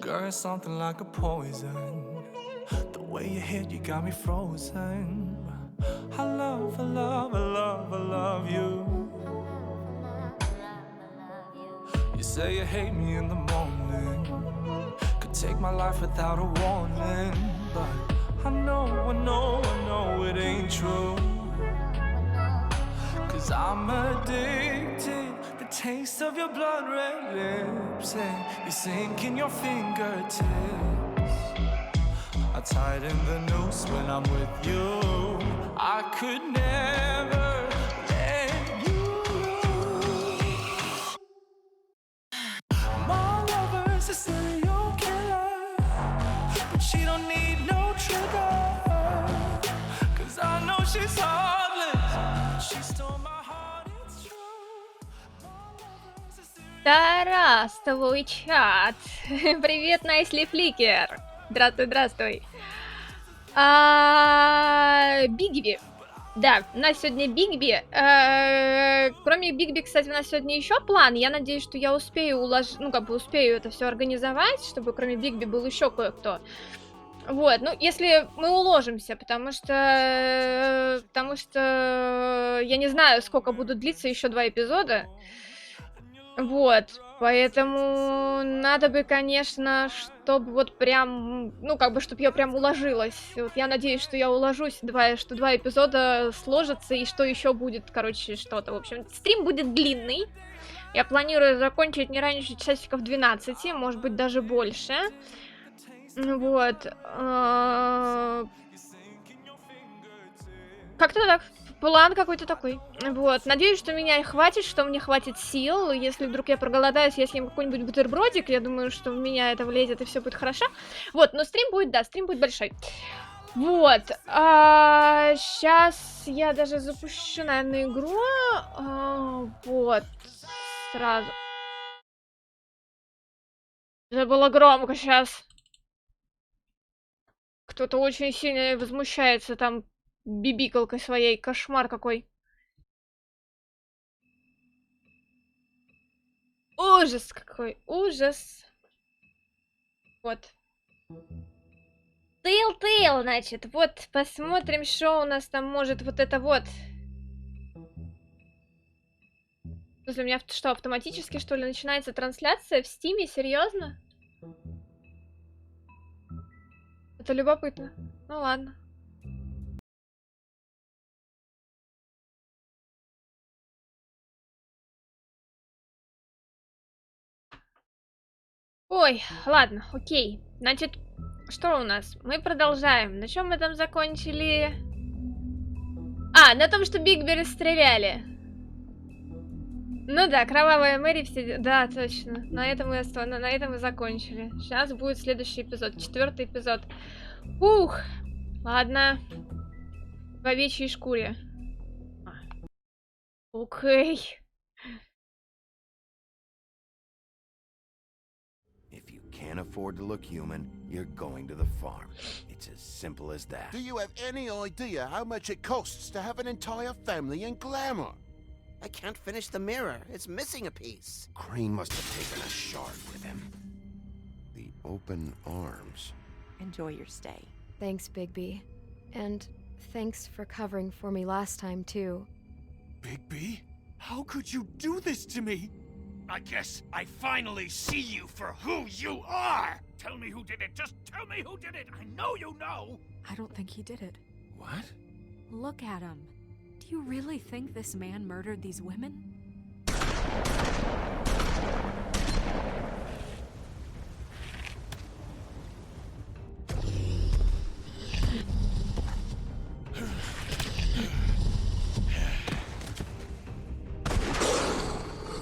Girl, it's something like a poison. The way you hit, you got me frozen. I love, I love, I love, I love you. You say you hate me in the morning. Could take my life without a warning. But I know it ain't true. Cause I'm addicted. The taste of your blood red lips, and you sink in your fingertips. I tighten the noose when I'm with you. I could never let you lose. My lover's a serial killer, but she don't need no trigger. Cause I know she's heartless. She stole my heart, it's true. My lover's a serial Здравствуй, чат! Привет, Найсли Фликер! Здравствуй, здравствуй! Бигби. Да, у нас сегодня Бигби. Кроме Бигби, кстати, у нас сегодня еще план. Я надеюсь, что я успею успею это все организовать, чтобы кроме Бигби был еще кое-кто. Вот, ну, если мы уложимся, потому что я не знаю, сколько будут длиться еще 2 эпизода. Вот, поэтому надо бы, конечно, чтобы вот прям, чтобы я прям уложилась. Вот я надеюсь, что я уложусь, что 2 эпизода сложатся, и что еще будет, короче, что-то. В общем, стрим будет длинный. Я планирую закончить не раньше часиков 12, может быть, даже больше. Вот. Как-то так. План какой-то такой. Вот. Надеюсь, что меня хватит, что мне хватит сил. Если вдруг я проголодаюсь, я съем какой-нибудь бутербродик, я думаю, что в меня это влезет и все будет хорошо. Вот, но стрим будет большой. Вот. Сейчас я даже запущу, наверное, игру. Вот. Сразу. Это было громко сейчас. Кто-то очень сильно возмущается там бибикалкой своей. Кошмар какой. Ужас какой, ужас. Вот. Тейл, значит. Вот, посмотрим, что у нас там может вот это вот. У меня что, автоматически, что ли, начинается трансляция в Стиме? Серьезно? Это любопытно. Ну ладно. Ой, ладно, окей. Значит, что у нас? Мы продолжаем. На чем мы там закончили? На том, что Бигби расстреляли. Ну да, кровавая Мэри все... Да, точно. На этом мы закончили. Сейчас будет следующий эпизод. 4-й эпизод. Ух! Ладно. В овечьей шкуре. Окей. If you can't afford to look human, you're going to the farm. It's as simple as that. Do you have any idea how much it costs to have an entire family in glamour? I can't finish the mirror. It's missing a piece. Crane must have taken a shard with him. The open arms. Enjoy your stay. Thanks, Bigby. And thanks for covering for me last time, too. Bigby? How could you do this to me? I guess I finally see you for who you are! Tell me who did it! Just tell me who did it! I know you know! I don't think he did it. What? Look at him. Do you really think this man murdered these women?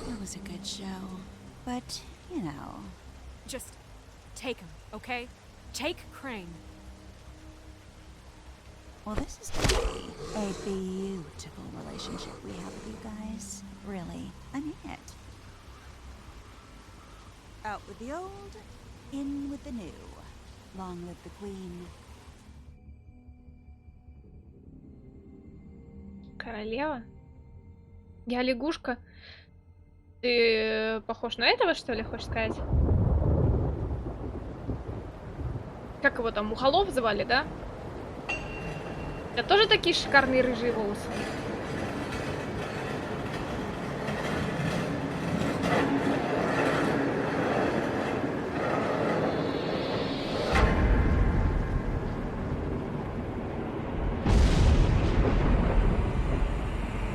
It was a good show, but, you know... Just take him, okay? Take Crane. Well, this is gonna be a beautiful relationship we have with you guys. Really, I mean it. Out with the old, in with the new. Long live the queen. Королева? Я лягушка. Ты похож на этого, что ли, хочешь сказать? Как его там, Мухолов звали, да? У тебя тоже такие шикарные рыжие волосы?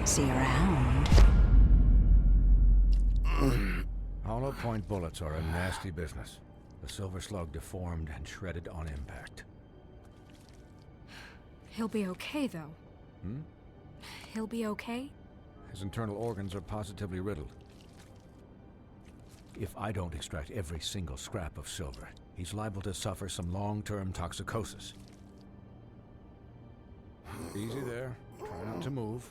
See you around. Hollow point bullets are a nasty business. The silver slug deformed and shredded on impact. He'll be okay, though. Hmm? He'll be okay? His internal organs are positively riddled. If I don't extract every single scrap of silver, he's liable to suffer some long-term toxicosis. Easy there. Try not to move.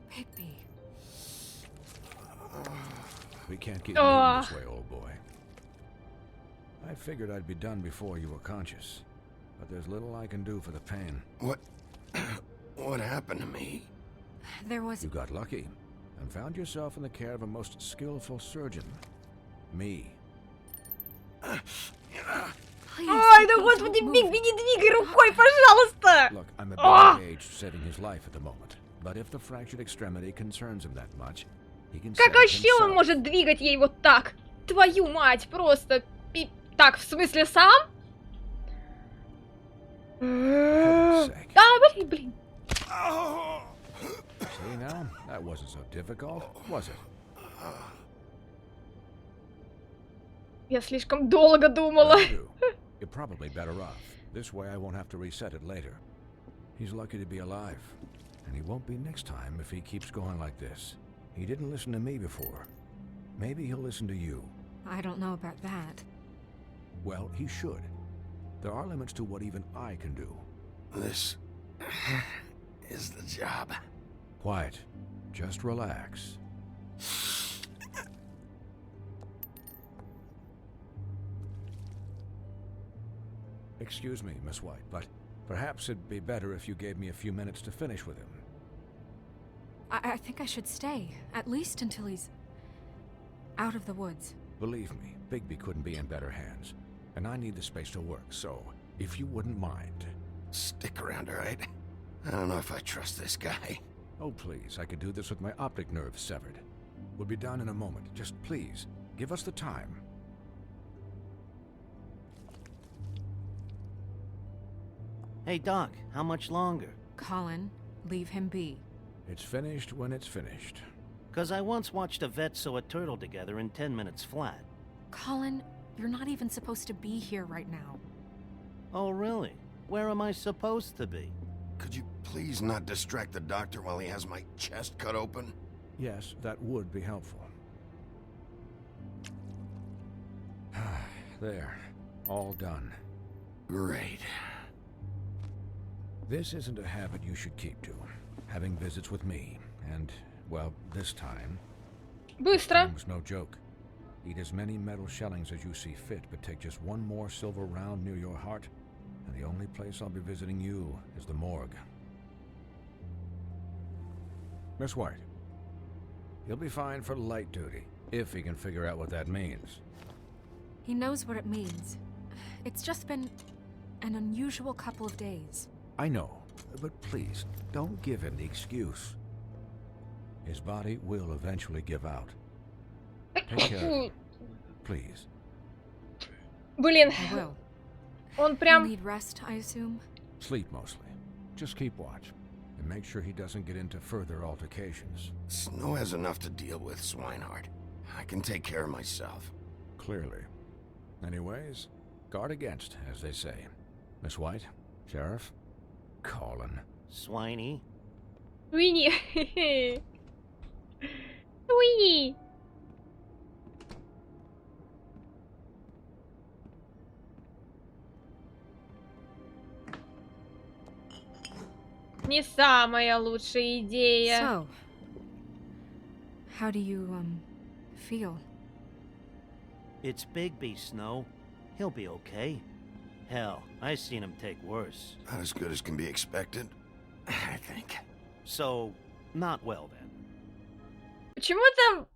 Bigby. We can't keep moving this way, old boy. I figured I'd be done before you were conscious, but there's little I can do for the pain. What happened to me? There was... You got lucky and found yourself in the care of a most skillful surgeon. Me. Please, Ой, да Bigby, господи, don't Бигби, move. не двигай рукой, пожалуйста! Look, I'm a Ah! bit engaged saving his life at the moment, but if the fractured extremity concerns him that much, he can Как save вообще он himself. может двигать ей вот так? Твою мать, просто... Так, в смысле сам? For heaven's sake. Да, блин. See now? That wasn't so difficult, was it? Я слишком долго думала. That'll do. You're probably better off. This way I won't have to reset it later. He's lucky to be alive. And he won't be next time if he keeps going like this. He didn't listen to me before. Maybe he'll listen to you. I don't know about that. Well, he should. There are limits to what even I can do. This is the job. Quiet. Just relax. Excuse me, Miss White, but perhaps it'd be better if you gave me a few minutes to finish with him. I think I should stay, at least until he's out of the woods. Believe me, Bigby couldn't be in better hands. And I need the space to work, so if you wouldn't mind. Stick around, all right? I don't know if I trust this guy. Oh, please, I could do this with my optic nerve severed. We'll be done in a moment. Just please, give us the time. Hey, Doc, how much longer? Colin, leave him be. It's finished when it's finished. 'Cause I once watched a vet sew a turtle together in 10 minutes flat. Colin, you're not even supposed to be here right now. Oh, really? Where am I supposed to be? Could you please not distract the doctor while he has my chest cut open? Yes, that would be helpful. There, all done. Great. This isn't a habit you should keep to. Having visits with me, and, well, this time... Быстро. Time was no joke. Eat as many metal shellings as you see fit, but take just one more silver round near your heart, and the only place I'll be visiting you is the morgue. Miss White, he'll be fine for light duty, if he can figure out what that means. He knows what it means. It's just been an unusual couple of days. I know, but please, don't give him the excuse. His body will eventually give out. Take care of him, please. Блин, I will. он He'll прям... need rest, I assume. Sleep mostly. Just keep watch, and make sure he doesn't get into further altercations. Snow has enough to deal with, Swinehart. I can take care of myself. Clearly. Anyways, guard against, as they say. Miss White, Sheriff, Colin. Swiney? Уини. Уини. Не самая лучшая идея. So, how do you, feel? It's Bigby, Snow. He'll be okay. Hell, I've seen him take worse. Not as good as can be expected, I think. So, not well then. Почему-то,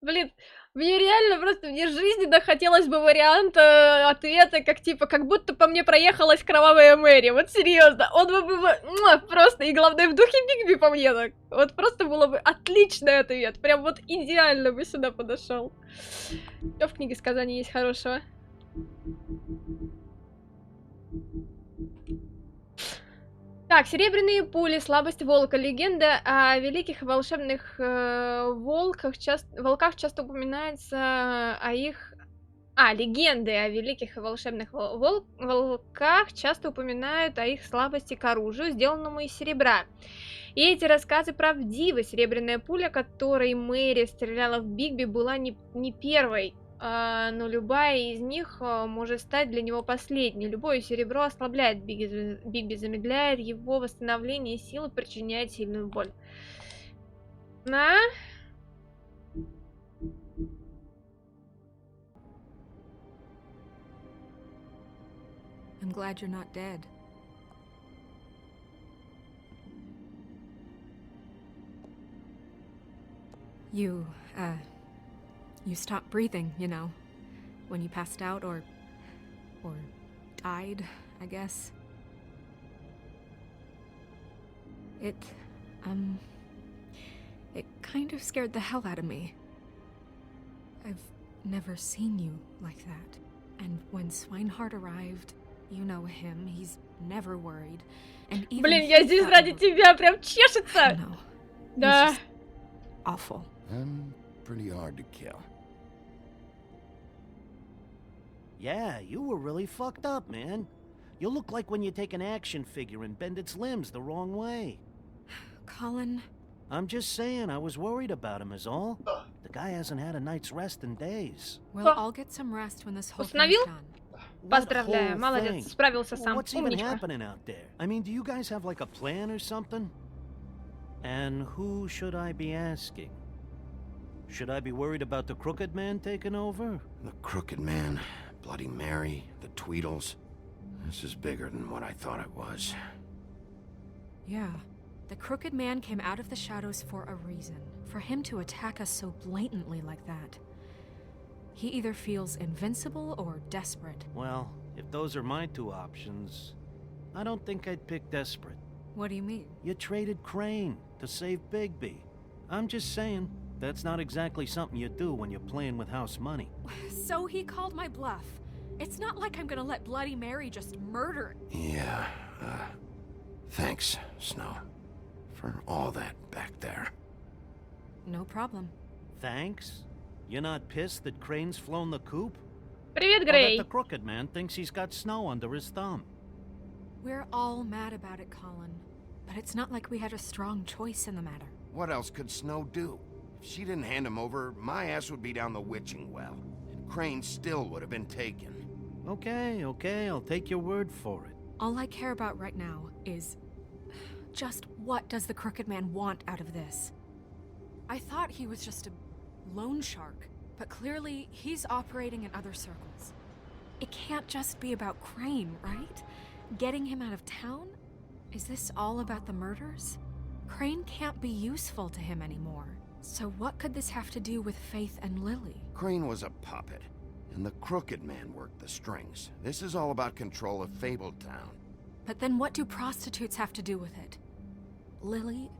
блин, Мне реально просто, мне жизненно хотелось бы вариант ответа, как типа, как будто по мне проехалась кровавая Мэри. Вот серьезно, он бы был просто, и главное, в духе Бигби по мне так. Вот просто было бы отличный ответ. Прям вот идеально бы сюда подошел. Что в книге сказаний есть хорошего? Так, серебряные пули, слабость волка, легенда о великих и волшебных волках часто упоминается о их... легенды о великих и волшебных волках часто упоминают о их слабости к оружию, сделанному из серебра. И эти рассказы правдивы. Серебряная пуля, которой Мэри стреляла в Бигби, была не первой. Но любая из них может стать для него последней. Любое серебро ослабляет Бигби, замедляет его восстановление силы, причиняет сильную боль. На. I'm glad you're not dead. You stopped breathing, you know, when you passed out or died, I guess. It kind of scared the hell out of me. I've never seen you like that. And when Swinehart arrived, you know him, he's never worried. And even Блин, я здесь ради тебя, прям чешется! No. Да. Awful. And pretty hard to kill. Yeah, you were really fucked up, man. You look like when you take an action figure and bend its limbs the wrong way. Colin... I'm just saying, I was worried about him is all. The guy hasn't had a night's rest in days. Well, I'll get some rest when this whole thing's Установил? done. Поздравляю, молодец, справился сам. What's even Умничка. happening out there? I mean, do you guys have like a plan or something? And who should I be asking? Should I be worried about the Crooked Man taking over? The Crooked Man, Bloody Mary, the Tweedles. This is bigger than what I thought it was. Yeah. The Crooked Man came out of the shadows for a reason. For him to attack us so blatantly like that. He either feels invincible or desperate. Well, if those are my two options, I don't think I'd pick desperate. What do you mean? You traded Crane to save Bigby. I'm just saying, that's not exactly something you do when you're playing with house money. So he called my bluff. It's not like I'm gonna let Bloody Mary just murder... Yeah, thanks, Snow. For all that back there. No problem. Thanks? You're not pissed that Crane's flown the coop? Привет, Or that Грей. the Crooked Man thinks he's got Snow under his thumb? We're all mad about it, Colin. But it's not like we had a strong choice in the matter. What else could Snow do? If she didn't hand him over, my ass would be down the witching well. And Crane still would have been taken. Okay, I'll take your word for it. All I care about right now is... just what does the Crooked Man want out of this? I thought he was just a loan shark, but clearly he's operating in other circles. It can't just be about Crane, right? Getting him out of town? Is this all about the murders? Crane can't be useful to him anymore. So what could this have to do with Faith and Lily? Crane was a puppet, and the Crooked Man worked the strings. This is all about control of Fabletown. But then what do prostitutes have to do with it? Lily?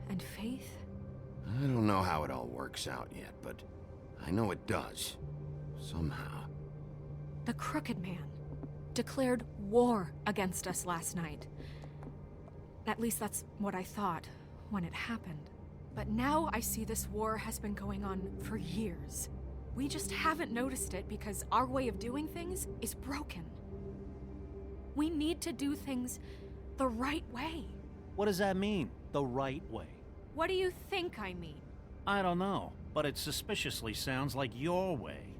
And Faith? I don't know how it all works out yet, but I know it does. Somehow. The Crooked Man declared war against us last night. At least that's what I thought when it happened. But now I see this war has been going on for years. We just haven't noticed it because our way of doing things is broken. We need to do things the right way. What does that mean, the right way? What do you think I mean? I don't know, but it suspiciously sounds like your way.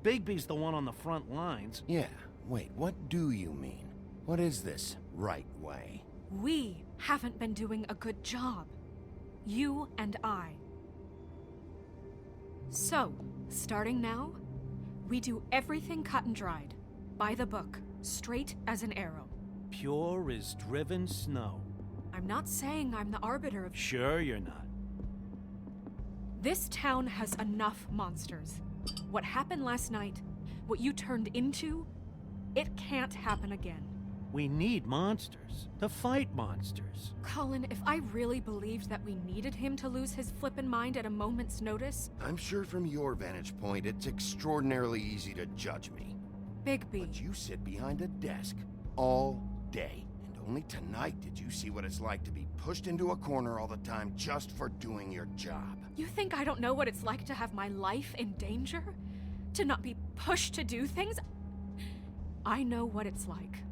Bigby's the one on the front lines. Yeah, wait, what do you mean? What is this right way? We haven't been doing a good job. You and I. So, starting now, we do everything cut and dried. By the book, straight as an arrow. Pure as driven snow. I'm not saying I'm the arbiter of... Sure you're not. This town has enough monsters. What happened last night, what you turned into, it can't happen again. We need monsters to fight monsters. Colin, if I really believed that we needed him to lose his flippin' mind at a moment's notice... I'm sure from your vantage point, it's extraordinarily easy to judge me. Bigby. But you sit behind a desk all day. And only tonight did you see what it's like to be pushed into a corner all the time just for doing your job. You think I don't know what it's like to have my life in danger? To not be pushed to do things? I know what it's like.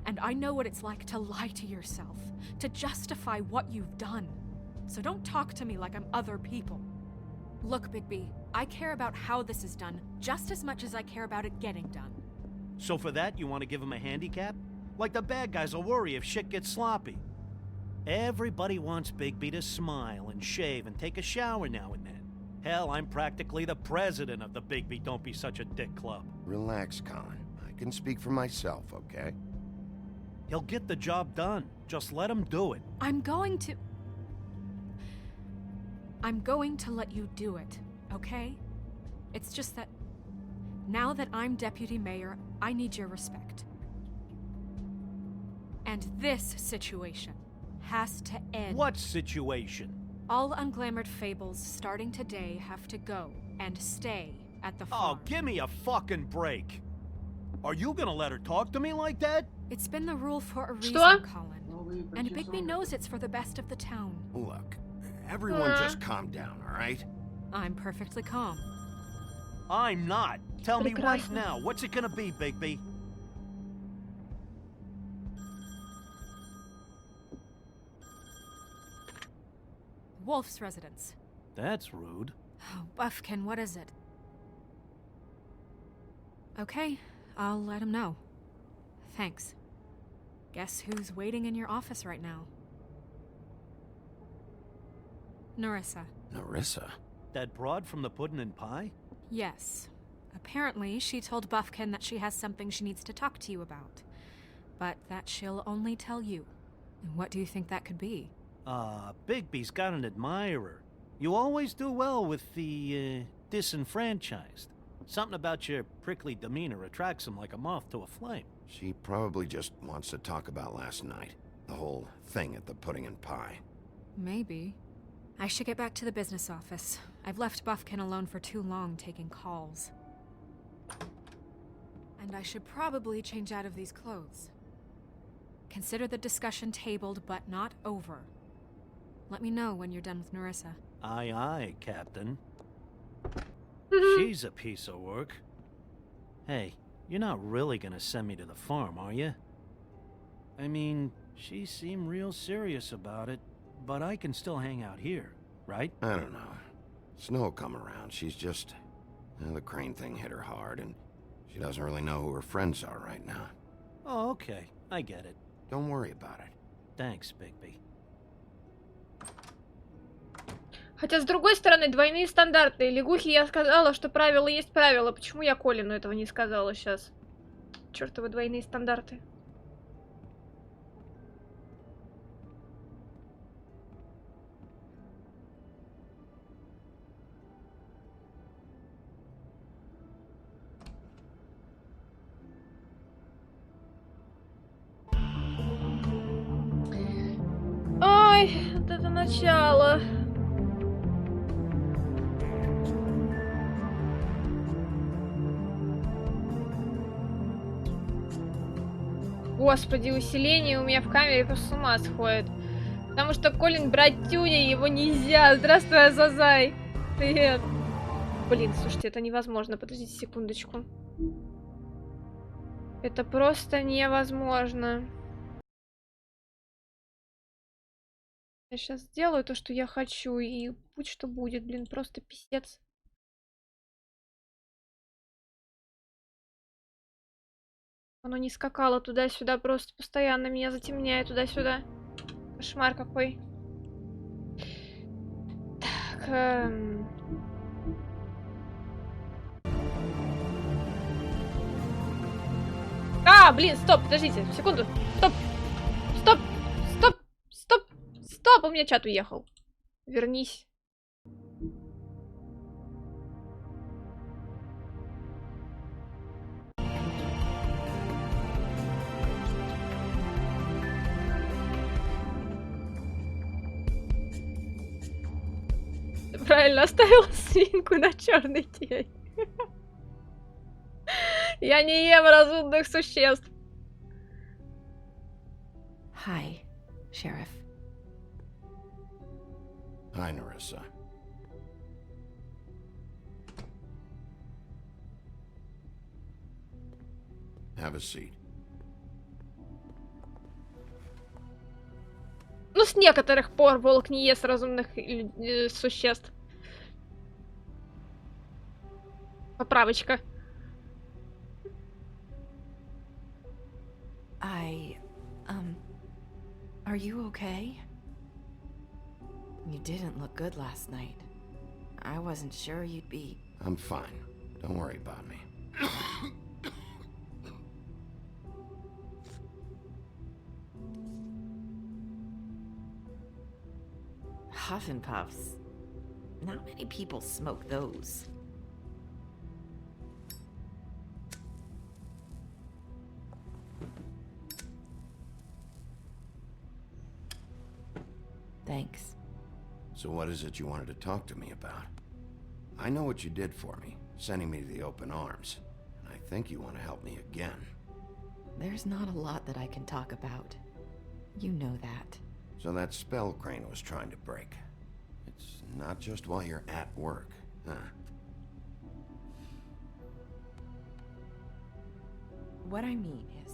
And I know what it's like to lie to yourself, to justify what you've done. So don't talk to me like I'm other people. Look, Bigby, I care about how this is done just as much as I care about it getting done. So for that, you want to give him a handicap? Like the bad guys will worry if shit gets sloppy. Everybody wants Bigby to smile and shave and take a shower now and then. Hell, I'm practically the president of the Bigby Don't Be Such a Dick Club. Relax, Colin. I can speak for myself, okay? He'll get the job done. Just let him do it. I'm going to let you do it, okay? It's just that now that I'm deputy mayor, I need your respect. And this situation has to end. What situation? All unglamored fables starting today have to go and stay at the farm. Oh, give me a fucking break. Are you gonna let her talk to me like that? It's been the rule for a reason, Что? Colin. And Bigby knows it's for the best of the town. Look, everyone just calm down, all right? I'm perfectly calm. I'm not. Tell me right Прекрасно. now, what's it gonna be, Bigby? Wolf's residence. That's rude. Oh, Buffkin, what is it? Okay, I'll let him know. Thanks. Guess who's waiting in your office right now? Narissa. Narissa? That broad from the puddin' and pie? Yes. Apparently, she told Buffkin that she has something she needs to talk to you about. But that she'll only tell you. And what do you think that could be? Bigby's got an admirer. You always do well with the, disenfranchised. Something about your prickly demeanor attracts him like a moth to a flame. She probably just wants to talk about last night. The whole thing at the pudding and pie. Maybe. I should get back to the business office. I've left Buffkin alone for too long taking calls. And I should probably change out of these clothes. Consider the discussion tabled, but not over. Let me know when you're done with Narissa. Aye, aye, Captain. She's a piece of work. Hey, you're not really gonna send me to the farm, are you? I mean, she seemed real serious about it, but I can still hang out here, right? I don't know. Snow will come around. She's just... the Crane thing hit her hard, and she doesn't really know who her friends are right now. Oh, okay. I get it. Don't worry about it. Thanks, Bigby. Хотя, с другой стороны, двойные стандарты. Лягухи я сказала, что правило есть правило. Почему я Колину этого не сказала сейчас? Чёртовы двойные стандарты. Ой, вот это начало. Господи, усиление у меня в камере просто с ума сходит. Потому что Колин братюня, его нельзя. Здравствуй, Азазай. Привет. Блин, слушайте, это невозможно. Подождите секундочку. Это просто невозможно. Я сейчас сделаю то, что я хочу, и будь что будет, блин, просто пиздец. Оно не скакало туда-сюда, просто постоянно меня затемняет туда-сюда. Кошмар какой. Так. А, блин, стоп, подождите, секунду. Стоп. Стоп. Стоп. Стоп. Стоп, у меня чат уехал. Вернись. Правильно, оставила свинку на черный день. Я не ем разумных существ. Hi, Sheriff. Hi, Narissa. Have a seat. Ну, с некоторых пор волк не ест разумных существ. Поправочка. Are you okay? You didn't look good last night. I wasn't sure you'd be... I'm fine. Don't worry about me. Huff and puffs. Not many people smoke those. Thanks. So what is it you wanted to talk to me about? I know what you did for me, sending me to the open arms. And I think you want to help me again. There's not a lot that I can talk about. You know that. So that spell Crane was trying to break. It's not just while you're at work, huh? What I mean is,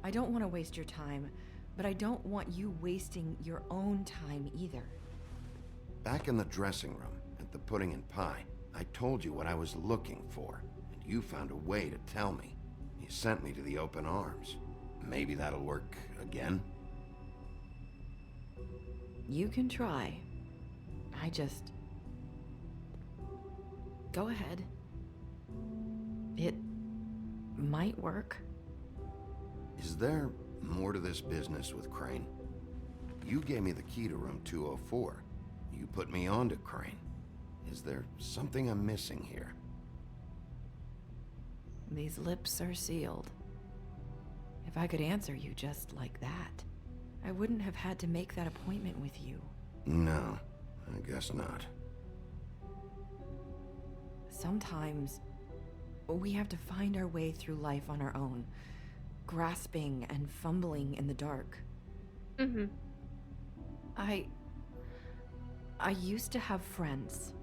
I don't want to waste your time, but I don't want you wasting your own time either. Back in the dressing room, at the pudding and pie, I told you what I was looking for, and you found a way to tell me. You sent me to the open arms. Maybe that'll work again? You can try. I just... Go ahead. It might work. Is there more to this business with Crane? You gave me the key to room 204. You put me on to Crane. Is there something I'm missing here? These lips are sealed. If I could answer you just like that, I wouldn't have had to make that appointment with you. No, I guess not. Sometimes we have to find our way through life on our own, grasping and fumbling in the dark. Mm-hmm. I used to have friends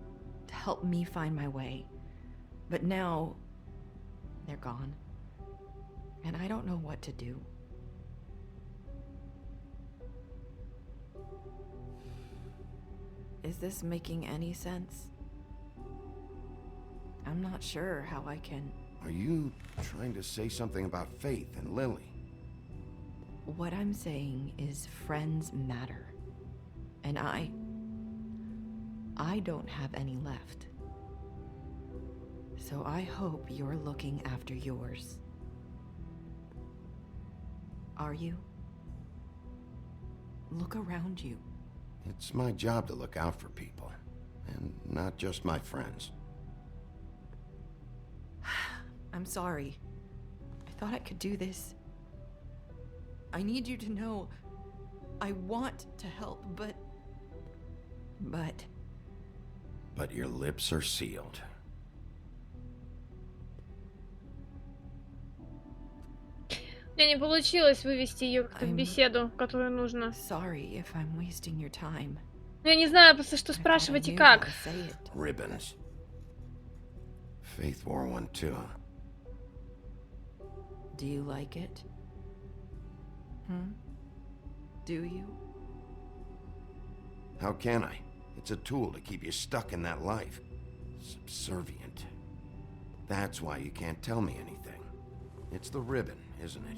to help me find my way, but now they're gone, and I don't know what to do. Is this making any sense? I'm not sure how I can... Are you trying to say something about Faith and Lily? What I'm saying is friends matter. And I don't have any left. So I hope you're looking after yours. Are you? Look around you. It's my job to look out for people, and not just my friends. I'm sorry. I thought I could do this. I need you to know I want to help, but... But your lips are sealed. У меня не получилось вывести ее как-то в беседу, которую нужно. Sorry if I'm wasting your time. Я не знаю просто, что спрашивать и как. Ribbons. Faith wore one too. Do you like it? Do you? How can I? It's a tool to keep you stuck in that life. Subservient. That's why you can't tell me anything. It's the ribbon, isn't it?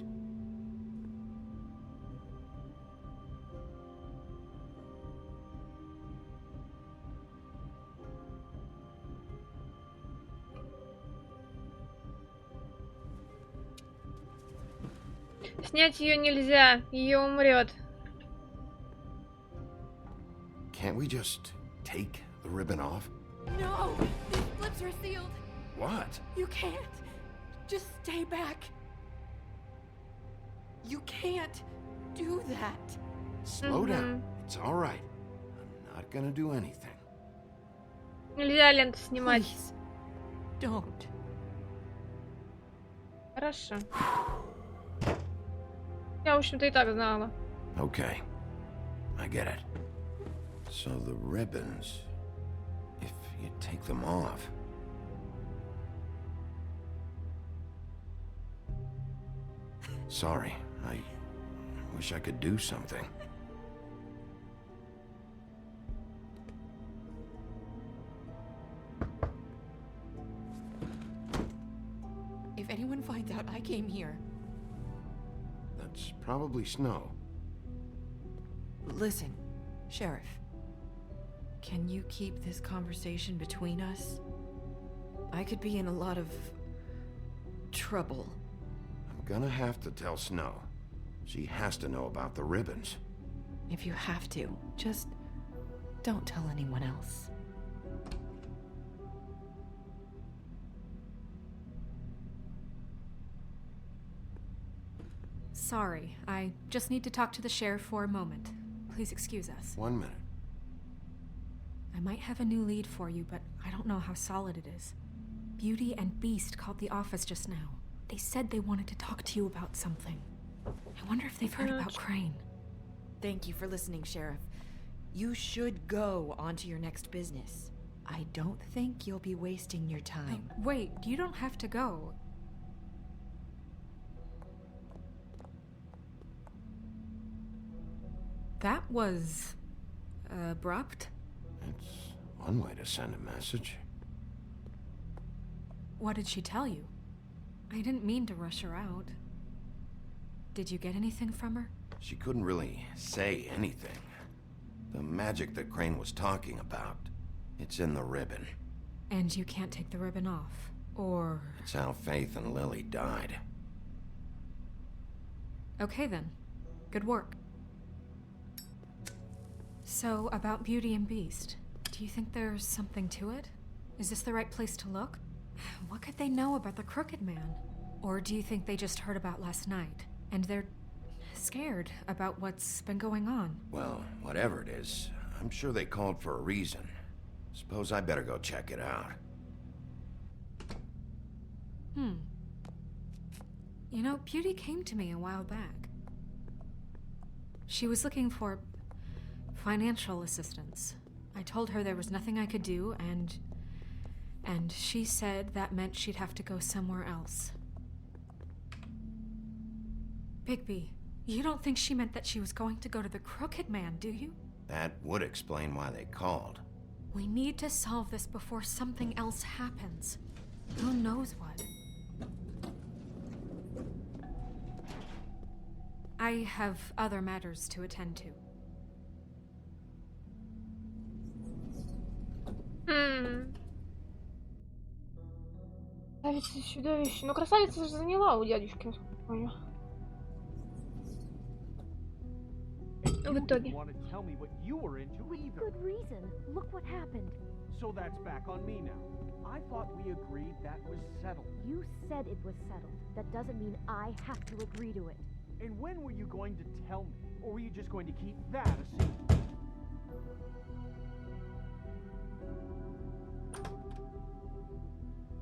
Снять ее нельзя, ее умрет. Can't we just take the ribbon off? No! These lips are sealed! What? You can't! Just stay back! You can't do that! Slow down. It's all right. I'm not gonna do anything. Нельзя ленту снимать. Please, don't. Хорошо. Я, в общем-то, и так знала. Okay. I get it. So the ribbons, if you take them off... Sorry, I wish I could do something. If anyone finds out I came here... That's probably Snow. Listen, Sheriff. Can you keep this conversation between us? I could be in a lot of... trouble. I'm gonna have to tell Snow. She has to know about the ribbons. If you have to, just don't tell anyone else. Sorry, I just need to talk to the sheriff for a moment. Please excuse us. 1 minute. I might have a new lead for you, but I don't know how solid it is. Beauty and Beast called the office just now. They said they wanted to talk to you about something. I wonder if they've heard about Crane. Thank you for listening, Sheriff. You should go on to your next business. I don't think you'll be wasting your time. Wait, you don't have to go. That was... abrupt? It's one way to send a message. What did she tell you? I didn't mean to rush her out. Did you get anything from her? She couldn't really say anything. The magic that Crane was talking about, it's in the ribbon. And you can't take the ribbon off, or... It's how Faith and Lily died. Okay then. Good work. So, about Beauty and Beast, do you think there's something to it? Is this the right place to look? What could they know about the Crooked Man? Or do you think they just heard about last night, and they're scared about what's been going on? Well, whatever it is, I'm sure they called for a reason. Suppose I better go check it out. You know, Beauty came to me a while back. She was looking for financial assistance. I told her there was nothing I could do, and she said that meant she'd have to go somewhere else. Bigby, you don't think she meant that she was going to go to the Crooked Man, do you? That would explain why they called. We need to solve this before something else happens. Who knows what? I have other matters to attend to. Красавица и чудовище. Ну, красавица же заняла у дядюшки, насколько я помню. В итоге. Want to tell me what you were into either. Good reason. Look what happened. So that's back on me now. I thought we agreed that was settled. You said it was settled. That doesn't mean I have to agree to it. And when were you going to tell me? Or were you just going to keep that a secret?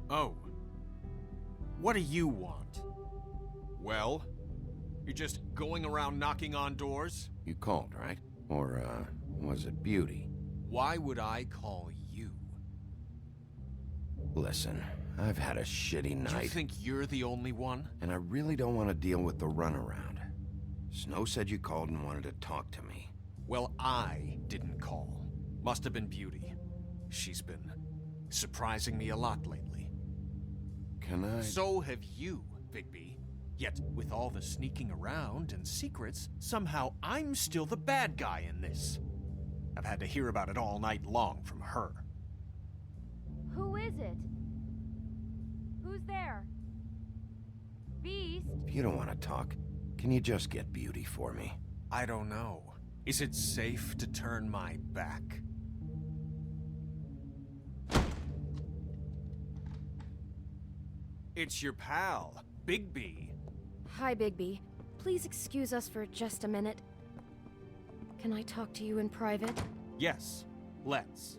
Oh. What do you want? Well? You're just going around knocking on doors? You called, right? Or, was it Beauty? Why would I call you? Listen, I've had a shitty night. You think you're the only one? And I really don't want to deal with the runaround. Snow said you called and wanted to talk to me. Well, I didn't call. Must have been Beauty. She's been surprising me a lot lately. Can I... So have you, Bigby. Yet, with all the sneaking around and secrets, somehow I'm still the bad guy in this. I've had to hear about it all night long from her. Who is it? Who's there? Beast? If you don't want to talk, can you just get Beauty for me? I don't know. Is it safe to turn my back? It's your pal, Bigby. Hi, Bigby. Please excuse us for just a minute. Can I talk to you in private? Yes, let's.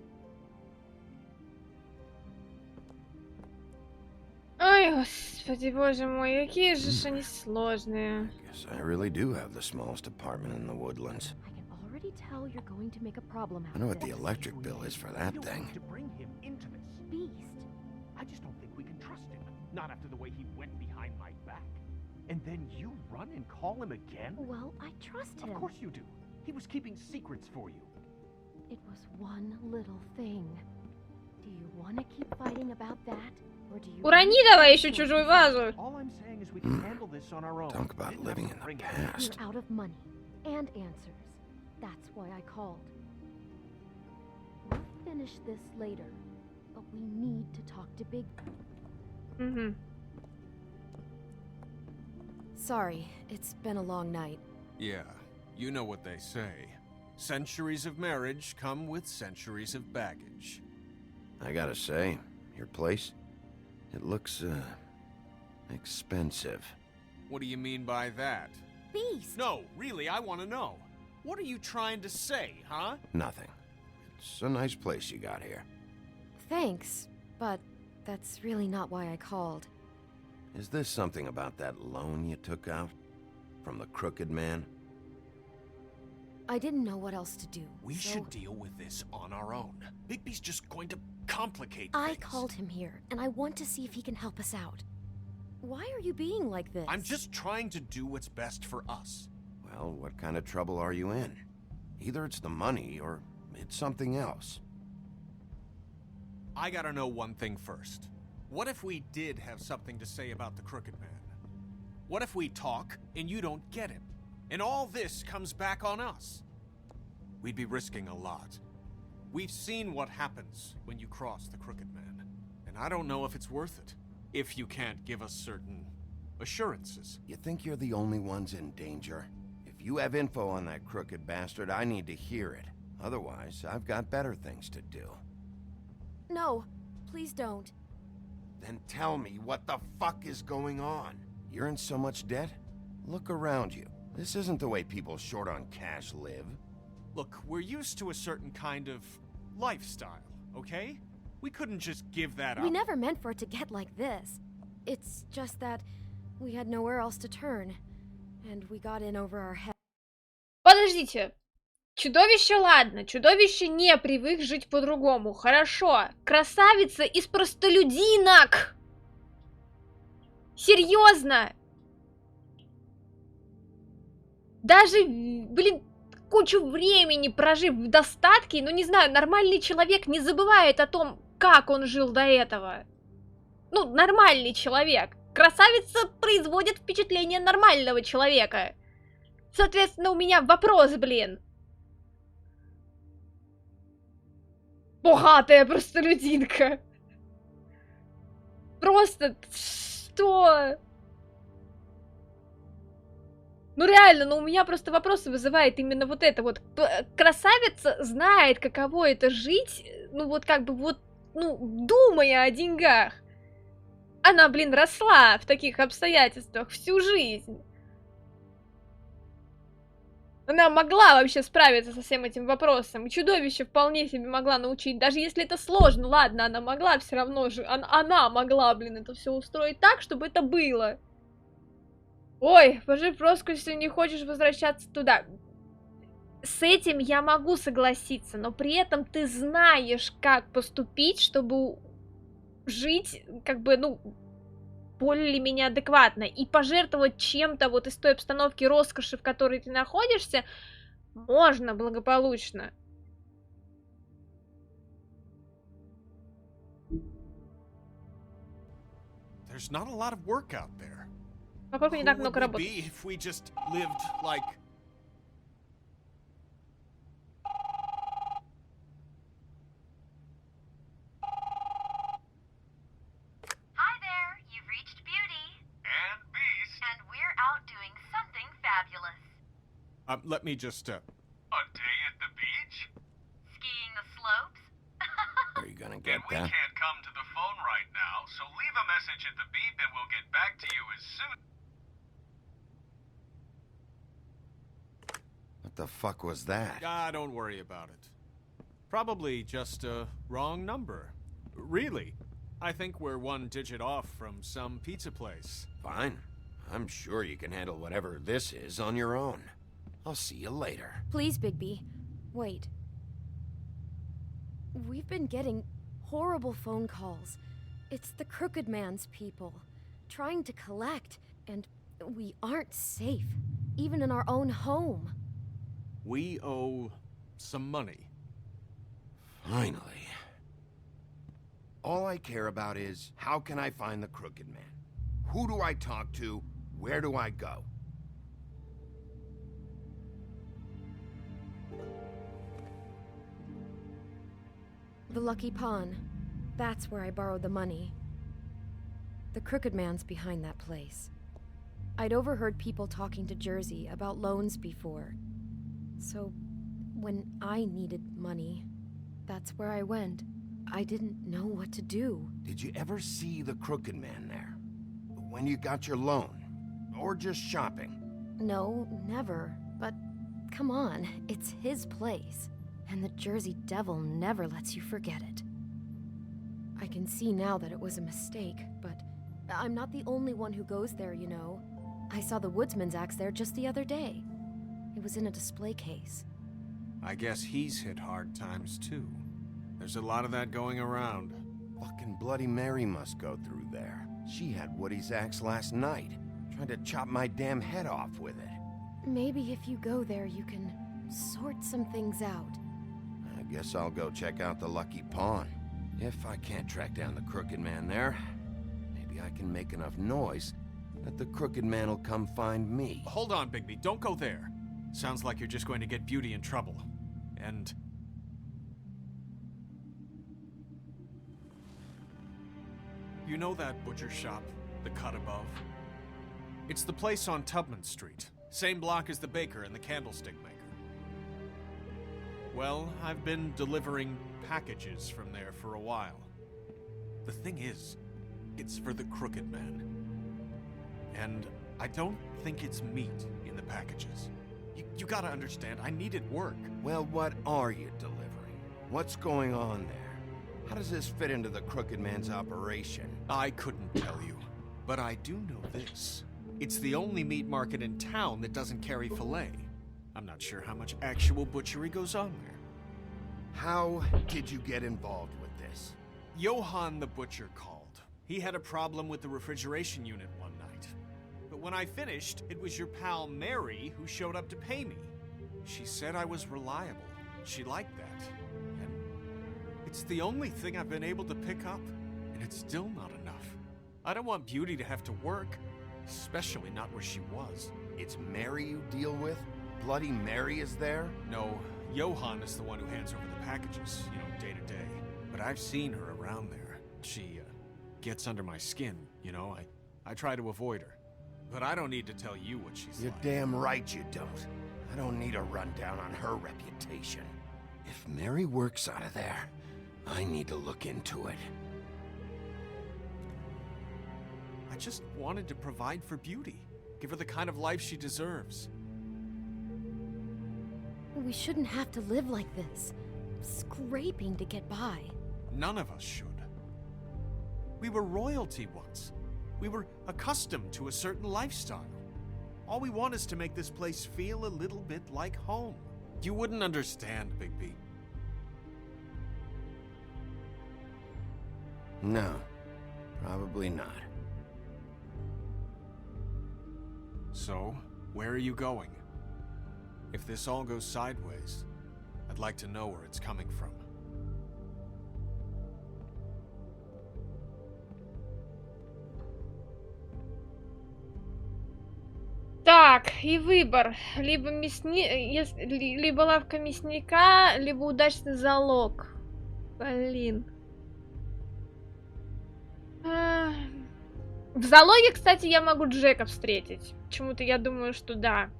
Ой, господи, боже мой, какие же ж они сложные. Guess I really do have the smallest apartment in the woodlands. I can already tell you're going to make a problem I out know of what the this. electric bill is for that You don't thing. need to bring him into this. Beast. I just don't think we can trust him. Not after the way he went behind my back. And then you run and call him again? Well, I trust him. Of course you do. He was keeping secrets for you. It was one little thing. Do you want to keep fighting about that? Or do you Урони want to давай sort еще this чужую out? вазу. All I'm saying is we can handle this on our own. Talk about Didn't living have in to the bring him. past. You're out of money and answers. That's why I called. We'll finish this later, but we need to talk to Big. Угу. Sorry, it's been a long night. Yeah, you know what they say. Centuries of marriage come with centuries of baggage. I gotta say, your place, it looks, expensive. What do you mean by that? Beast! No, really, I want to know. What are you trying to say, huh? Nothing. It's a nice place you got here. Thanks, but that's really not why I called. Is this something about that loan you took out? From the crooked man? I didn't know what else to do. We so should deal with this on our own. Bigby's just going to complicate I things. called him here, and I want to see if he can help us out. Why are you being like this? I'm just trying to do what's best for us. Well, what kind of trouble are you in? Either it's the money, or it's something else. I gotta know one thing first. What if we did have something to say about the Crooked Man? What if we talk and you don't get him? And all this comes back on us? We'd be risking a lot. We've seen what happens when you cross the Crooked Man. And I don't know if it's worth it. If you can't give us certain assurances. You think you're the only ones in danger? If you have info on that crooked bastard, I need to hear it. Otherwise, I've got better things to do. No, please don't. Then tell me what the fuck is going on? You're in so much debt? Look around you. This isn't the way people short on cash live. Look, we're used to a certain kind of lifestyle, okay? We couldn't just give that up. We never meant for it to get like this. It's just that we had nowhere else to turn, and we got in over our head. Подождите. Чудовище, ладно. Чудовище не привык жить по-другому. Хорошо. Красавица из простолюдинок. Серьезно. Даже, блин, кучу времени прожив в достатке, ну не знаю, нормальный человек не забывает о том, как он жил до этого. Ну, нормальный человек. Красавица производит впечатление нормального человека. Соответственно, у меня вопрос, блин. Богатая простолюдинка. Просто что? Ну реально, но у меня просто вопросы вызывает именно вот это вот. Красавица знает, каково это жить, ну вот как бы вот, ну, думая о деньгах. Она, блин, росла в таких обстоятельствах всю жизнь. Она могла вообще справиться со всем этим вопросом. И чудовище вполне себе могла научить. Даже если это сложно, ладно, она могла все равно же. Она могла, блин, это все устроить так, чтобы это было. Ой, пожив роскошью, не хочешь возвращаться туда. С этим я могу согласиться, но при этом ты знаешь, как поступить, чтобы жить, как бы, ну, более-менее адекватно. И пожертвовать чем-то вот из той обстановки роскоши, в которой ты находишься, можно благополучно. There's not a lot of work out there. Вокруг не Who так would много we работы. be if we just lived like... Hi there, you've reached Beauty. And Beast. And we're out doing something fabulous. Let me just, A day at the beach? Skiing the slopes? Are you gonna get And we that? can't come to the phone right now, so leave a message at the beep and we'll get back to you as soon. What the fuck was that? don't worry about it. Probably just a wrong number. Really. I think we're one digit off from some pizza place. Fine. I'm sure you can handle whatever this is on your own. I'll see you later. Please, Bigby. Wait. We've been getting horrible phone calls. It's the Crooked Man's people, trying to collect, and we aren't safe, even in our own home. We owe some money. Finally. All I care about is, how can I find the Crooked Man? Who do I talk to? Where do I go? The Lucky Pawn. That's where I borrowed the money. The Crooked Man's behind that place. I'd overheard people talking to Jersey about loans before. So, when I needed money, that's where I went. I didn't know what to do. Did you ever see the Crooked Man there? When you got your loan? Or just shopping? No, never. But come on, it's his place. And the Jersey Devil never lets you forget it. I can see now that it was a mistake, but I'm not the only one who goes there, you know. I saw the Woodsman's axe there just the other day. It was in a display case. I guess he's hit hard times too. There's a lot of that going around. Fucking Bloody Mary must go through there. She had Woody's axe last night, trying to chop my damn head off with it. Maybe if you go there, you can sort some things out. I guess I'll go check out the Lucky Pawn. If I can't track down the Crooked Man there, maybe I can make enough noise that the Crooked Man will come find me. Hold on, Bigby. Don't go there. Sounds like you're just going to get Beauty in trouble. And... you know that butcher shop, the cut above? It's the place on Tubman Street. Same block as the baker and the candlestick maker. Well, I've been delivering packages from there for a while. The thing is, it's for the Crooked Man. And I don't think it's meat in the packages. You gotta understand, I needed work. Well, what are you delivering? What's going on there? How does this fit into the Crooked Man's operation? I couldn't tell you, but I do know this. It's the only meat market in town that doesn't carry filet. I'm not sure how much actual butchery goes on there. How did you get involved with this? Johann the butcher called. He had a problem with the refrigeration unit one night. But when I finished, it was your pal Mary who showed up to pay me. She said I was reliable. She liked that. And it's the only thing I've been able to pick up, and it's still not enough. I don't want Beauty to have to work, especially not where she was. It's Mary you deal with? Bloody Mary is there? No, Johann is the one who hands over the packages, you know, day to day. But I've seen her around there. She, gets under my skin, you know? I try to avoid her. But I don't need to tell you what she's You're like. damn right you don't. I don't need a rundown on her reputation. If Mary works out of there, I need to look into it. I just wanted to provide for Beauty. Give her the kind of life she deserves. We shouldn't have to live like this, scraping to get by. None of us should. We were royalty once. We were accustomed to a certain lifestyle. All we want is to make this place feel a little bit like home. You wouldn't understand, Bigby. No, probably not. So, where are you going? If this all goes sideways, I'd like to know where it's coming from. Так, и выбор. Либо либо лавка мясника, либо удачный залог. Блин. В залоге, кстати, я могу Джека встретить. Почему-то я думаю, что да.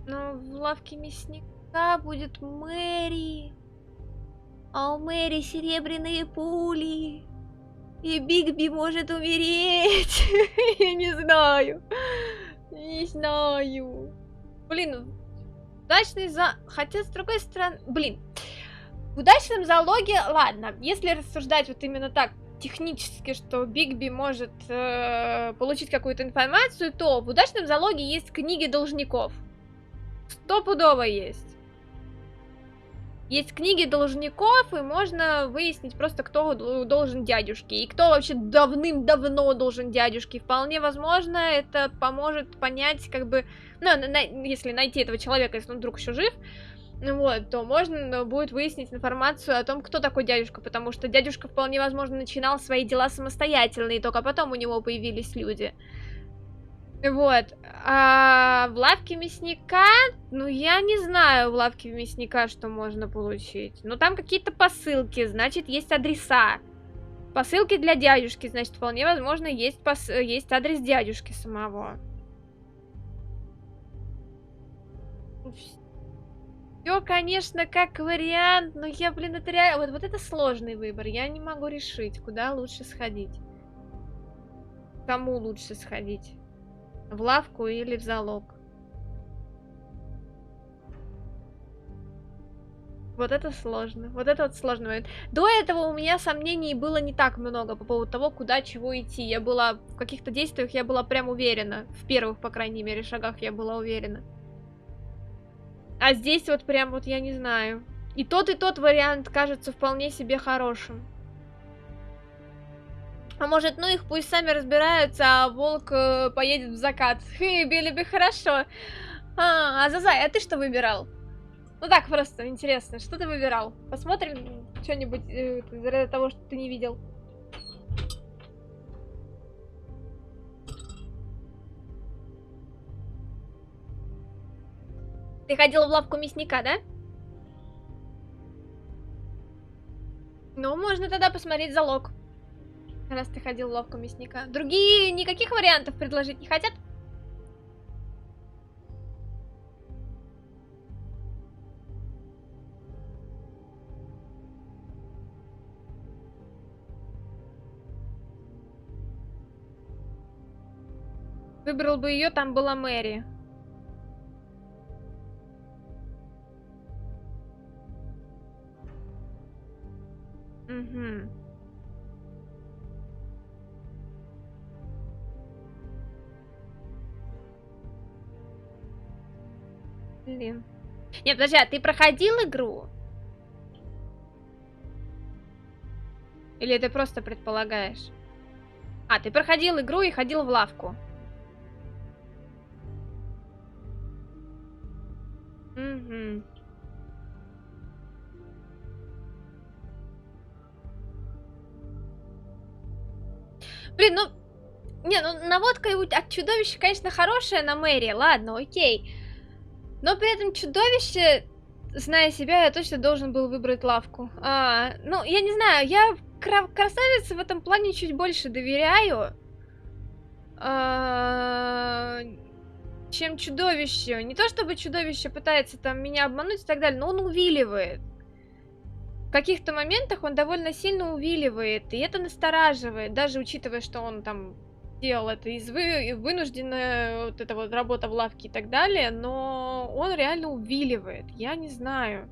Но в лавке мясника будет Мэри. А у Мэри серебряные пули. И Бигби может умереть. Я не знаю. Не знаю. Блин, в Удачный за... Хотя, с другой стороны... Блин. В удачном залоге... Ладно, если рассуждать вот именно так, технически, что Бигби может получить какую-то информацию, то в удачном залоге есть книги должников. Стопудово есть. Есть книги должников, и можно выяснить просто, кто должен дядюшке. И кто вообще давным-давно должен дядюшке. Вполне возможно, это поможет понять, как бы... Ну, если найти этого человека, если он вдруг еще жив, вот, то можно будет выяснить информацию о том, кто такой дядюшка. Потому что дядюшка, вполне возможно, начинал свои дела самостоятельно, и только потом у него появились люди. Вот, а в лавке мясника, ну я не знаю в лавке мясника, что можно получить. Ну там какие-то посылки, значит есть адреса. Посылки для дядюшки, значит вполне возможно есть адрес дядюшки самого. Все, конечно, как вариант, но я, блин, это реально... Вот это сложный выбор, я не могу решить, куда лучше сходить. Кому лучше сходить. В лавку или в залог? Вот это сложно. Вот это вот сложный момент. До этого у меня сомнений было не так много по поводу того, куда, чего идти. Я была в каких-то действиях, я была прям уверена. В первых, по крайней мере, шагах я была уверена. А здесь вот прям вот я не знаю. И тот вариант кажется вполне себе хорошим. А может, ну их пусть сами разбираются, а волк поедет в закат. Хы, Билли, хорошо. Азазай, а ты что выбирал? Ну так, просто интересно, что ты выбирал? Посмотрим что-нибудь из того, что ты не видел. Ты ходила в лавку мясника, да? Ну, можно тогда посмотреть залог. Раз ты ходил в лавку мясника. Другие никаких вариантов предложить не хотят? Выбрал бы ее, там была Мэри. Угу. Блин. Не, подожди, а ты проходил игру? Или ты просто предполагаешь? А, ты проходил игру и ходил в лавку. Угу. Блин, ну... Не, ну наводка от чудовища, конечно, хорошая на Мэри, ладно, окей. Но при этом чудовище, зная себя, я точно должен был выбрать лавку. Ну, я не знаю, я красавице в этом плане чуть больше доверяю, чем чудовищу. Не то чтобы чудовище пытается там меня обмануть и так далее, но он увиливает. В каких-то моментах он довольно сильно увиливает, и это настораживает, даже учитывая, что он там делал это из вынужденная вот эта вот работа в лавке и так далее, но он реально увиливает, я не знаю.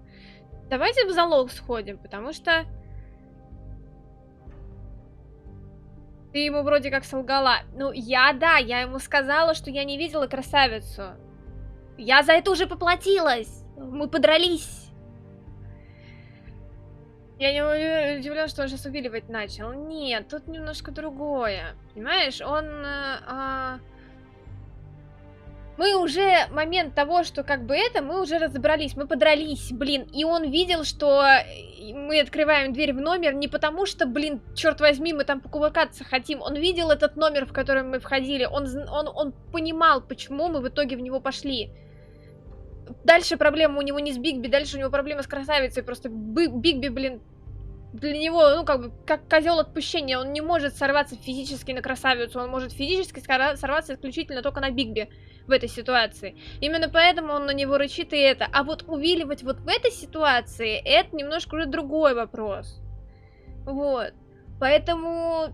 Давайте в залог сходим, потому что ты ему вроде как солгала. Ну, я ему сказала, что я не видела красавицу. Я за это уже поплатилась, мы подрались. Я не удивлен, что он сейчас увиливать начал. Нет, тут немножко другое. Понимаешь, он... Мы уже, момент того, что как бы это, мы уже разобрались, мы подрались, блин. И он видел, что мы открываем дверь в номер не потому, что, блин, черт возьми, мы там покувыркаться хотим. Он видел этот номер, в который мы входили. Он понимал, почему мы в итоге в него пошли. Дальше проблема у него не с Бигби, дальше у него проблема с красавицей. Просто Бигби, блин, для него, ну, как бы, как козел отпущения. Он не может сорваться физически на красавицу. Он может физически сорваться исключительно только на Бигби в этой ситуации. Именно поэтому он на него рычит и это. А вот увиливать вот в этой ситуации, это немножко уже другой вопрос. Вот. Поэтому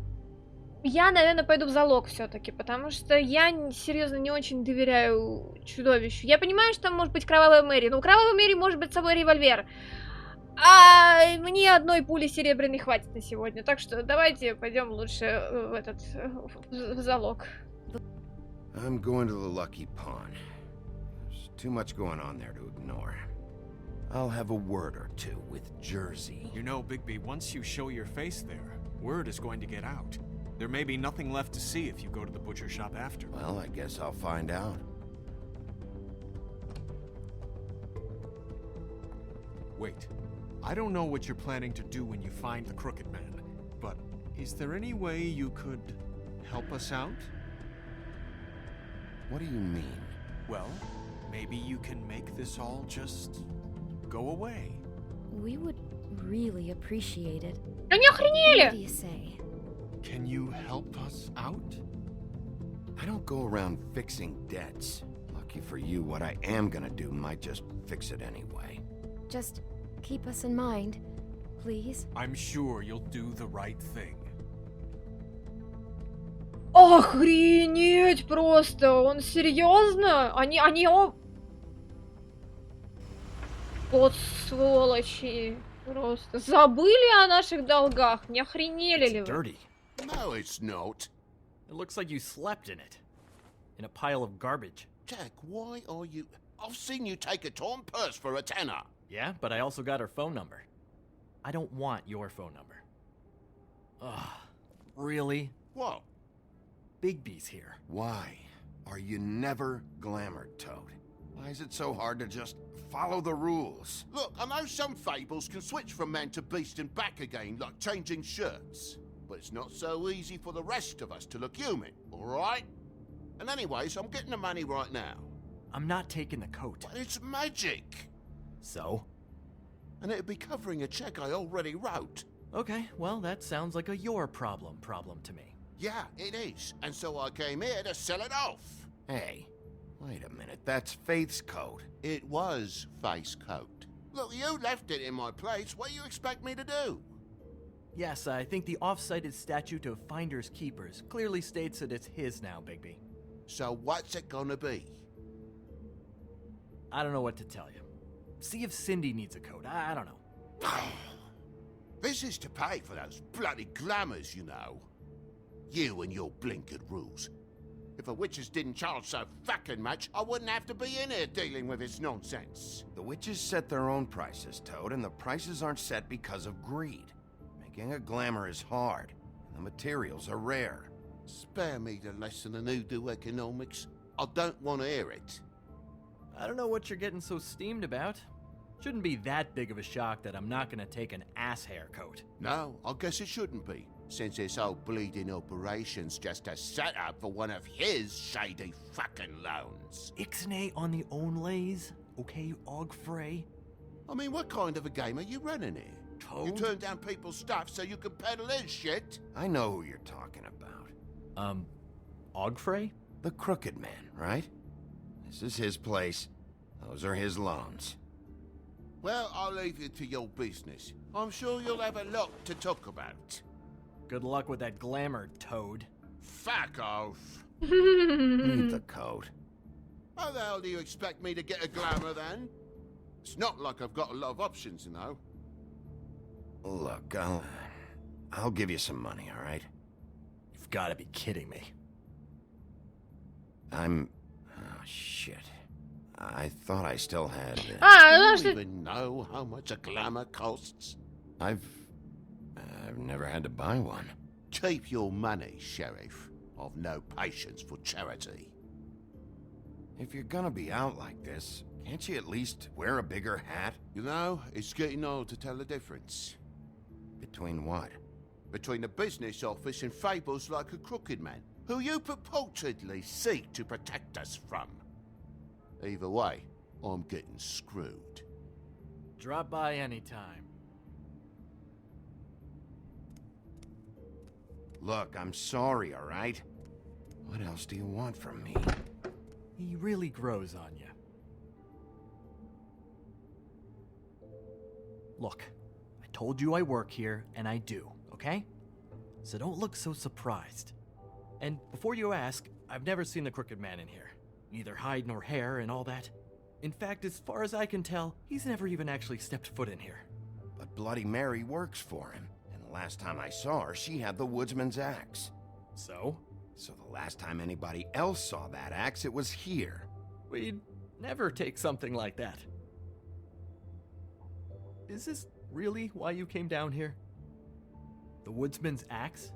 Я, наверное, пойду в залог все-таки, потому что я серьезно не очень доверяю чудовищу. Я понимаю, что там может быть кровавая Мэри, но у кровавой Мэри может быть с собой револьвер. А мне одной пули серебряной хватит на сегодня. Так что давайте пойдем лучше в этот в залог. I'm going to the Lucky Pawn. There's too much going on there to ignore. I'll have a word or two with Jersey. You know, Bigby, once you show your face there, word is going to get out. There may be nothing left to see if you go to the butcher shop after. Well, I guess I'll find out. Wait. I don't know what you're planning to do when you find the Crooked Man, but is there any way you could help us out? What do you mean? Well, maybe you can make this all just go away. We would really appreciate it. Они What do охренели! you say? Can you help us out? I don't go around fixing debts. Lucky for you, what I am gonna do might just fix it anyway. Just keep us in mind, please. I'm sure you'll do the right thing. Охренеть просто! Он серьезно? Они вот сволочи. Просто забыли о наших долгах. Не охренели ли вы? Dirty. No, it's not. It looks like you slept in it. In a pile of garbage. Jack, why are you... I've seen you take a torn purse for a tenner. Yeah, but I also got her phone number. I don't want your phone number. Ugh. Really? What? Bigby's here. Why are you never glamored, Toad? Why is it so hard to just follow the rules? Look, I know some fables can switch from man to beast and back again, like changing shirts. But it's not so easy for the rest of us to look human, alright? And anyways, I'm getting the money right now. I'm not taking the coat. But it's magic! So? And it'd be covering a check I already wrote. Okay, well, that sounds like a your problem to me. Yeah, it is. And so I came here to sell it off. Hey, wait a minute, that's Faith's coat. It was Faith's coat. Look, you left it in my place. What do you expect me to do? Yes, I think the off-cited statute of Finders Keepers clearly states that it's his now, Bigby. So what's it gonna be? I don't know what to tell you. See if Cindy needs a coat. I don't know. This is to pay for those bloody glamours, you know. You and your blinkered rules. If the witches didn't charge so fucking much, I wouldn't have to be in here dealing with this nonsense. The witches set their own prices, Toad, and the prices aren't set because of greed. Making a glamour is hard, and the materials are rare. Spare me the lesson in hoodoo economics. I don't want to hear it. I don't know what you're getting so steamed about. Shouldn't be that big of a shock that I'm not gonna take an ass hair coat. No, I guess it shouldn't be, since this whole bleeding operation's just a setup for one of his shady fucking loans. Ixnay on the own lays, okay, Og Frey? I mean, what kind of a game are you running here? Toad? You turn down people's stuff so you can peddle his shit? I know who you're talking about. Og Frey? The Crooked Man, right? This is his place. Those are his loans. Well, I'll leave you to your business. I'm sure you'll have a lot to talk about. Good luck with that glamour, Toad. Fuck off. Leave the coat. How the hell do you expect me to get a glamour then? It's not like I've got a lot of options, you know. Look, I'll give you some money, all right? You've got to be kidding me. Oh, shit. I thought I still had... А, Do you even know how much a glamour costs? I've never had to buy one. Keep your money, Sheriff. I've no patience for charity. If you're gonna be out like this, can't you at least wear a bigger hat? You know, it's getting old to tell the difference. Between what? Between the business office and fables like a Crooked Man, who you purportedly seek to protect us from. Either way, I'm getting screwed. Drop by anytime. Look, I'm sorry, all right? What else do you want from me? He really grows on you. Look, I told you I work here, and I do, okay? So don't look so surprised. And before you ask, I've never seen the Crooked Man in here. Neither hide nor hair and all that. In fact, as far as I can tell, he's never even actually stepped foot in here. But Bloody Mary works for him, and the last time I saw her, she had the woodsman's axe. So? So the last time anybody else saw that axe, it was here. We'd never take something like that. Is this really why you came down here? The woodsman's axe?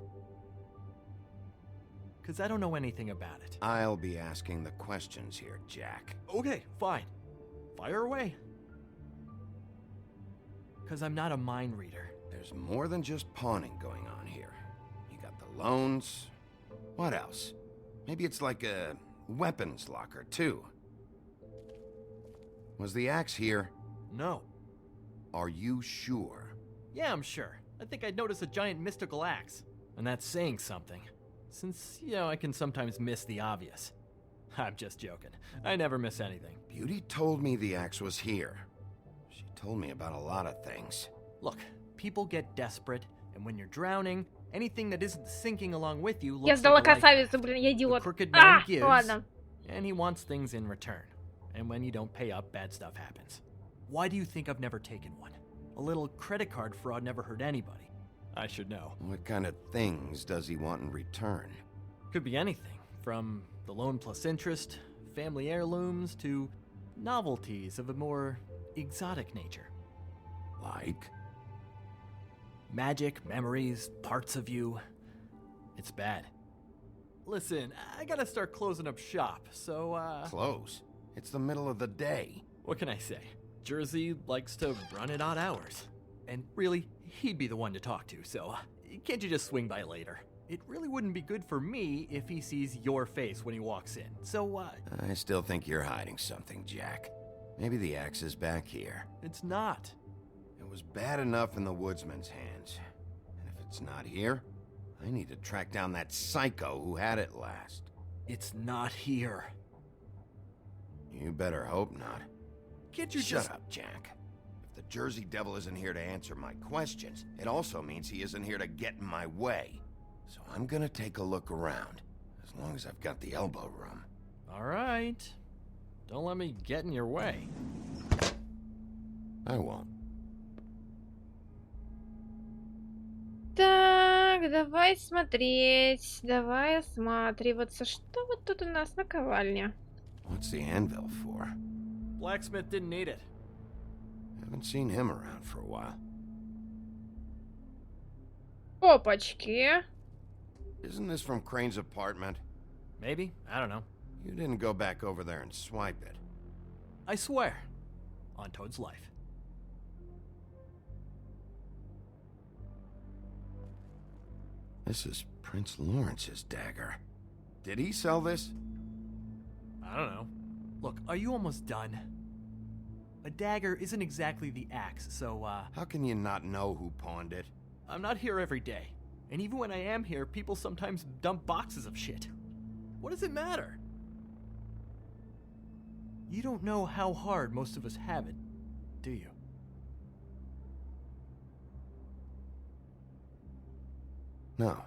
'Cause I don't know anything about it. I'll be asking the questions here, Jack. Okay, fine. Fire away. 'Cause I'm not a mind reader. There's more than just pawning going on here. You got the loans. What else? Maybe it's like a weapons locker, too. Was the axe here? No. Are you sure? Yeah, I'm sure. I think I'd notice a giant mystical axe. And that's saying something. Since, I can sometimes miss the obvious. I'm just joking. I never miss anything. Beauty told me the axe was here. She told me about a lot of things. Look, people get desperate, and when you're drowning, anything that isn't sinking along with you Я looks сдала like a life красавицу, raft. блин, я The идиот. Crooked Man gives, Ладно. and he wants things in return. And when you don't pay up, bad stuff happens. Why do you think I've never taken one? A little credit card fraud never hurt anybody. I should know. What kind of things does he want in return? Could be anything, from the loan plus interest, family heirlooms, to novelties of a more exotic nature. Like? Magic, memories, parts of you. It's bad. Listen, I gotta start closing up shop, so, Close? It's the middle of the day. What can I say? Jersey likes to run at odd hours. And really, he'd be the one to talk to, so can't you just swing by later? It really wouldn't be good for me if he sees your face when he walks in, so, I still think you're hiding something, Jack. Maybe the axe is back here. It's not. It was bad enough in the woodsman's hands. And if it's not here, I need to track down that psycho who had it last. It's not here. You better hope not. Can't you Shut just... up, Jack. If the Jersey Devil isn't here to answer my questions, it also means he isn't here to get in my way. So I'm gonna take a look around, as long as I've got the elbow room. All right. Don't let me get in your way. I won't. Так, давай смотреть, давай осматриваться. Что вот тут у нас на ковальне? What's the anvil for? Blacksmith didn't need it. Haven't seen him around for a while. Опачки. Isn't this from Crane's apartment? Maybe. I don't know. You didn't go back over there and swipe it. I swear. On Toad's life. This is Prince Lawrence's dagger. Did he sell this? I don't know. Look, are you almost done? A dagger isn't exactly the axe, so, How can you not know who pawned it? I'm not here every day. And even when I am here, people sometimes dump boxes of shit. What does it matter? You don't know how hard most of us have it, do you? No.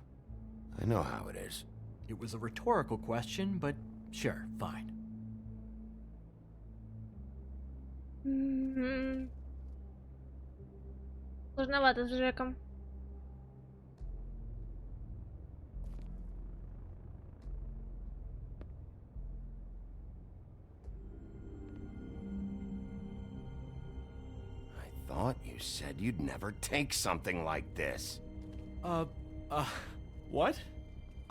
I know how it is. It was a rhetorical question, but sure, fine. Сложновато с Джеком. I thought you said you'd never take something like this. What?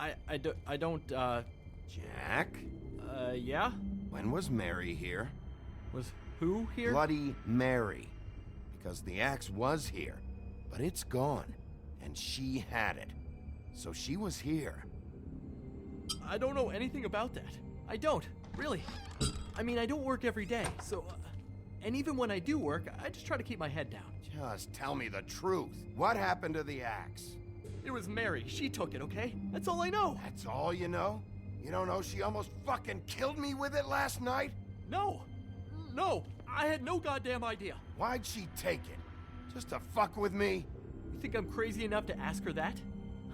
I don't, Jack? Yeah? When was Mary here? Was who here? Bloody Mary. Because the axe was here, but it's gone. And she had it. So she was here. I don't know anything about that. I don't, really. I mean, I don't work every day, so... and even when I do work, I just try to keep my head down. Just tell me the truth. What happened to the axe? It was Mary. She took it, okay? That's all I know. That's all you know? You don't know she almost fucking killed me with it last night? No. No. I had no goddamn idea. Why'd she take it? Just to fuck with me? You think I'm crazy enough to ask her that?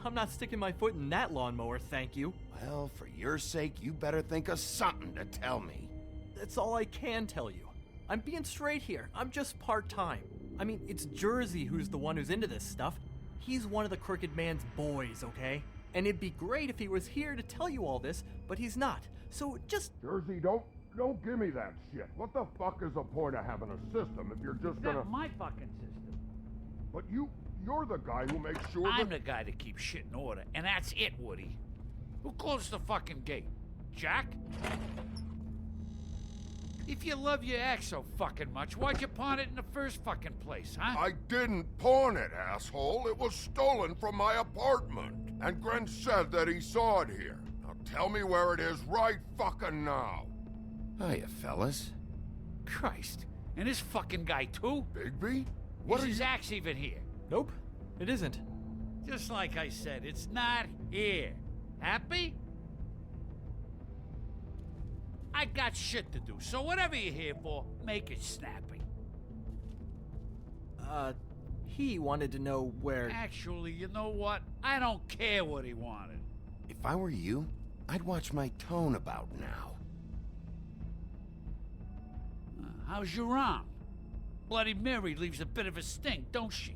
I'm not sticking my foot in that lawnmower, thank you. Well, for your sake, you better think of something to tell me. That's all I can tell you. I'm being straight here. I'm just part-time. I mean, it's Jersey who's the one who's into this stuff. He's one of the Crooked Man's boys, okay? And it'd be great if he was here to tell you all this, but he's not. So just... Jersey, don't give me that shit. What the fuck is the point of having a system if you're just gonna... That's my fucking system. But you're the guy who makes sure I'm the guy that keeps shit in order, and that's it, Woody. Who closed the fucking gate? Jack? If you love your ex so fucking much, why'd you pawn it in the first fucking place, huh? I didn't pawn it, asshole. It was stolen from my apartment. And Gren said that he saw it here. Now tell me where it is right fucking now. Hiya, fellas. Christ. And this fucking guy, too? Bigby? Is his axe even here? Nope, it isn't. Just like I said, it's not here. Happy? I got shit to do, so whatever you're here for, make it snappy. He wanted to know where... Actually, you know what? I don't care what he wanted. If I were you, I'd watch my tone about now. How's your arm? Bloody Mary leaves a bit of a stink, don't she?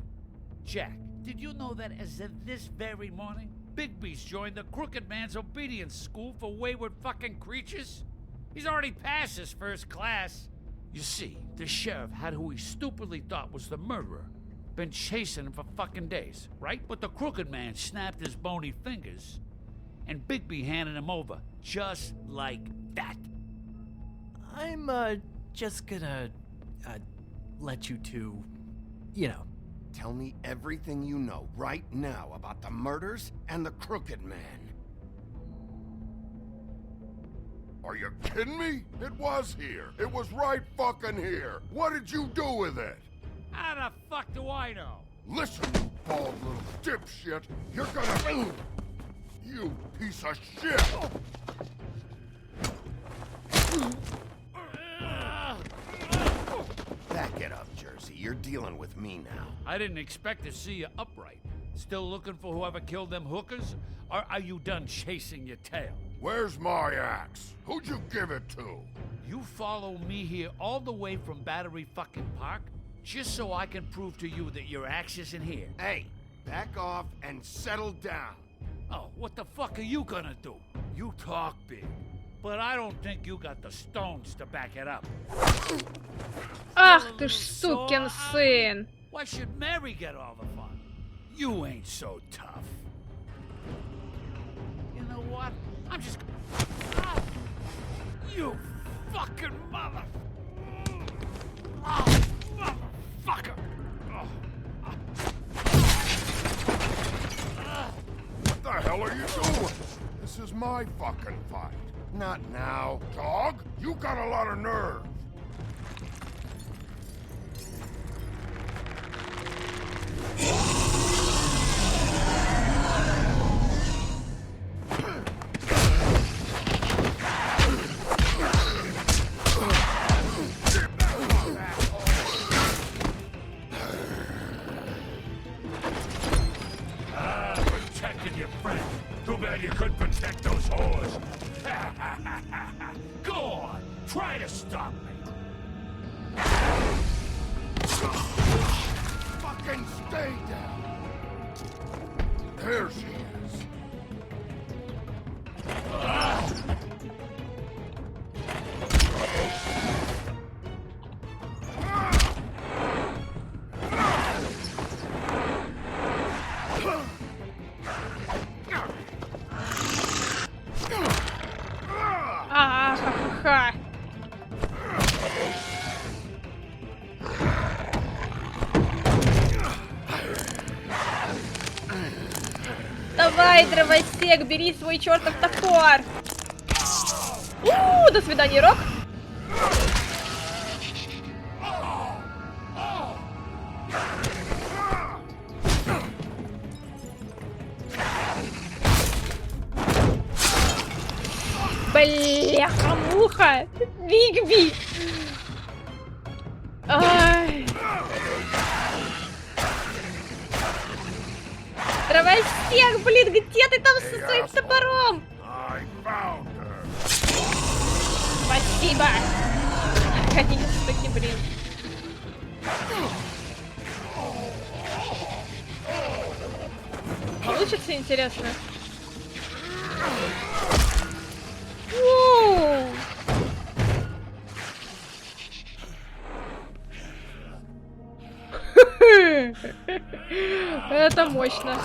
Jack, did you know that as of this very morning, Bigby's joined the Crooked Man's obedience school for wayward fucking creatures? He's already passed his first class. You see, the sheriff had who he stupidly thought was the murderer. Been chasing him for fucking days, right? But the Crooked Man snapped his bony fingers, and Bigby handed him over, just like that. I'm, just gonna, let you two, you know. Tell me everything you know right now about the murders and the Crooked Man. Are you kidding me? It was here. It was right fucking here. What did you do with it? How the fuck do I know? Listen, you bald little dipshit. You're gonna... You piece of shit! Back it up, Jersey. You're dealing with me now. I didn't expect to see you upright. Still looking for whoever killed them hookers? Or are you done chasing your tail? Where's my axe? Who'd you give it to? You follow me here all the way from Battery fucking Park just so I can prove to you that your axe isn't here. Hey, back off and settle down. Oh, what the fuck are you gonna do? You talk big, but I don't think you got the stones to back it up. Ах ты ж сукин сын! Why should Mary get all the fun? You ain't so tough. You know what? I'm just... Oh, you fucking mother... Oh, motherfucker! What the hell are you doing? This is my fucking fight. Not now. Dog, you got a lot of nerve. Protecting your friend. Too bad you couldn't protect those whores. Go on, try to stop me. Fucking stay down. There she is. Ха-ха-ха. Давай, дровосек, бери свой чертов топор. До свидания, Рок. Бляха-муха! Бигби! Ай! Дровосек, блин, где ты там со своим топором? Спасибо. Наконец-таки, блин. Получится, интересно? Воу! Это мощно.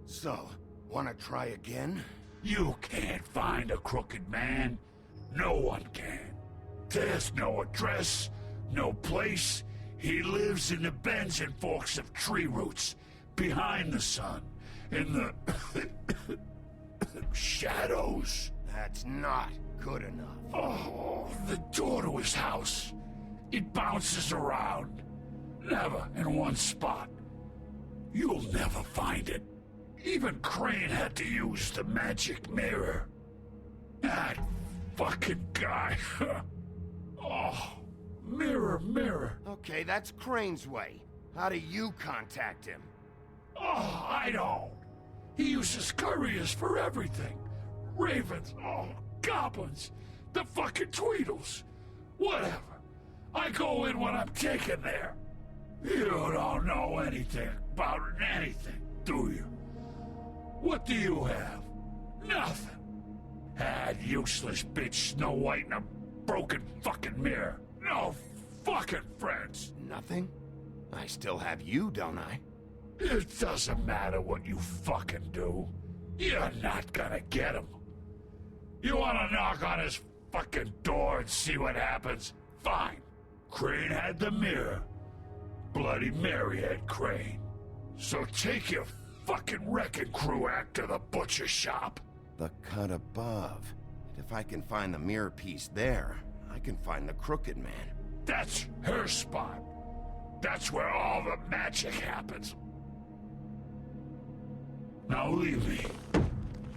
So, wanna try again? You can't find a crooked man. No one can. There's no address, no place. He lives in the bends and forks of tree roots, behind the sun, in the shadows. That's not good enough. Oh, the door to his house. It bounces around. Never in one spot. You'll never find it. Even Crane had to use the magic mirror. That fucking guy. Oh, mirror, mirror. Okay, that's Crane's way. How do you contact him? Oh, I don't. He uses couriers for everything. Ravens, goblins, the fucking Tweedles. Whatever. I go in when I'm taken there. You don't know anything about anything, do you? What do you have? Nothing. Had useless bitch Snow White and a broken fucking mirror. No fucking friends. Nothing? I still have you, don't I? It doesn't matter what you fucking do. You're not gonna get him. You wanna knock on his fucking door and see what happens? Fine. Crane had the mirror. Bloody Mary had Crane. So take your fucking wrecking crew act to the butcher shop. The cut above. If I can find the mirror piece there, I can find the Crooked Man. That's her spot. That's where all the magic happens. Now leave me,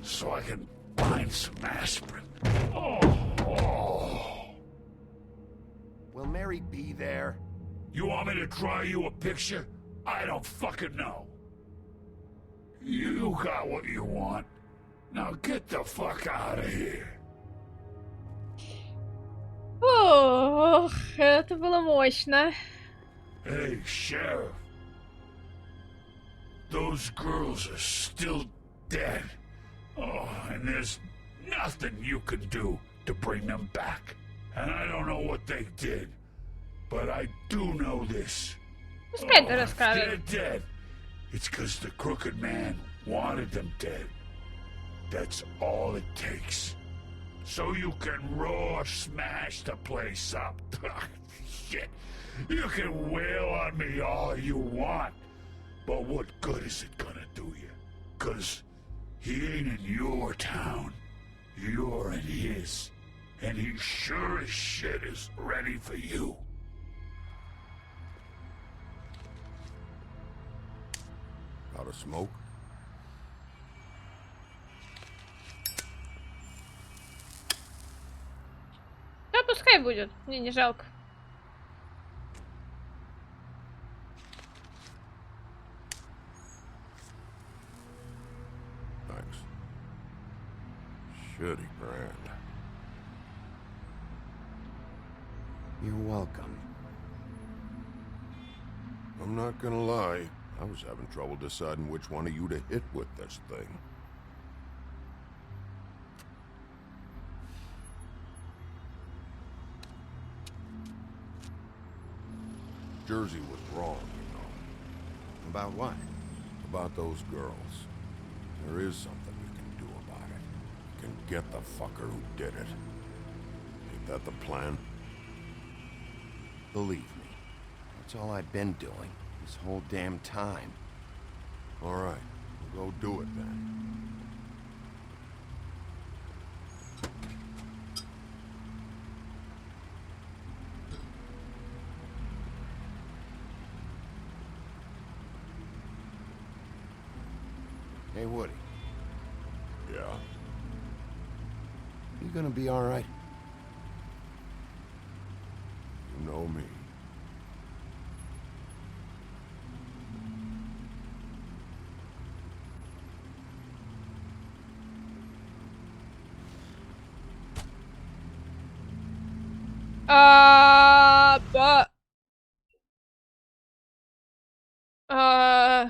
so I can find some aspirin. Oh. Will Mary be there? You want me to draw you a picture? I don't fucking know. You got what you want. Now get the fuck out of here. Ох, это было мощно. Hey, Sheriff. Those girls are still dead. Oh, and there's nothing you can do to bring them back. And I don't know what they did, but I do know this. Пускай ты If расскажешь. they're dead, it's because the Crooked Man wanted them dead. That's all it takes. So you can raw smash the place up. Shit. You can wail on me all you want. But what good is it gonna do you? 'Cause he ain't in your town. You're in his. And he sure as shit is ready for you. Out of smoke? Да, пускай будет. Мне не жалко. Thanks. Shitty brand. You're welcome. I'm not gonna lie. I was having trouble deciding which one of you to hit with this thing. Jersey was wrong, you know. About what? About those girls. There is something we can do about it. We can get the fucker who did it. Ain't that the plan? Believe me, that's all I've been doing this whole damn time. All right, we'll go do it then. Hey, Woody. Yeah? You gonna be all right? You know me. А, ба- а,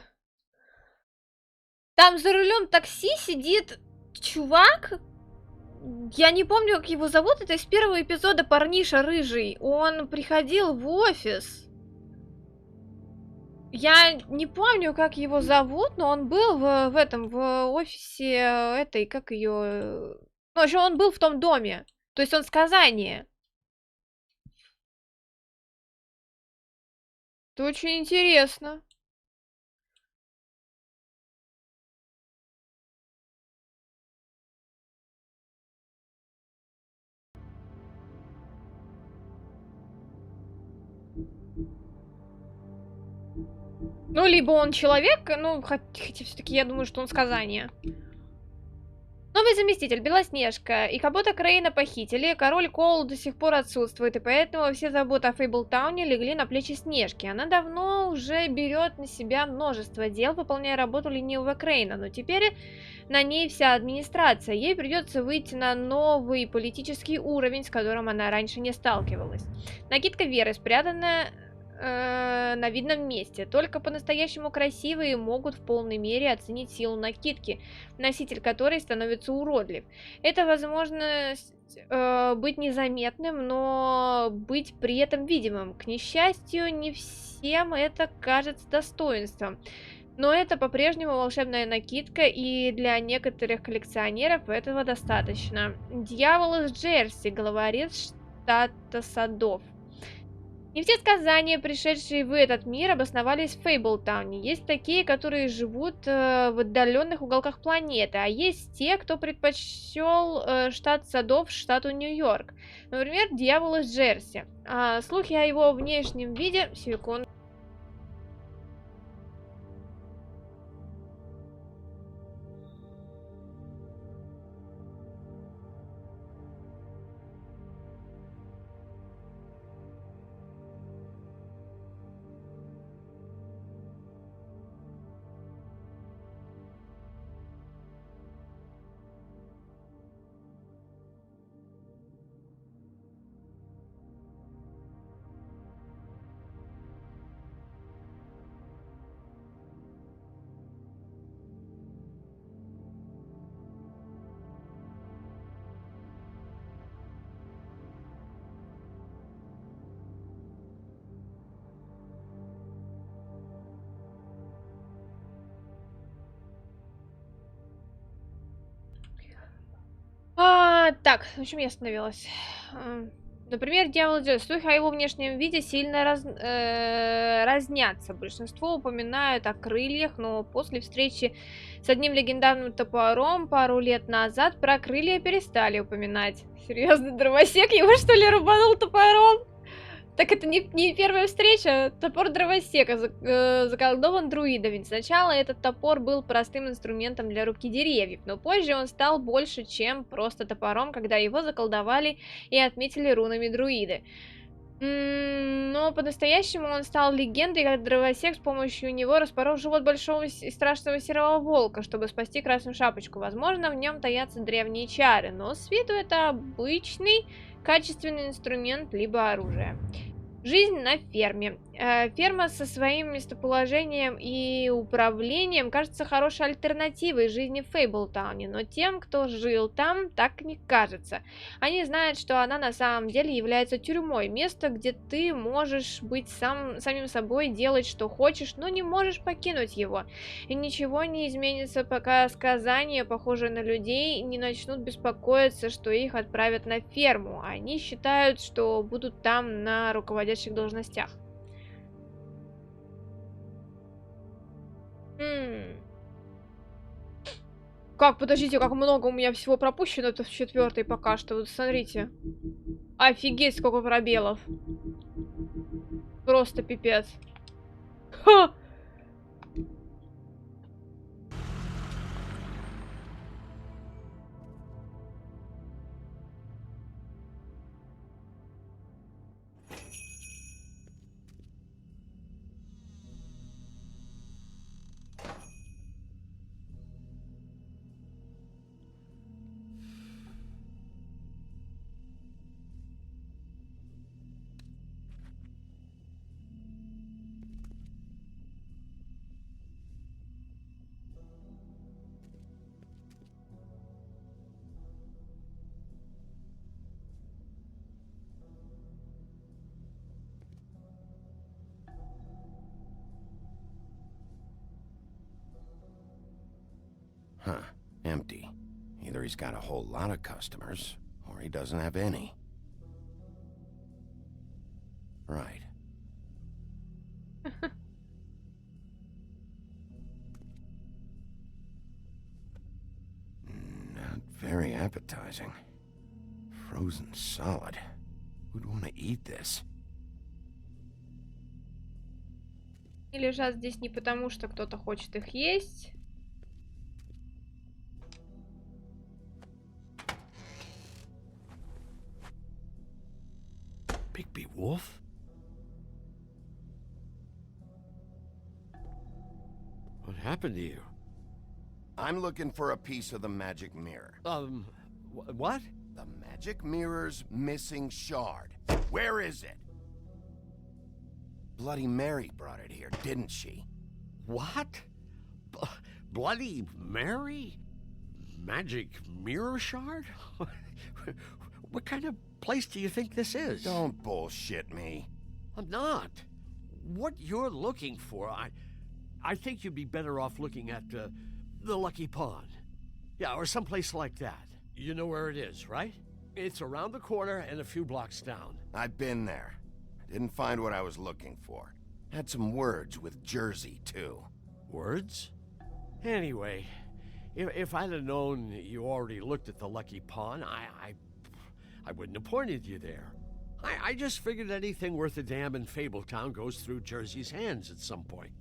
Там за рулем такси сидит чувак. Я не помню, как его зовут. Это из первого эпизода парниша рыжий. Он приходил в офис. Я не помню, как его зовут, но он был в офисе этой, как ее... Ну, в общем, он был в том доме. То есть он с Казани. Это очень интересно. Ну, либо он человек, ну, хотя все-таки я думаю, что он с Казани. Новый заместитель, Белоснежка. И Кабота Крейна похитили. Король Коул до сих пор отсутствует, и поэтому все заботы о Фейблтауне легли на плечи Снежки. Она давно уже берет на себя множество дел, выполняя работу ленивого Крейна, но теперь на ней вся администрация. Ей придется выйти на новый политический уровень, с которым она раньше не сталкивалась. Накидка Веры спрятана на видном месте. Только по-настоящему красивые могут в полной мере оценить силу накидки, носитель которой становится уродлив. Это возможность быть незаметным, но быть при этом видимым. К несчастью, не всем это кажется достоинством. Но это по-прежнему волшебная накидка, и для некоторых коллекционеров этого достаточно. Дьявол из Джерси, главорез штата Садов. Не все сказания, пришедшие в этот мир, обосновались в Фейблтауне. Есть такие, которые живут в отдаленных уголках планеты, а есть те, кто предпочел штат Садов штату Нью-Йорк. Например, Дьявол из Джерси. Слухи о его внешнем виде... Секунду. Так, на чем я остановилась? Например, Дьявол Джесс. Слухи о его внешнем виде сильно разнятся. Большинство упоминают о крыльях, но после встречи с одним легендарным топором пару лет назад про крылья перестали упоминать. Серьезно, дровосек его что ли рубанул топором? Так это не первая встреча. Топор дровосека заколдован друидом. Ведь сначала этот топор был простым инструментом для рубки деревьев, но позже он стал больше, чем просто топором, когда его заколдовали и отметили рунами друиды. Но по-настоящему он стал легендой, как дровосек с помощью него распорол живот большого и страшного серого волка, чтобы спасти Красную Шапочку. Возможно, в нем таятся древние чары, но с виду это обычный качественный инструмент либо оружие. Жизнь на ферме. Ферма со своим местоположением и управлением кажется хорошей альтернативой жизни в Фейблтауне, но тем, кто жил там, так не кажется. Они знают, что она на самом деле является тюрьмой, место, где ты можешь быть самим собой, делать что хочешь, но не можешь покинуть его. И ничего не изменится, пока сказания, похожие на людей, не начнут беспокоиться, что их отправят на ферму. Они считают, что будут там на руководящих должностях. Как, подождите, как много у меня всего пропущено, это в 4-й пока что, вот смотрите. Офигеть, сколько пробелов. Просто пипец. Ха! Huh. Empty. Either he's got a whole lot of customers, or he doesn't have any. Right. Not very appetizing. Frozen solid. Who'd want to eat this? Они лежат здесь не потому, что кто-то хочет их есть. Bigby Wolf? What happened to you? I'm looking for a piece of the magic mirror. What? The magic mirror's missing shard. Where is it? Bloody Mary brought it here, didn't she? What? Bloody Mary? Magic mirror shard? What kind of place do you think this is? Don't bullshit me. I'm not. What you're looking for, I think you'd be better off looking at the Lucky Pawn. Yeah, or someplace like that. You know where it is, right? It's around the corner and a few blocks down. I've been there. Didn't find what I was looking for. Had some words with Jersey, too. Words? Anyway, if I'd have known you already looked at the Lucky Pawn, I wouldn't have pointed you there. I just figured anything worth a damn in Fabletown goes through Jersey's hands at some point.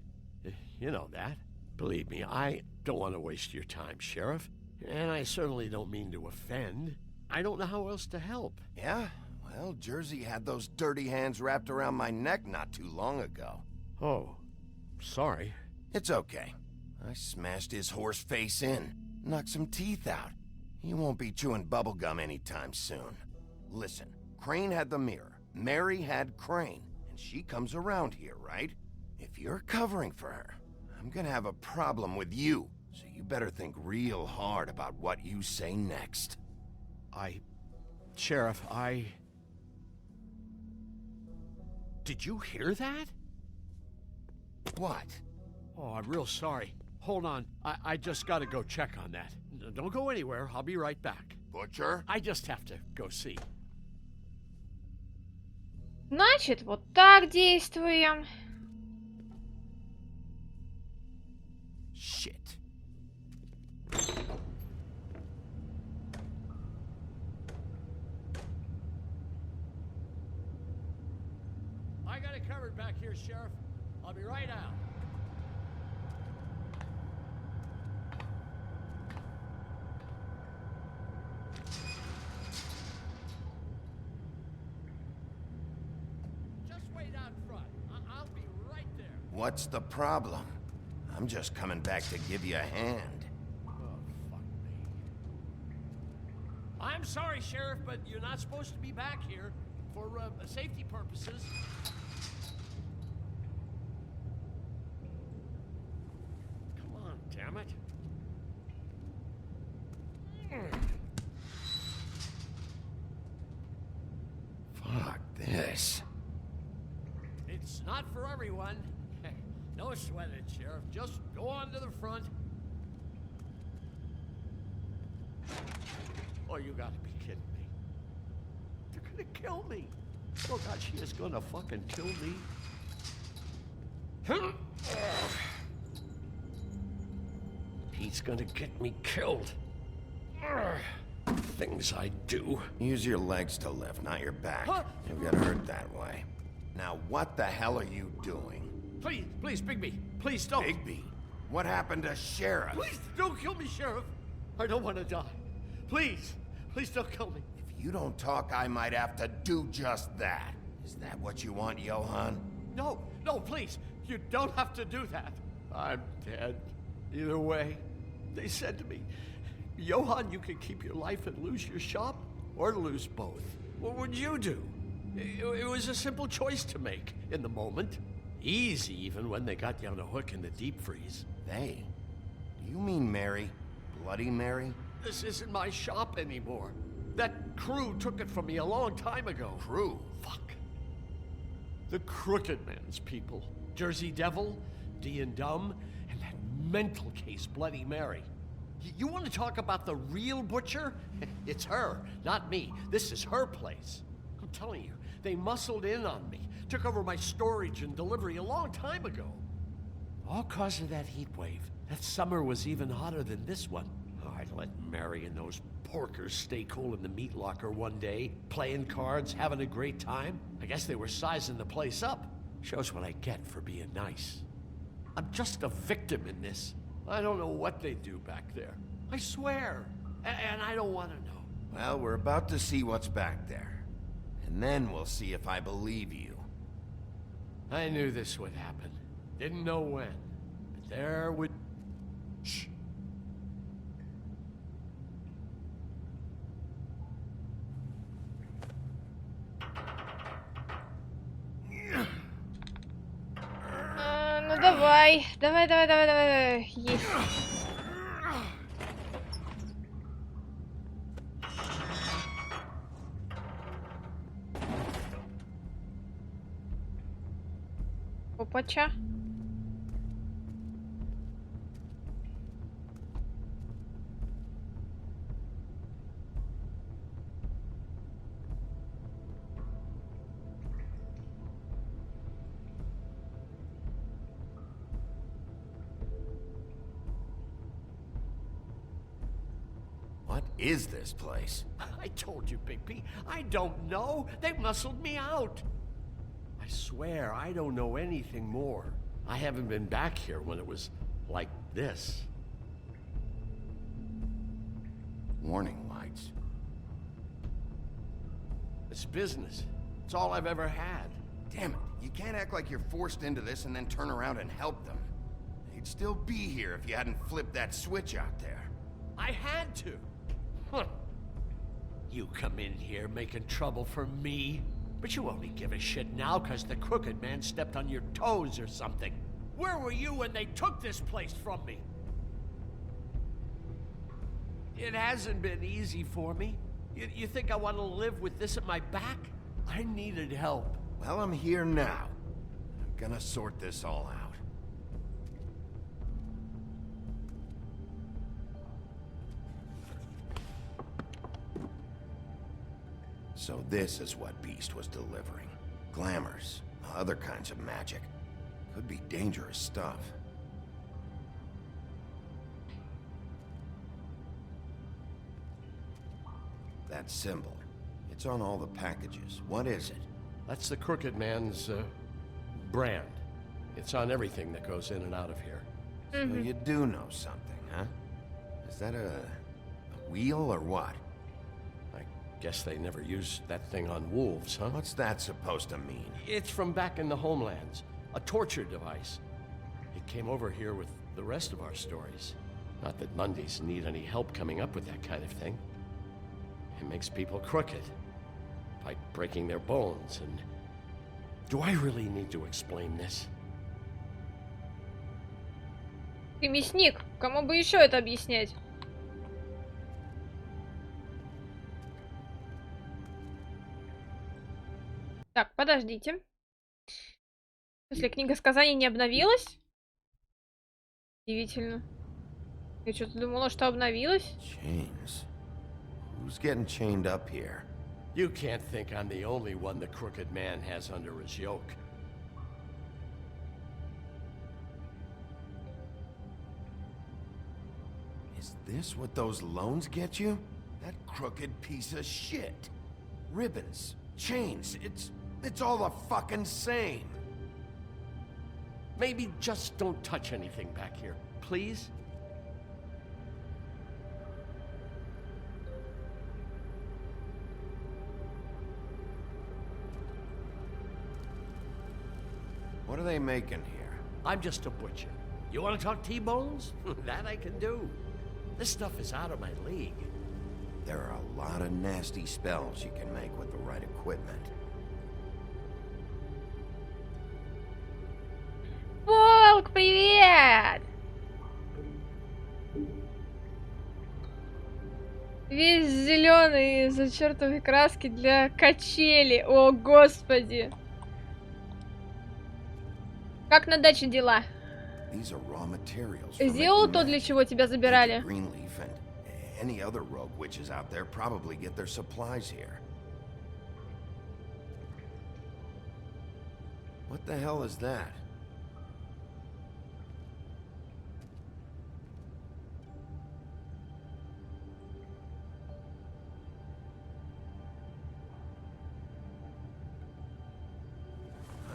You know that. Believe me, I don't want to waste your time, Sheriff. And I certainly don't mean to offend. I don't know how else to help. Yeah? Well, Jersey had those dirty hands wrapped around my neck not too long ago. Oh, sorry. It's okay. I smashed his horse face in, knocked some teeth out. He won't be chewing bubblegum anytime soon. Listen, Crane had the mirror, Mary had Crane, and she comes around here, right? If you're covering for her, I'm gonna have a problem with you, so you better think real hard about what you say next. Sheriff, Did you hear that? What? Oh, I'm real sorry. Hold on. I just gotta go check on that. Don't go anywhere. I'll be right back. Butcher? I just have to go see. Значит, вот так действуем. Shit. I got it covered back here, Sheriff. I'll be right out. Just wait out front. I'll be right there. What's the problem? I'm just coming back to give you a hand. Oh, fuck me. I'm sorry, Sheriff, but you're not supposed to be back here for safety purposes. Come on, damn it. Fuck this. It's not for everyone. No sweat it, Sheriff. Just go on to the front. Oh, you gotta be kidding me. They're gonna kill me. Oh, God, she is gonna fucking kill me. He's gonna get me killed. Things I do. Use your legs to lift, not your back. Huh? You'll get hurt that way. Now, what the hell are you doing? Please, Bigby. Please don't. Bigby? What happened to Sheriff? Please don't kill me, Sheriff. I don't want to die. Please don't kill me. If you don't talk, I might have to do just that. Is that what you want, Johan? No, please. You don't have to do that. I'm dead. Either way, they said to me, Johan, you could keep your life and lose your shop, or lose both. What would you do? It was a simple choice to make in the moment. Easy, even when they got you on a hook in the deep freeze. They? Do you mean Mary? Bloody Mary? This isn't my shop anymore. That crew took it from me a long time ago. Crew? Fuck. The Crooked Man's people. Jersey Devil, D and Dumb, and that mental case, Bloody Mary. You want to talk about the real butcher? It's her, not me. This is her place. I'm telling you, they muscled in on me, took over my storage and delivery a long time ago. All cause of that heat wave. That summer was even hotter than this one. Oh, I let Mary and those porkers stay cool in the meat locker one day, playing cards, having a great time. I guess they were sizing the place up. Shows what I get for being nice. I'm just a victim in this. I don't know what they do back there. I swear. And I don't want to know. Well, we're about to see what's back there. And then we'll see if I believe you. I knew this would happen. Didn't know when. But there would... Shh. Ну давай. Давай. Есть. Опача. What is this place? I told you, Bigby. I don't know. They muscled me out. I swear, I don't know anything more. I haven't been back here when it was like this. Warning lights. It's business. It's all I've ever had. Damn it, you can't act like you're forced into this and then turn around and help them. They'd still be here if you hadn't flipped that switch out there. I had to. Huh. You come in here making trouble for me, but you only give a shit now because the Crooked Man stepped on your toes or something. Where were you when they took this place from me? It hasn't been easy for me. You think I want to live with this at my back? I needed help. Well, I'm here now. I'm gonna sort this all out. So this is what Beast was delivering. Glamours, other kinds of magic. Could be dangerous stuff. That symbol. It's on all the packages. What is it? That's the Crooked Man's, brand. It's on everything that goes in and out of here. So you do know something, huh? Is that a wheel or what? I guess they never used that thing on wolves, huh? What's that supposed to mean? It's from back in the homelands. A torture device. It came over here with the rest of our stories. Not that Mundies need any help coming up with that kind of thing. It makes people crooked. By breaking their bones and... Do I really need to explain this? Ты мясник. Кому бы еще это объяснять? Так, подождите. Если книга сказаний не обновилась? Удивительно. Я что-то думала, что обновилась. Chains. Who's getting chained up here? You can't think I'm the only one the Crooked Man has under his yoke. Is this what those loans get you? That crooked piece of shit. Ribbons, chains, it's all the fucking same. Maybe just don't touch anything back here, please? What are they making here? I'm just a butcher. You want to talk T-bones? That I can do. This stuff is out of my league. There are a lot of nasty spells you can make with the right equipment. Волк, привет! Весь зеленый из-за чертовой краски для качели. О, господи! Как на даче дела? Сделал то, для чего тебя забирали? wife and any other rogue witches out there probably get their supplies here. What the hell is that?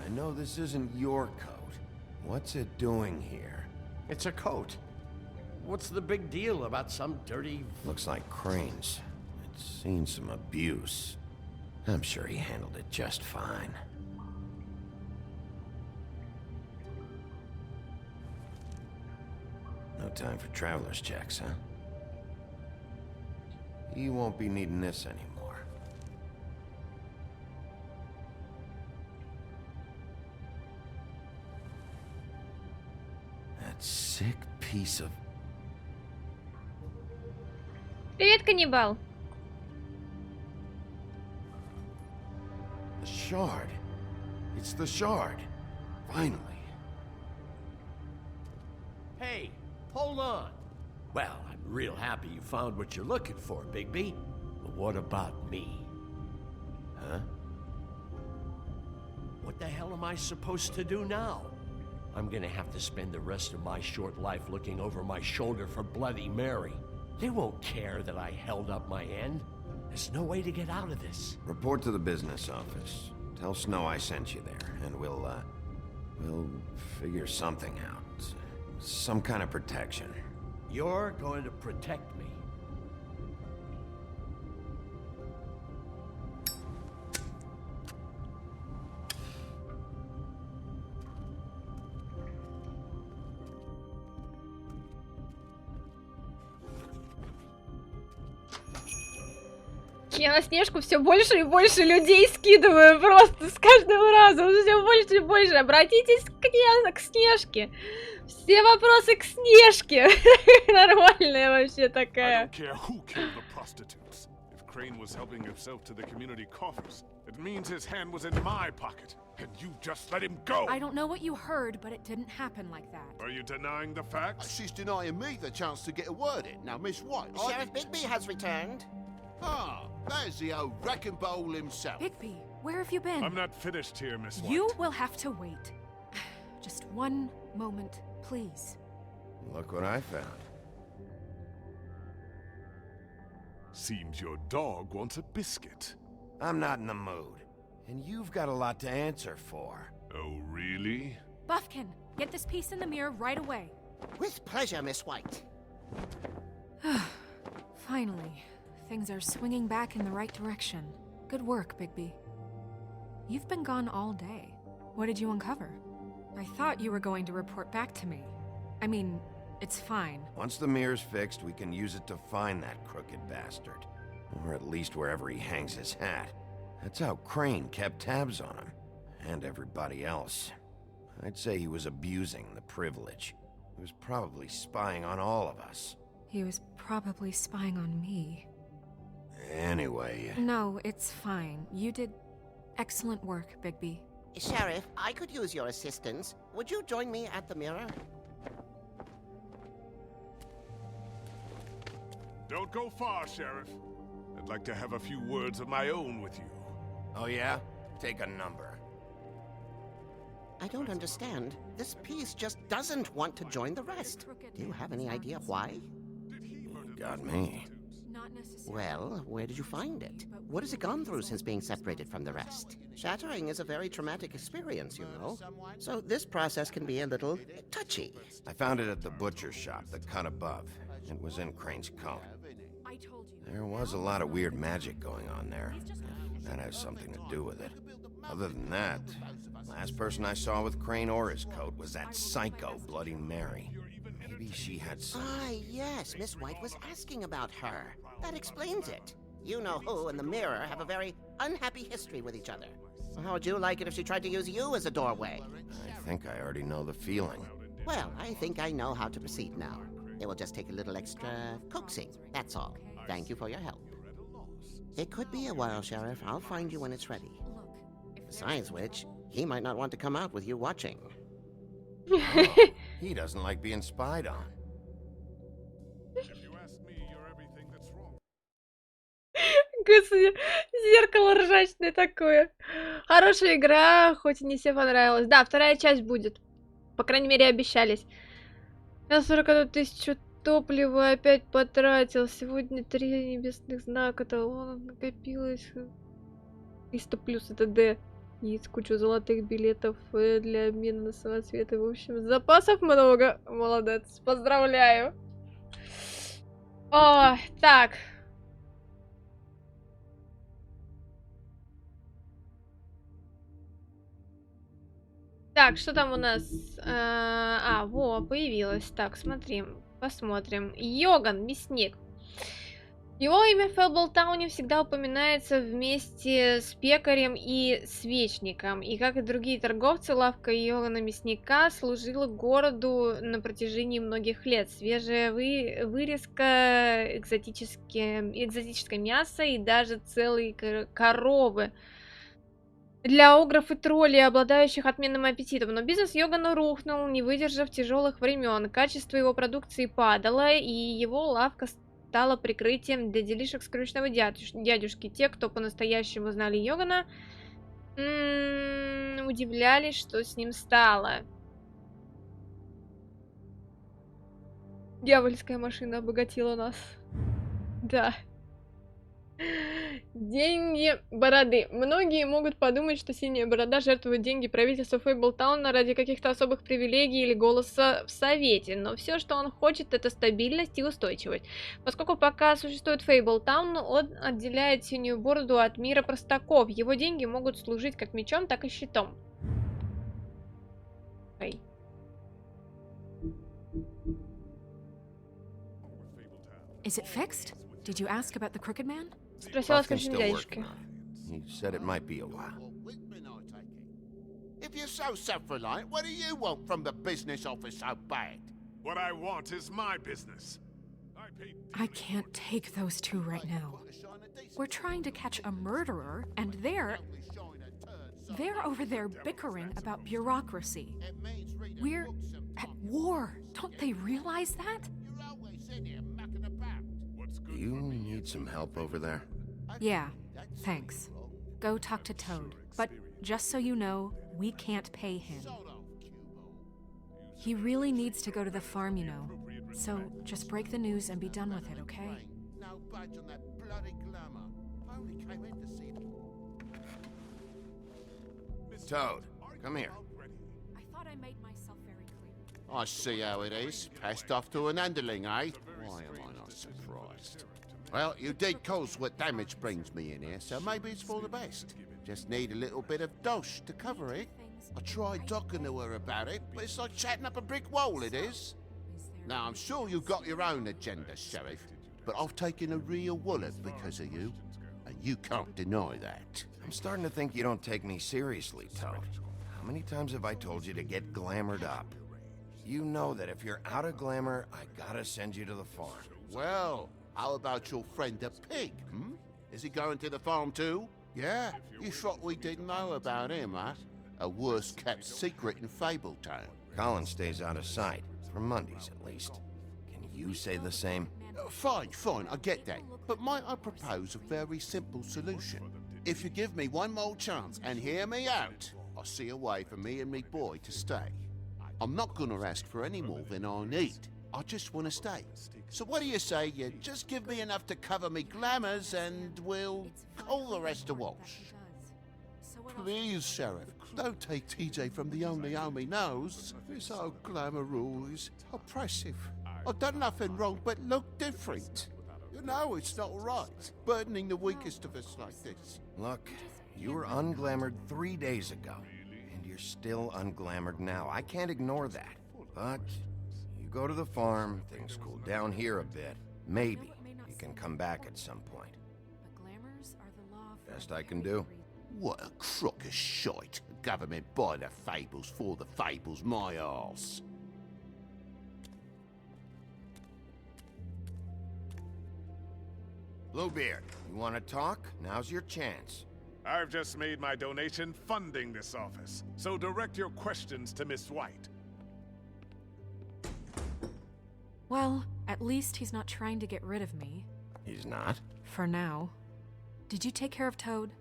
I know this isn't your coat. What's it doing here? It's a coat. What's the big deal about some dirty... Looks like Crane's. It's seen some abuse. I'm sure he handled it just fine. No time for traveler's checks, huh? You won't be needing this anymore. That sick piece of... Привет, каннибал. The shard. It's the shard. Finally. Hey, hold on. Well, I'm real happy you found what you're looking for, Bigby. But what about me? Huh? What the hell am I supposed to do now? I'm gonna have to spend the rest of my short life looking over my shoulder for Bloody Mary. They won't care that I held up my end. There's no way to get out of this. Report to the business office. Tell Snow I sent you there, and we'll figure something out. Some kind of protection. You're going to protect me. Я на Снежку все больше и больше людей скидываю просто с каждого раза. Все больше и больше. Обратитесь к Снежке. Все вопросы к Снежке. Нормальная вообще такая. If Crane was helping himself to the community coffers, it means his hand was in my pocket, and you just let him go! I don't know what you heard, but it didn't happen like that. Are you denying the facts? She's denying me the chance to get a word in. Now, Miss White... Sheriff Bigby has returned. Ah, there's the old wrecking bowl himself. Bigby, where have you been? I'm not finished here, Miss White. You will have to wait. Just one moment, please. Look what I found. Seems your dog wants a biscuit. I'm not in the mood. And you've got a lot to answer for. Oh, really? Buffkin, get this piece in the mirror right away. With pleasure, Miss White. Finally, things are swinging back in the right direction. Good work, Bigby. You've been gone all day. What did you uncover? I thought you were going to report back to me. I mean, it's fine. Once the mirror's fixed, we can use it to find that crooked bastard. Or at least wherever he hangs his hat. That's how Crane kept tabs on him. And everybody else. I'd say he was abusing the privilege. He was probably spying on all of us. He was probably spying on me. Anyway... No, it's fine. You did excellent work, Bigby. Sheriff, I could use your assistance. Would you join me at the mirror? Don't go far, Sheriff. I'd like to have a few words of my own with you. Oh yeah? Take a number. I don't understand. This piece just doesn't want to join the rest. Do you have any idea why? You got me. Well, where did you find it? What has it gone through since being separated from the rest? Shattering is a very traumatic experience, you know. So this process can be a little touchy. I found it at the butcher shop, the cut above. It was in Crane's coat. There was a lot of weird magic going on there. That has something to do with it. Other than that, last person I saw with Crane or his coat was that psycho Bloody Mary. Maybe she had some... Ah, yes, Miss White was asking about her. That explains it. You know who and the mirror have a very unhappy history with each other. How would you like it if she tried to use you as a doorway? I think I already know the feeling. Well, I think I know how to proceed now. It will just take a little extra coaxing, that's all. Thank you for your help. It could be a while, Sheriff. I'll find you when it's ready. Besides which, he might not want to come out with you watching. Oh, he doesn't like being spied on. If you ask me, Господи, зеркало ржачное такое. Хорошая игра, хоть и не всем понравилась. Да, вторая часть будет. По крайней мере, обещались. На 41 тысячу топлива опять потратил. Сегодня 3 небесных знака. Талонов накопилось. 300 плюс это Д. Есть кучу золотых билетов для обмена на самоцветы. В общем, запасов много. Молодец. Поздравляю. О, так. Так, что там у нас? Во, появилось. Так, смотрим, посмотрим. Йоган, мясник. Его имя в Фейблтауне всегда упоминается вместе с пекарем и свечником. И как и другие торговцы, лавка Йогана мясника служила городу на протяжении многих лет. Свежая вырезка, экзотическое мясо и даже целые коровы для огров и троллей, обладающих отменным аппетитом. Но бизнес Йогана рухнул, не выдержав тяжелых времен. Качество его продукции падало, и его лавка стала прикрытием для делишек скрючного дядюшки. Те, кто по-настоящему знали Йогана, удивлялись, что с ним стало. Дьявольская машина обогатила нас. Да. Деньги бороды. Многие могут подумать, что синяя борода жертвует деньги правительства Фейблтауна ради каких-то особых привилегий или голоса в совете, но все, что он хочет, это стабильность и устойчивость. Поскольку пока существует Фейблтаун, он отделяет синюю бороду от мира простаков. Его деньги могут служить как мечом, так и щитом. Эй. Is it fixed? Did you ask about the Crooked Man? Спросила Buffkin's скажем still дядюшке. working on it. He said it might be a while. If you're so self-reliant, what do you want from the business office so bad? What I want is my business. I can't take those two right now. We're trying to catch a murderer, and they're over there bickering about bureaucracy. We're at war. Don't they realize that? Do you need some help over there? Yeah, thanks. Go talk to Toad. But just so you know, we can't pay him. He really needs to go to the farm, you know. So just break the news and be done with it, okay? No budge on that bloody glamour. I only came in to see Toad, come here. I thought I made myself very clear. I see how it is. Passed off to an underling, eh? Why am I not surprised? Well, you did cause what damage brings me in here, so maybe it's for the best. Just need a little bit of dosh to cover it. I tried talking to her about it, but it's like chatting up a brick wall, it is. Now, I'm sure you've got your own agenda, Sheriff, but I've taken a real wallet because of you, and you can't deny that. I'm starting to think you don't take me seriously, Toad. How many times have I told you to get glamored up? You know that if you're out of glamour, I gotta send you to the farm. Well, how about your friend the pig, Is he going to the farm too? Yeah? You thought we didn't know about him, huh? A worst-kept secret in Fabletown. Colin stays out of sight, for Mondays at least. Can you say the same? Fine, I get that. But might I propose a very simple solution? If you give me one more chance and hear me out, I'll see a way for me and me boy to stay. I'm not gonna ask for any more than I need. I just want to stay. So what do you say you just give me enough to cover me glamours and we'll call the rest a wash? Please, Sheriff, don't take TJ from the only home he knows. This old glamour rule is oppressive. I've done nothing wrong but look different. You know it's not right, burdening the weakest of us like this. Look, you were unglamoured 3 days ago, and you're still unglamoured now. I can't ignore that. But you go to the farm, things cool down here a bit. Maybe you can come back at some point. Best I can do. What a crock of shite. Government by the fables, for the fables, my arse. Bluebeard, you want to talk? Now's your chance. I've just made my donation funding this office, so direct your questions to Miss White. Well, at least he's not trying to get rid of me. He's not? For now. Did you take care of Toad?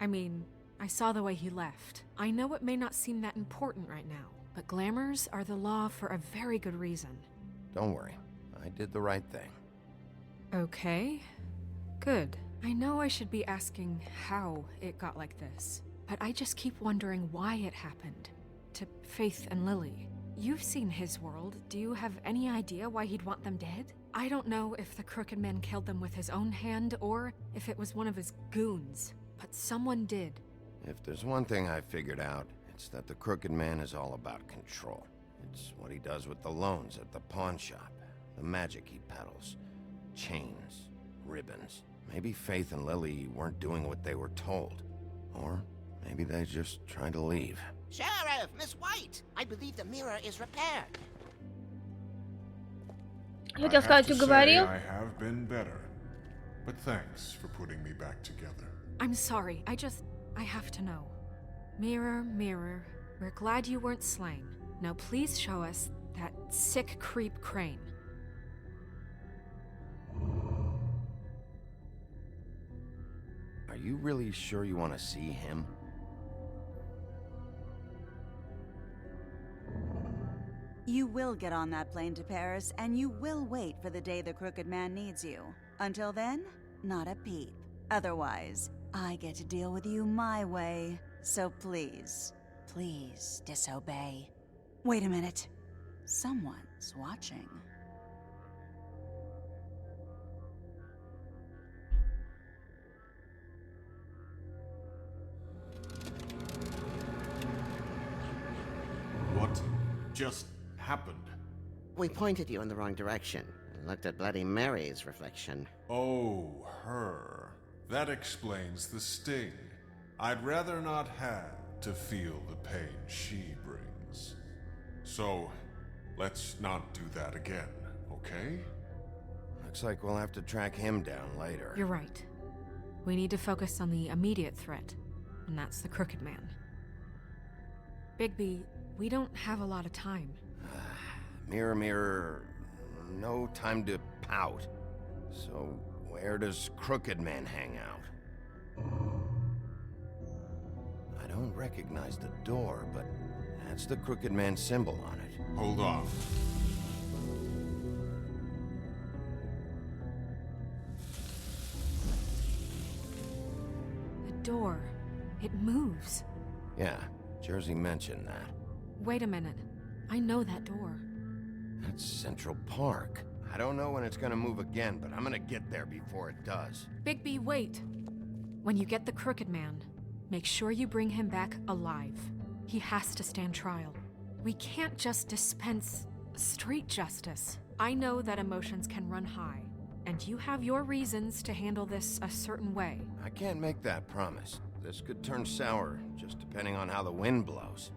I mean, I saw the way he left. I know it may not seem that important right now, but glamours are the law for a very good reason. Don't worry. I did the right thing. Okay. Good. I know I should be asking how it got like this, but I just keep wondering why it happened. To Faith and Lily. You've seen his world. Do you have any idea why he'd want them dead? I don't know if the Crooked Man killed them with his own hand or if it was one of his goons, but someone did. If there's one thing I figured out, it's that the Crooked Man is all about control. It's what he does with the loans at the pawn shop, the magic he peddles, chains, ribbons. Maybe Faith and Lily weren't doing what they were told. Or maybe they just tried to leave. Sheriff, Miss White! I believe the mirror is repaired. Хотел сказать, уговорил. I have been better, but thanks for putting me back together. I'm sorry, I have to know. Mirror, mirror, we're glad you weren't slain. Now please show us that sick creep Crane. Are you really sure you want to see him? You will get on that plane to Paris, and you will wait for the day the Crooked Man needs you. Until then, not a peep. Otherwise, I get to deal with you my way. So please, please disobey. Wait a minute. Someone's watching. What just happened? We pointed you in the wrong direction and looked at Bloody Mary's reflection. Oh, her. That explains the sting. I'd rather not have to feel the pain she brings. So, let's not do that again, okay? Looks like we'll have to track him down later. You're right. We need to focus on the immediate threat, and that's the Crooked Man. Bigby, we don't have a lot of time. Mirror, mirror, no time to pout. So, where does Crooked Man hang out? I don't recognize the door, but that's the Crooked Man symbol on it. Hold on. The door. It moves. Yeah, Jersey mentioned that. Wait a minute. I know that door. That's Central Park. I don't know when it's gonna move again, but I'm gonna get there before it does. Bigby, wait. When you get the Crooked Man, make sure you bring him back alive. He has to stand trial. We can't just dispense street justice. I know that emotions can run high, and you have your reasons to handle this a certain way. I can't make that promise. This could turn sour, just depending on how the wind blows.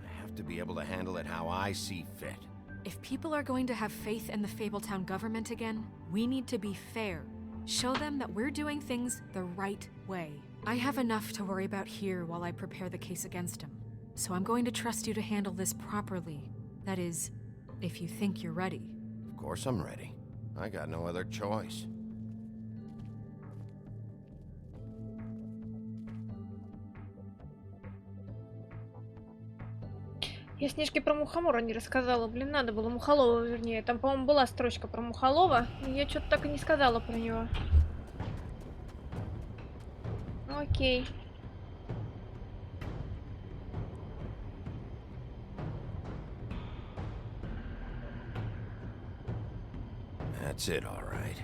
I have to be able to handle it how I see fit. If people are going to have faith in the Fabletown government again, we need to be fair. Show them that we're doing things the right way. I have enough to worry about here while I prepare the case against him. So I'm going to trust you to handle this properly. That is, if you think you're ready. Of course I'm ready. I got no other choice. Я Снежке про Мухомора не рассказала. Блин, надо было. Мухолова, вернее. Там, по-моему, была строчка про Мухолова. Но я что-то так и не сказала про него. Окей. That's it, all right.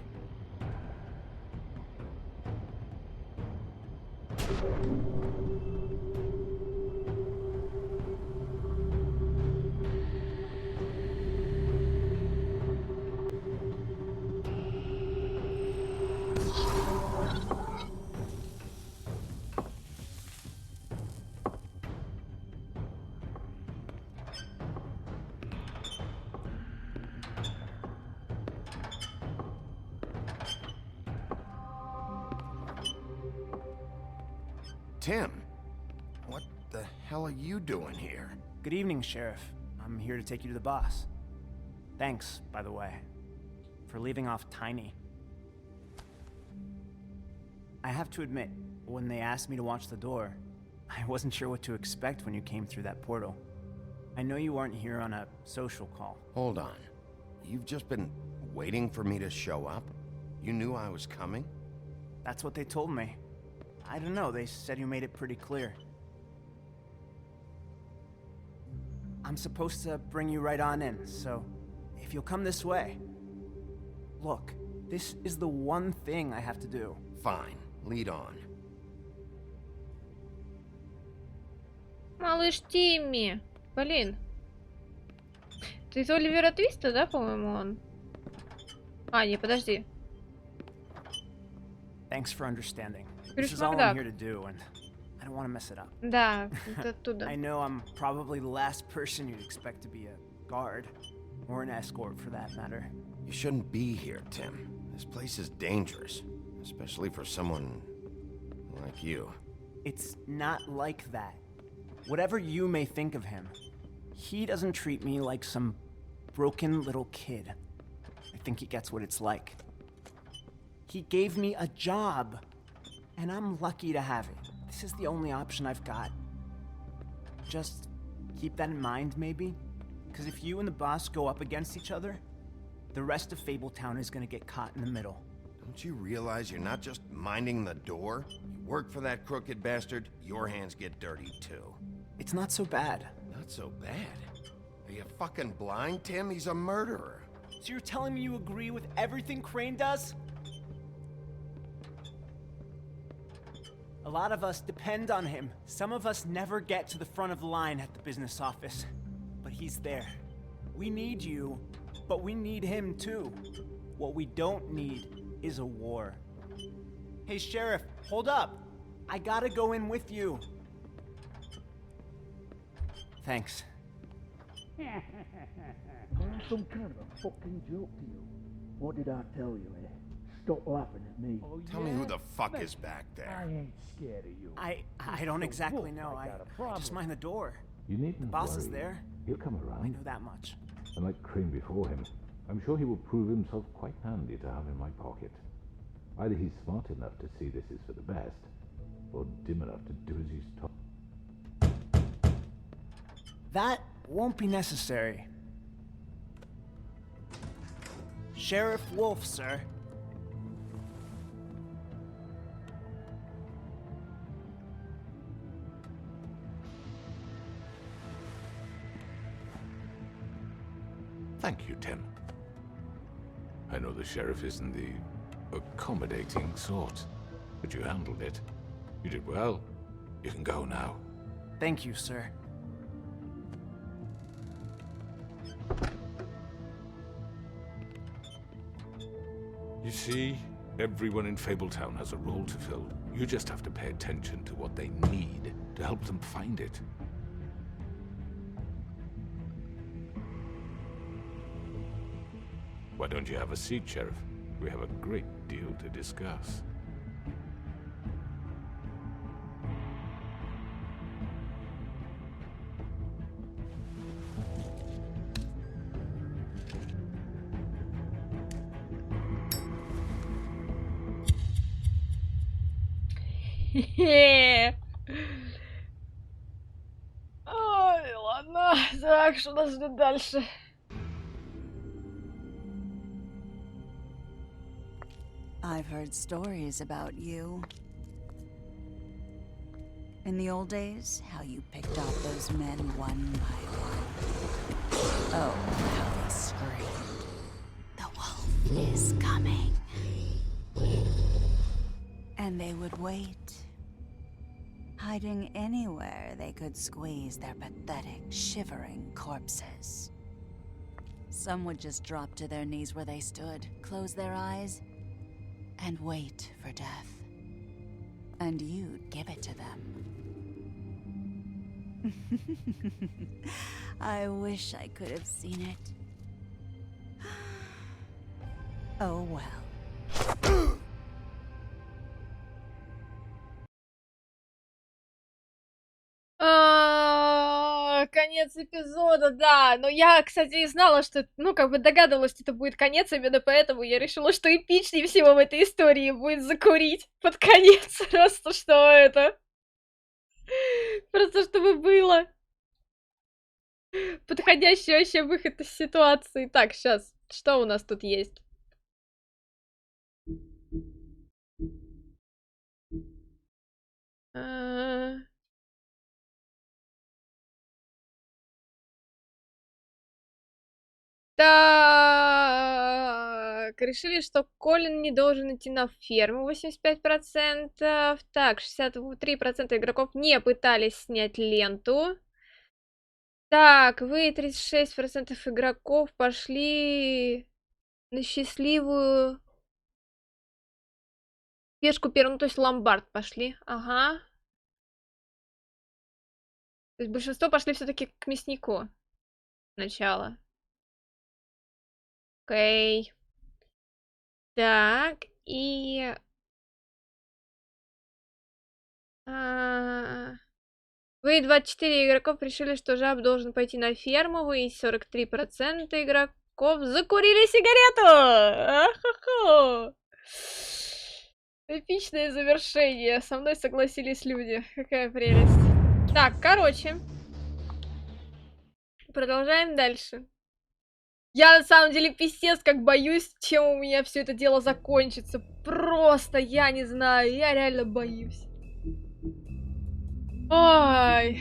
Tim, what the hell are you doing here? Good evening, Sheriff. I'm here to take you to the boss. Thanks, by the way, for leaving off Tiny. I have to admit, when they asked me to watch the door, I wasn't sure what to expect when you came through that portal. I know you weren't here on a social call. Hold on. You've just been waiting for me to show up? You knew I was coming? That's what they told me. I don't know, they said you made it pretty clear. I'm supposed to bring you right on in, so if you'll come this way. Look, this is the one thing I have to do. Fine, lead on. Малыш Тимми. Блин. Ты из Оливера Твиста, да, по-моему, он? А, не, подожди. Thanks for understanding. Крюш This is all I'm Макдак. here to do, and I don't want to mess it up. Да, это оттуда. I know I'm probably the last person you'd expect to be a guard, or an escort for that matter. You shouldn't be here, Tim. This place is dangerous, especially for someone like you. It's not like that. Whatever you may think of him, he doesn't treat me like some broken little kid. I think he gets what it's like. He gave me a job, and I'm lucky to have it. This is the only option I've got. Just keep that in mind, maybe? Because if you and the boss go up against each other, the rest of Fabletown is gonna get caught in the middle. Don't you realize you're not just minding the door? You work for that crooked bastard, your hands get dirty too. It's not so bad. Not so bad? Are you fucking blind, Tim? He's a murderer. So you're telling me you agree with everything Crane does? A lot of us depend on him. Some of us never get to the front of the line at the business office. But he's there. We need you, but we need him too. What we don't need is a war. Hey, Sheriff, hold up. I gotta go in with you. Thanks. Some kind of a fucking joke to you. What did I tell you, eh? Stop laughing at me. Tell me who the fuck is back there. I ain't scared of you. I don't exactly know. I just mind the door. You needn't The boss is worry. there. He'll come around. I know that much. And like Crane before him, I'm sure he will prove himself quite handy to have in my pocket. Either he's smart enough to see this is for the best, or dim enough to do as he's told. That won't be necessary. Sheriff Wolf, sir. Thank you, Tim. I know the sheriff isn't the accommodating sort, but you handled it. You did well. You can go now. Thank you, sir. You see, everyone in Fabletown has a role to fill. You just have to pay attention to what they need to help them find it. Why don't you have a seat, Sheriff? We have a great deal to discuss. Ой, ладно. Так, что нас ждет дальше? I've heard stories about you. In the old days, how you picked off those men one by one. Oh, how they screamed. The wolf is coming. And they would wait, hiding anywhere they could squeeze their pathetic, shivering corpses. Some would just drop to their knees where they stood, close their eyes, and wait for death. And you'd give it to them. I wish I could have seen it. Oh well. Конец эпизода, да. Но я, кстати, и знала, что, ну, как бы догадывалась, что это будет конец, именно поэтому я решила, что эпичнее всего в этой истории будет закурить под конец. Просто что это. Просто чтобы было. Подходящий вообще выход из ситуации. Так, сейчас, что у нас тут есть? Так, решили, что Колин не должен идти на ферму, 85%. Так, 63% игроков не пытались снять ленту. Так, вы, 36% игроков, пошли на счастливую пешку первую, ну, то есть ломбард пошли. Ага. То есть большинство пошли все-таки к мяснику сначала. Окей. Так, и... Вы, 24 игроков, решили, что жаб должен пойти на ферму. Вы, 43% игроков, закурили сигарету! Ахахо! Эпичное завершение. Со мной согласились люди. Какая прелесть. Так, короче. Продолжаем дальше. Я на самом деле писец как боюсь, чем у меня все это дело закончится. Просто я не знаю, я реально боюсь. Ой.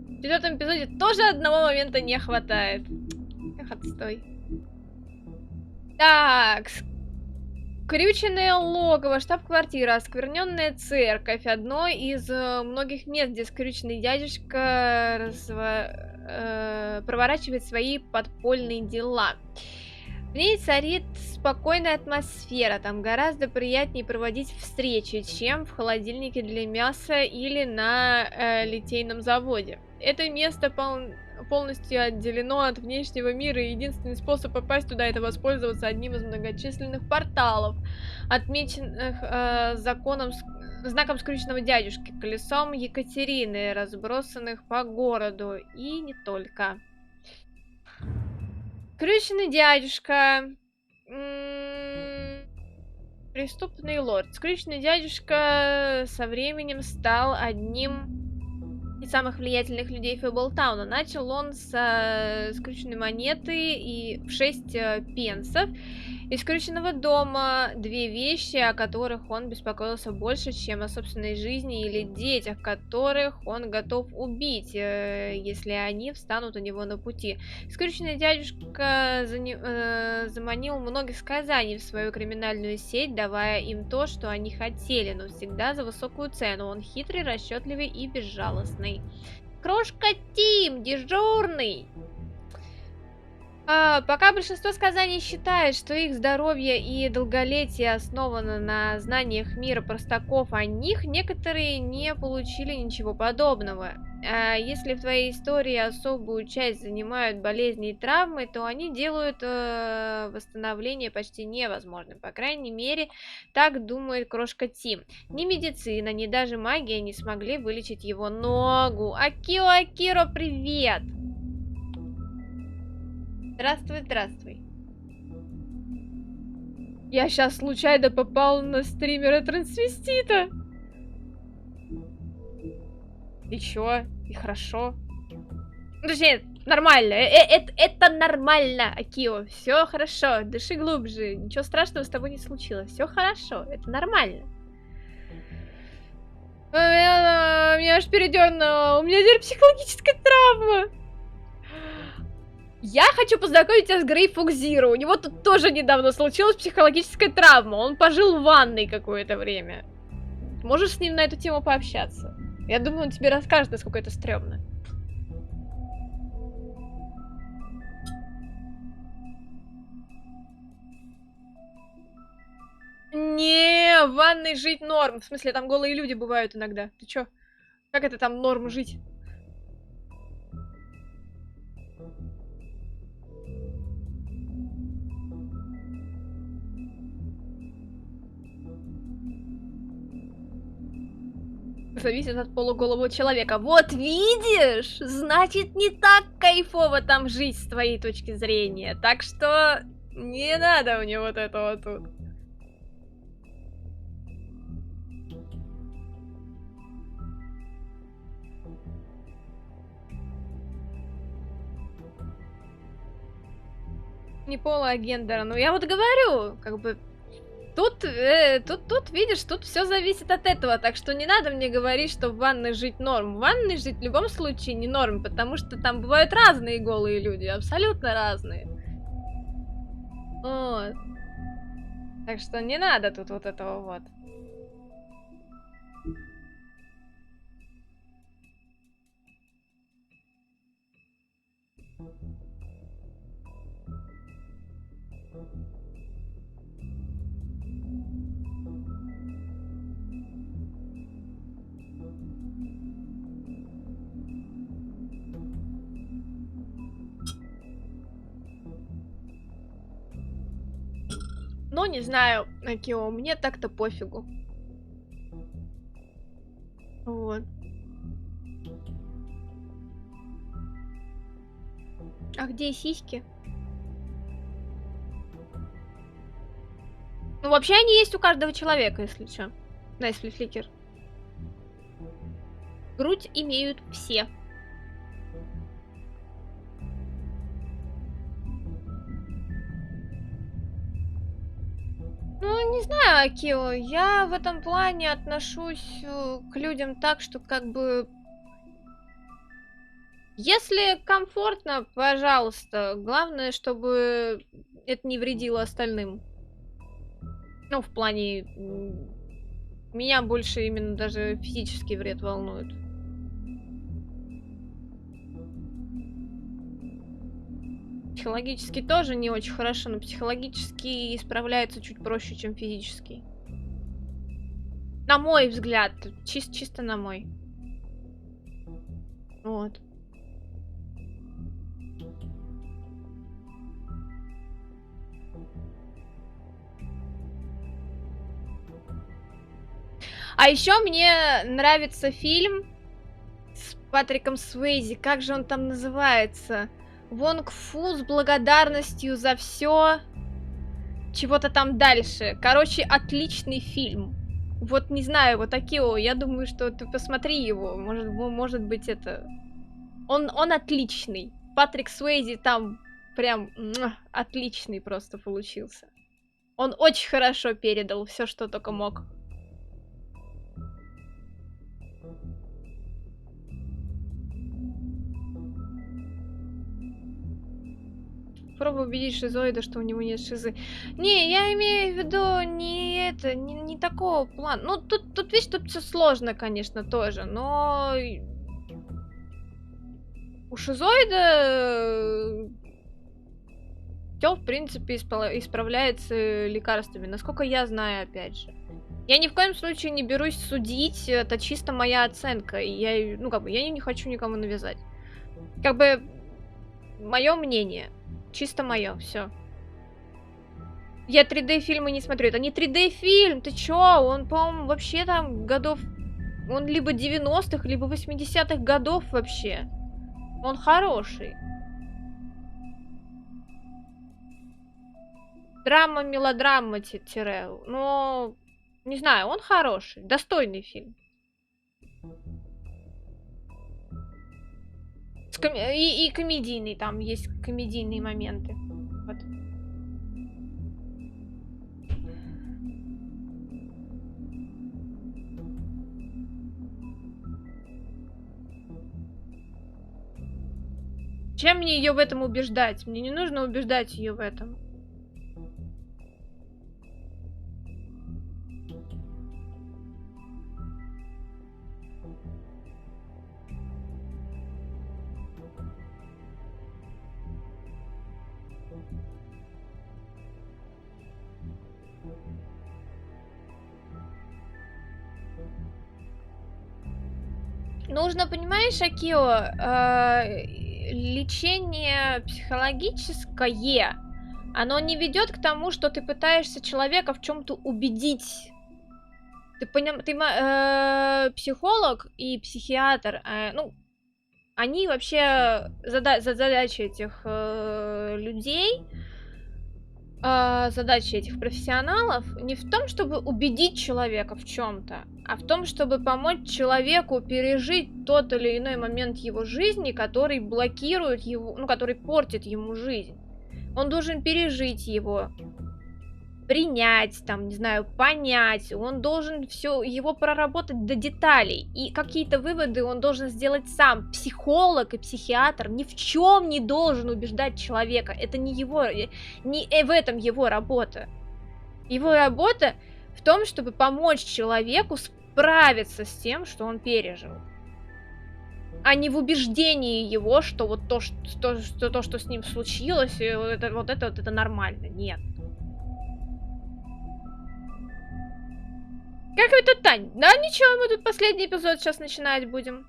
В 4-м эпизоде тоже одного момента не хватает. Эх, отстой. Так. Скрюченное логово, штаб-квартира, оскверненная церковь. Одно из многих мест, где скрюченный дядюшка проворачивает свои подпольные дела. В ней царит спокойная атмосфера, там гораздо приятнее проводить встречи, чем в холодильнике для мяса или на литейном заводе. Это место полностью отделено от внешнего мира, и единственный способ попасть туда — это воспользоваться одним из многочисленных порталов, отмеченных знаком скрюченного дядюшки, колесом Екатерины, разбросанных по городу, и не только. Скрюченный дядюшка. Преступный лорд. Скрюченный дядюшка со временем стал одним из самых влиятельных людей Фэблтауна. Начал он с скрюченной монеты и в 6 пенсов. Из скрюченного дома — 2 вещи, о которых он беспокоился больше, чем о собственной жизни или детях, которых он готов убить, если они встанут у него на пути. Скрюченный дядюшка заманил многих сказаний в свою криминальную сеть, давая им то, что они хотели, но всегда за высокую цену. Он хитрый, расчетливый и безжалостный. Крошка Тим, дежурный! Пока большинство сказаний считает, что их здоровье и долголетие основано на знаниях мира простаков о них, некоторые не получили ничего подобного. Если в твоей истории особую часть занимают болезни и травмы, то они делают восстановление почти невозможным. По крайней мере, так думает крошка Тим. Ни медицина, ни даже магия не смогли вылечить его ногу. Акиро, привет! Здравствуй, здравствуй. Я сейчас случайно попал на стримера-трансвестита. И чё? И хорошо. Ну, точнее, нормально. Это нормально, Акио. Все хорошо. Дыши глубже. Ничего страшного с тобой не случилось. Все хорошо. Это нормально. Меня аж передернуло. У меня теперь психологическая травма. Я хочу познакомить тебя с Грейфук Зиро. У него тут тоже недавно случилась психологическая травма. Он пожил в ванной какое-то время. Можешь с ним на эту тему пообщаться? Я думаю, он тебе расскажет, насколько это стрёмно. Не, в ванной жить норм. В смысле, там голые люди бывают иногда. Ты чё? Как это там норм жить? Зависит от полуголого человека. Вот видишь? Значит, не так кайфово там жить с твоей точки зрения. Так что не надо мне вот этого тут. Не пола, а гендера. Ну я вот говорю, как бы тут, видишь, тут все зависит от этого, так что не надо мне говорить, что в ванной жить норм. В ванной жить в любом случае не норм, потому что там бывают разные голые люди, абсолютно разные. Вот. Так что не надо тут вот этого вот. Ну, не знаю, Акио, мне так-то пофигу. Вот. А где сиськи? Ну, вообще они есть у каждого человека, если что. Да, если фликер. Грудь имеют все. Ну, не знаю, Акио, я в этом плане отношусь к людям так, что как бы... Если комфортно, пожалуйста. Главное, чтобы это не вредило остальным. Ну, в плане... Меня больше именно даже физический вред волнует. Психологически тоже не очень хорошо, но психологически справляется чуть проще, чем физически. На мой взгляд. Чисто на мой. Вот. А еще мне нравится фильм с Патриком Суэйзи. Как же он там называется? Вонг Фу с благодарностью за все. Чего-то там дальше. Короче, отличный фильм. Вот не знаю, вот Акио, я думаю, что ты посмотри его. Может быть это... Он отличный. Патрик Суэйзи там прям отличный просто получился. Он очень хорошо передал все, что только мог. Попробуй убедить шизоида, что у него нет шизы. Не, я имею в виду не это, не такого плана. Ну, тут видишь, тут все сложно, конечно, тоже, но... У шизоида все, в принципе, исправляется лекарствами. Насколько я знаю, опять же. Я ни в коем случае не берусь судить, это чисто моя оценка. И я, ну, как бы, я не хочу никому навязать. Как бы, мое мнение. Чисто мое, все. Я 3D-фильмы не смотрю. Это не 3D-фильм, ты чё? Он, по-моему, вообще там годов... Он либо 90-х, либо 80-х годов вообще. Он хороший. Драма, мелодрама, тире. Но, не знаю, он хороший. Достойный фильм. И комедийный, там есть комедийные моменты. Вот. Чем мне ее в этом убеждать? Мне не нужно убеждать ее в этом. Нужно, понимаешь, Акио, лечение психологическое, оно не ведет к тому, что ты пытаешься человека в чем-то убедить. Психолог и психиатр, ну, они вообще задача этих людей, задача этих профессионалов не в том, чтобы убедить человека в чем-то, а в том, чтобы помочь человеку пережить тот или иной момент его жизни, который блокирует его, ну, который портит ему жизнь. Он должен пережить его, принять, там, не знаю, понять, он должен все его проработать до деталей, и какие-то выводы он должен сделать сам. Психолог и психиатр ни в чем не должен убеждать человека, это не его, не в этом его работа. Его работа в том, чтобы помочь человеку справиться с тем, что он пережил, а не в убеждении его, что вот то, что с ним случилось, это нормально. Нет. Как это, Тань? Да ничего, мы тут последний эпизод сейчас начинать будем.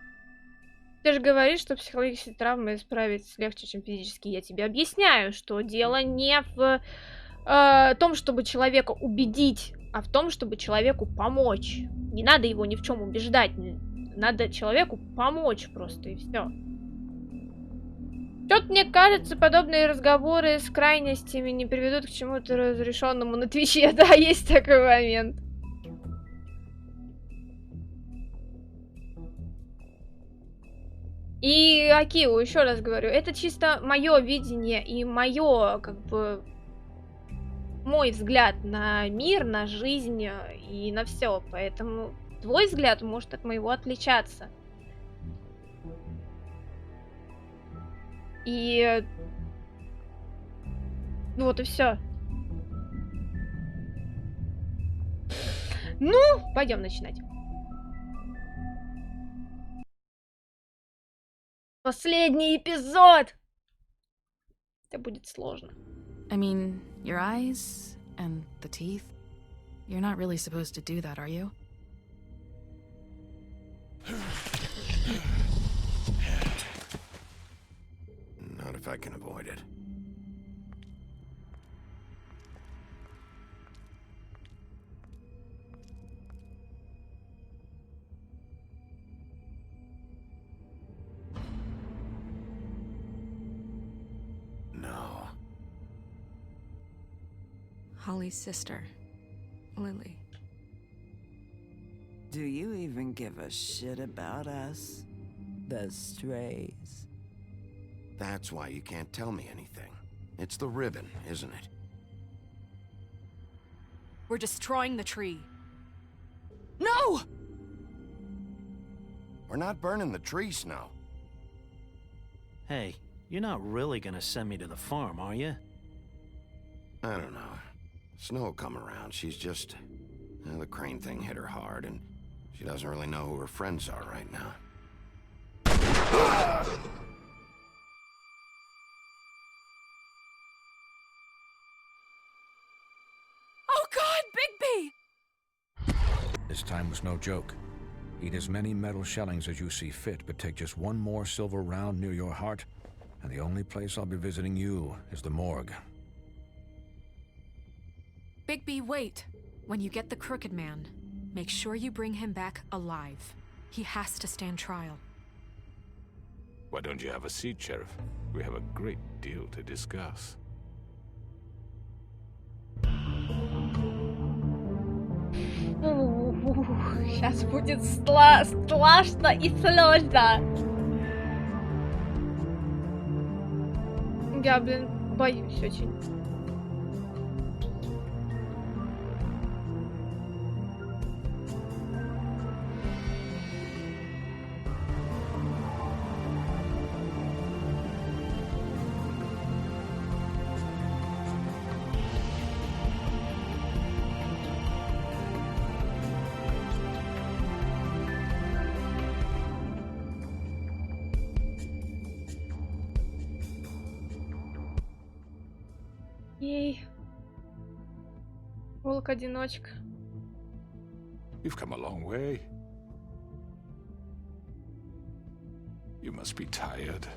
Ты же говоришь, что психологические травмы исправить легче, чем физические. Я тебе объясняю, что дело не в том, чтобы человека убедить, а в том, чтобы человеку помочь. Не надо его ни в чем убеждать. Надо человеку помочь просто, и все. Что-то мне кажется, подобные разговоры с крайностями не приведут к чему-то разрешенному на Твиче. Да, есть такой момент. И Акиу, еще раз говорю, это чисто мое видение и мое, как бы, мой взгляд на мир, на жизнь и на все. Поэтому твой взгляд может от моего отличаться. И вот и все. Ну, пойдем начинать. Последний эпизод! Это будет сложно. I mean, your eyes and the teeth. You're not really supposed to do that, are you? Not if I can avoid it. No. Holly's sister, Lily. Do you even give a shit about us? The strays? That's why you can't tell me anything. It's the ribbon, isn't it? We're destroying the tree. No! We're not burning the tree, Snow. Hey, you're not really gonna send me to the farm, are you? I don't know. Snow will come around. She's just... the crane thing hit her hard, and she doesn't really know who her friends are right now. Oh God, Bigby! This time was no joke. Eat as many metal shellings as you see fit, but take just one more silver round near your heart, and the only place I'll be visiting you is the morgue. Bigby, wait. When you get the Crooked Man, make sure you bring him back alive. He has to stand trial. Why don't you have a seat, Sheriff? We have a great deal to discuss. Сейчас будет страшно и сложно. Я, блин, боюсь очень. Ей. Волк-одиночка. You've come a long way. You must be tired.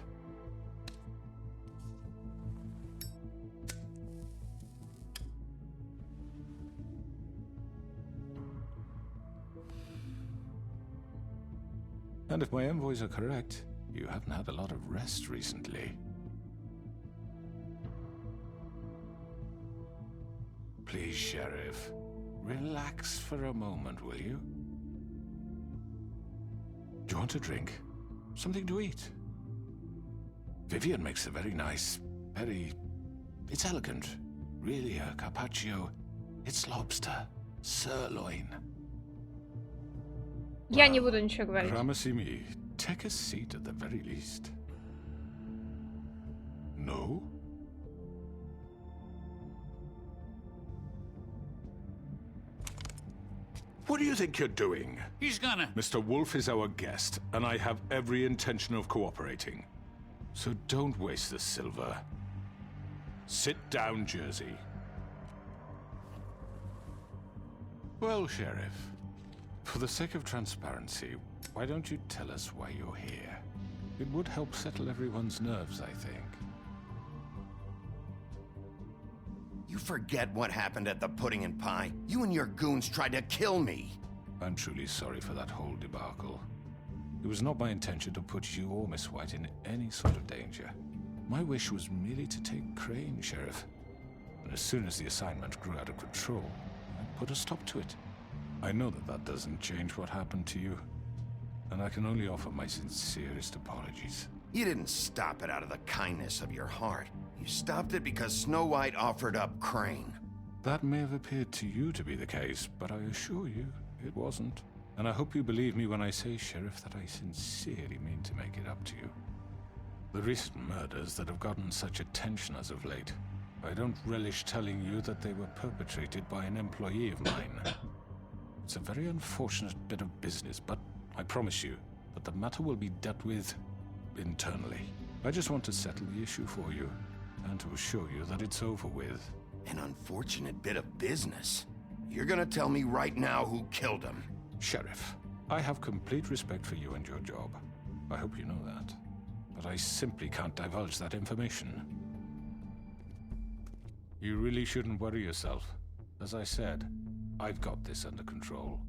And if my envoys are correct, you haven't had a lot of rest recently. Please, Sheriff, relax for a moment, will you? Do you want a drink? Something to eat? Vivian makes a very nice, it's elegant. Really, a carpaccio. It's lobster. Sirloin. Я не буду ничего говорить. Gramercy me. Take a seat at the very least. No? What do you think you're doing? He's gonna... Mr. Wolf is our guest, and I have every intention of cooperating. So don't waste the silver. Sit down, Jersey. Well, Sheriff, for the sake of transparency, why don't you tell us why you're here? It would help settle everyone's nerves, I think. You forget what happened at the Pudding and Pie? You and your goons tried to kill me! I'm truly sorry for that whole debacle. It was not my intention to put you or Miss White in any sort of danger. My wish was merely to take Crane, Sheriff. And as soon as the assignment grew out of control, I put a stop to it. I know that doesn't change what happened to you, and I can only offer my sincerest apologies. You didn't stop it out of the kindness of your heart. You stopped it because Snow White offered up Crane. That may have appeared to you to be the case, but I assure you, it wasn't. And I hope you believe me when I say, Sheriff, that I sincerely mean to make it up to you. The recent murders that have gotten such attention as of late, I don't relish telling you that they were perpetrated by an employee of mine. It's a very unfortunate bit of business, but I promise you that the matter will be dealt with internally. I just want to settle the issue for you, and to assure you that it's over with. An unfortunate bit of business? You're gonna tell me right now who killed him? Sheriff, I have complete respect for you and your job. I hope you know that. But I simply can't divulge that information. You really shouldn't worry yourself. As I said, I've got this under control.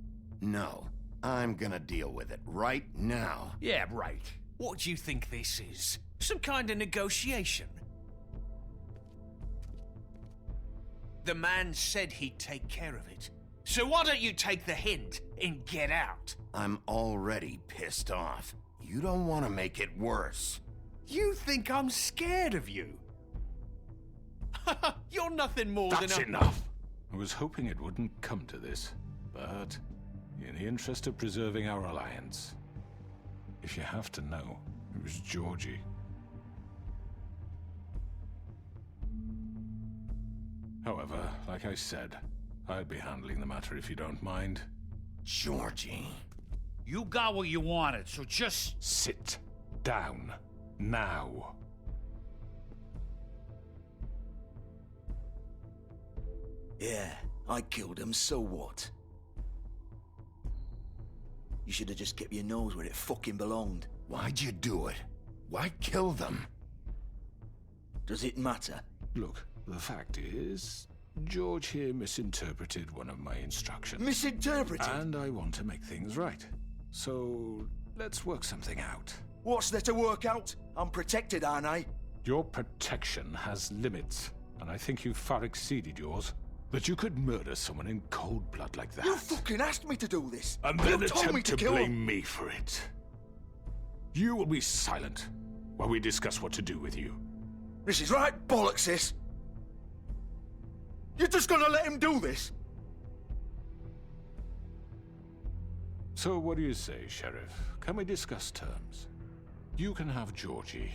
No, I'm gonna deal with it right now. Yeah, right. What do you think this is? Some kind of negotiation? The man said he'd take care of it. So why don't you take the hint and get out? I'm already pissed off. You don't want to make it worse. You think I'm scared of you? You're nothing more than a... That's enough! I was hoping it wouldn't come to this, but in the interest of preserving our alliance, if you have to know, it was Georgie. However, like I said, I'd be handling the matter if you don't mind. Georgie. You got what you wanted, so just... Sit down. Now. Yeah, I killed him, so what? You should have just kept your nose where it fucking belonged. Why'd you do it? Why kill them? Does it matter? Look, the fact is, George here misinterpreted one of my instructions. Misinterpreted? And I want to make things right. So, let's work something out. What's there to work out? I'm protected, aren't I? Your protection has limits, and I think you've far exceeded yours. That you could murder someone in cold blood like that. You fucking asked me to do this! And then you told me attempt to kill blame him. me for it. You will be silent while we discuss what to do with you. This is right bollocks, this! You're just gonna let him do this? So what do you say, Sheriff? Can we discuss terms? You can have Georgie.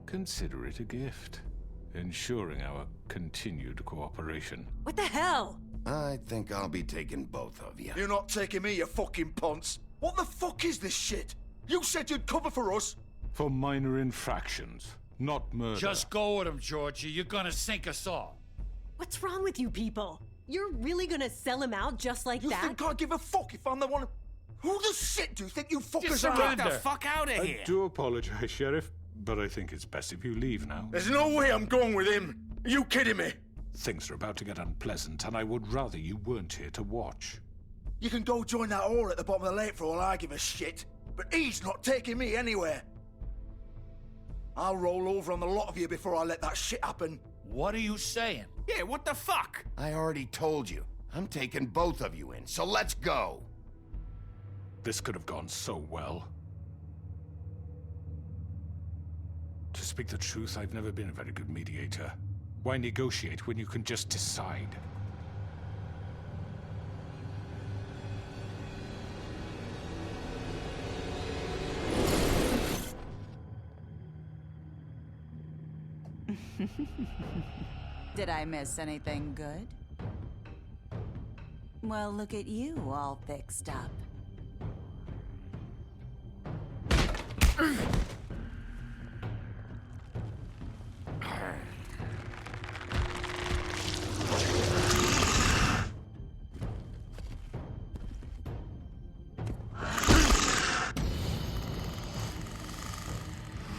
Consider it a gift, ensuring our continued cooperation. What the hell? I think I'll be taking both of you. You're not taking me, you fucking ponce! What the fuck is this shit? You said you'd cover for us! For minor infractions, not murder. Just go with him, Georgie. You're gonna sink us all. What's wrong with you people? You're really gonna sell him out just like You that? think I give a fuck if I'm the one... Who the shit do you think you fuckers are? Get the fuck out of here! I do apologize, Sheriff, but I think it's best if you leave now. There's no way I'm going with him! Are you kidding me? Things are about to get unpleasant, and I would rather you weren't here to watch. You can go join that whore at the bottom of the lake for all I give a shit. but he's not taking me anywhere. I'll roll over on the lot of you before I let that shit happen. What are you saying? Yeah, what the fuck? I already told you. I'm taking both of you in, so let's go. This could have gone so well. To speak the truth, I've never been a very good mediator. Why negotiate when you can just decide? Did I miss anything good? Well, look at you, all fixed up.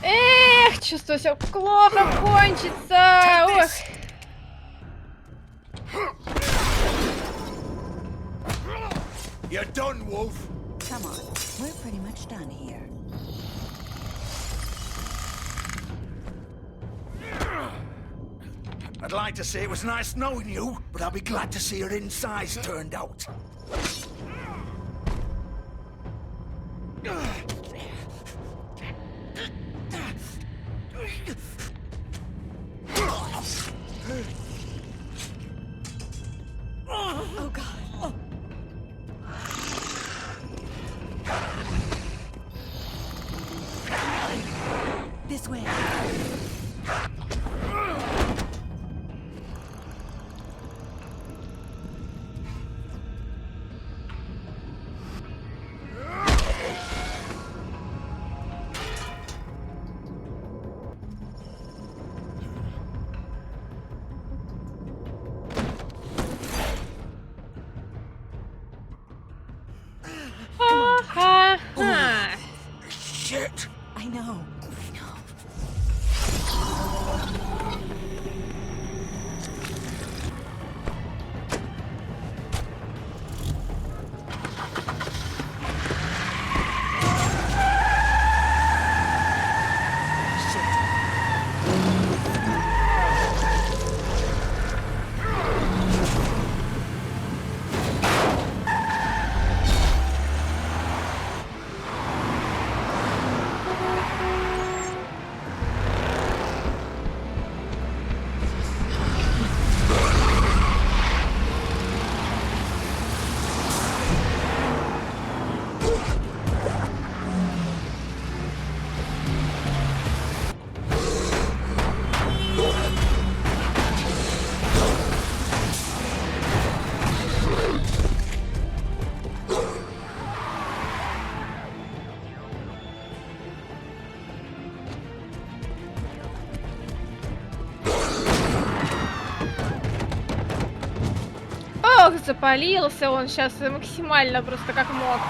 Эх, чувствую, все плохо кончится. Ох. You're done, Wolf. Come on, we're pretty much done here. I'd like to say it was nice knowing you, but I'll be glad to see your insides turned out. Oh, God. Oh. This way. Shit! I know. Ох, запалился он сейчас максимально просто как мог.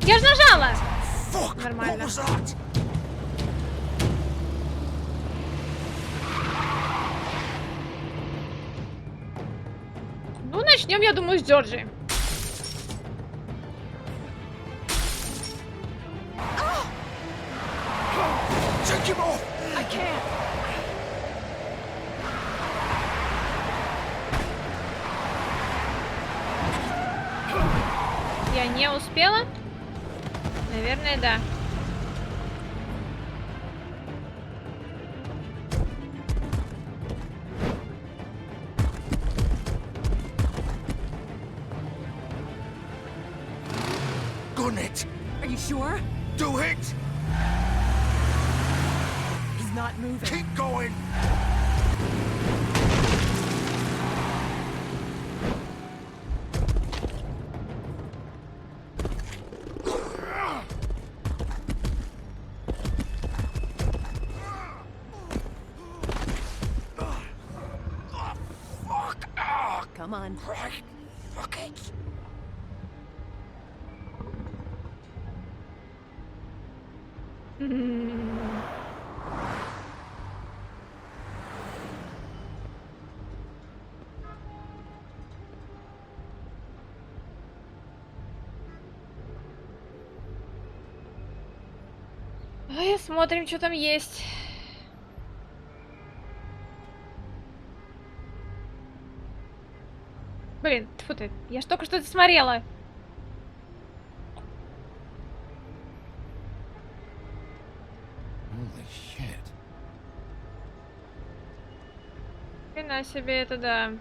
Я же нажала! Нормально. Ну, начнем, я думаю, с Джорджи. Я не успела? Наверное, да. Gun it! Are you sure? Do it! He's not moving. Keep going! Come on. Right. Fuck it. Ой, смотрим, что там есть. Блин, тьфу ты, я ж только что это смотрела. Holy shit. Хрена себе это, да.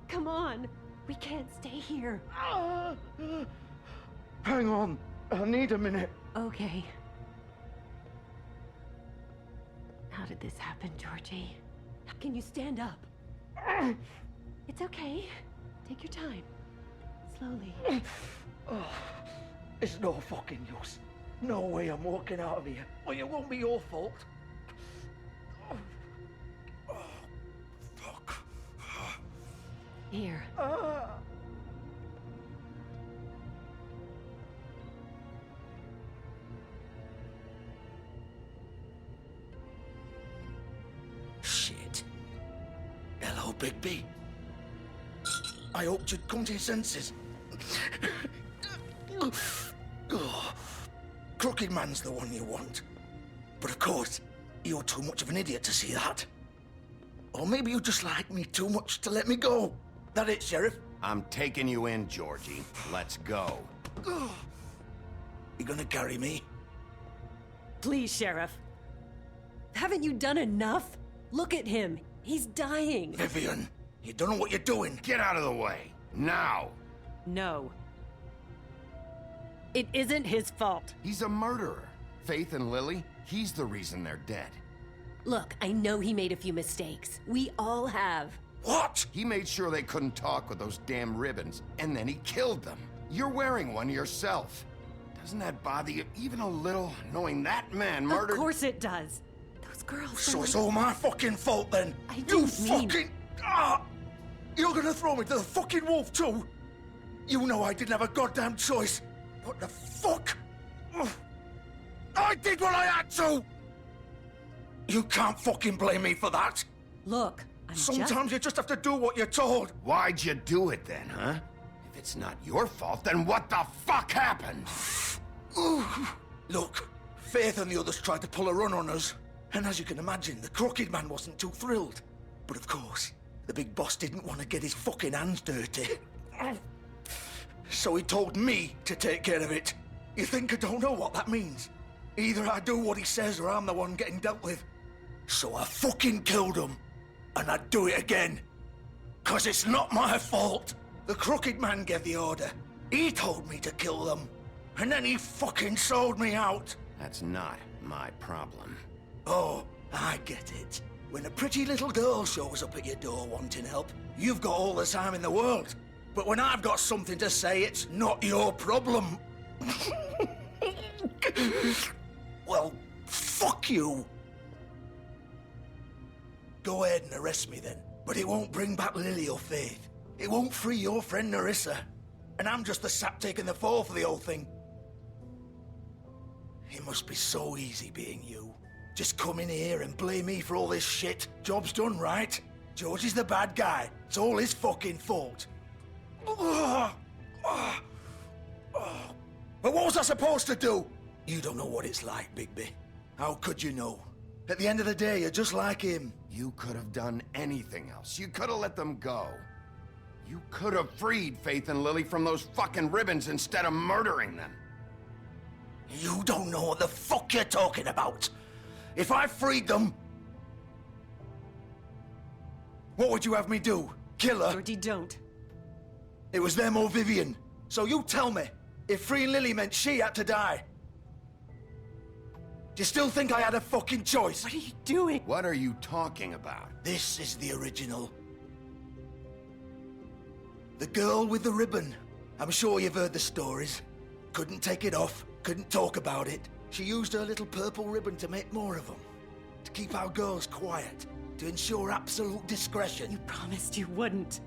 Come on. We can't stay here. Hang on. I need a minute. Okay. How did this happen, Georgie? Can you stand up? It's okay. Take your time. Slowly. Oh, it's no fucking use. No way I'm walking out of here. Well, it won't be your fault. Here. Shit. Hello, Bigby. I hoped you'd come to your senses. Oh, Crooked Man's the one you want. But of course, you're too much of an idiot to see that. Or maybe you just like me too much to let me go. That it, Sheriff? I'm taking you in, Georgie. Let's go. You gonna carry me? Please, Sheriff. Haven't you done enough? Look at him. He's dying. Vivian, you don't know what you're doing. Get out of the way. Now. No. It isn't his fault. He's a murderer. Faith and Lily, he's the reason they're dead. Look, I know he made a few mistakes. We all have. What? He made sure they couldn't talk with those damn ribbons, and then he killed them. You're wearing one yourself. Doesn't that bother you even a little, knowing that man murdered— Of course it does. Those girls— So it's all my fucking fault then? I You didn't mean— fucking— You're gonna throw me to the fucking wolf too? You know I didn't have a goddamn choice. What the fuck? I did what I had to! You can't fucking blame me for that. Look, Sometimes you just have to do what you're told. Why'd you do it then, huh? If it's not your fault, then what the fuck happened? Look, Faith and the others tried to pull a run on us. And as you can imagine, the Crooked Man wasn't too thrilled. But of course, the big boss didn't want to get his fucking hands dirty. So he told me to take care of it. You think I don't know what that means? Either I do what he says or I'm the one getting dealt with. So I fucking killed him. And I'd do it again. 'Cause it's not my fault. The Crooked Man gave the order. He told me to kill them. And then he fucking sold me out. That's not my problem. Oh, I get it. When a pretty little girl shows up at your door wanting help, you've got all the time in the world. But when I've got something to say, it's not your problem. Well, fuck you. Go ahead and arrest me then. But it won't bring back Lily or Faith. It won't free your friend Nerissa. And I'm just the sap taking the fall for the whole thing. It must be so easy being you. Just come in here and blame me for all this shit. Job's done, right? George is the bad guy. It's all his fucking fault. But what was I supposed to do? You don't know what it's like, Bigby. How could you know? At the end of the day, you're just like him. You could have done anything else. You could have let them go. You could have freed Faith and Lily from those fucking ribbons instead of murdering them. You don't know what the fuck you're talking about. If I freed them, what would you have me do? Kill her? Georgie, don't. It was them or Vivian. So you tell me, if freeing Lily meant she had to die, do you still think I had a fucking choice? What are you doing? What are you talking about? This is the original. The girl with the ribbon. I'm sure you've heard the stories. Couldn't take it off, couldn't talk about it. She used her little purple ribbon to make more of them. To keep our girls quiet. To ensure absolute discretion. You promised you wouldn't.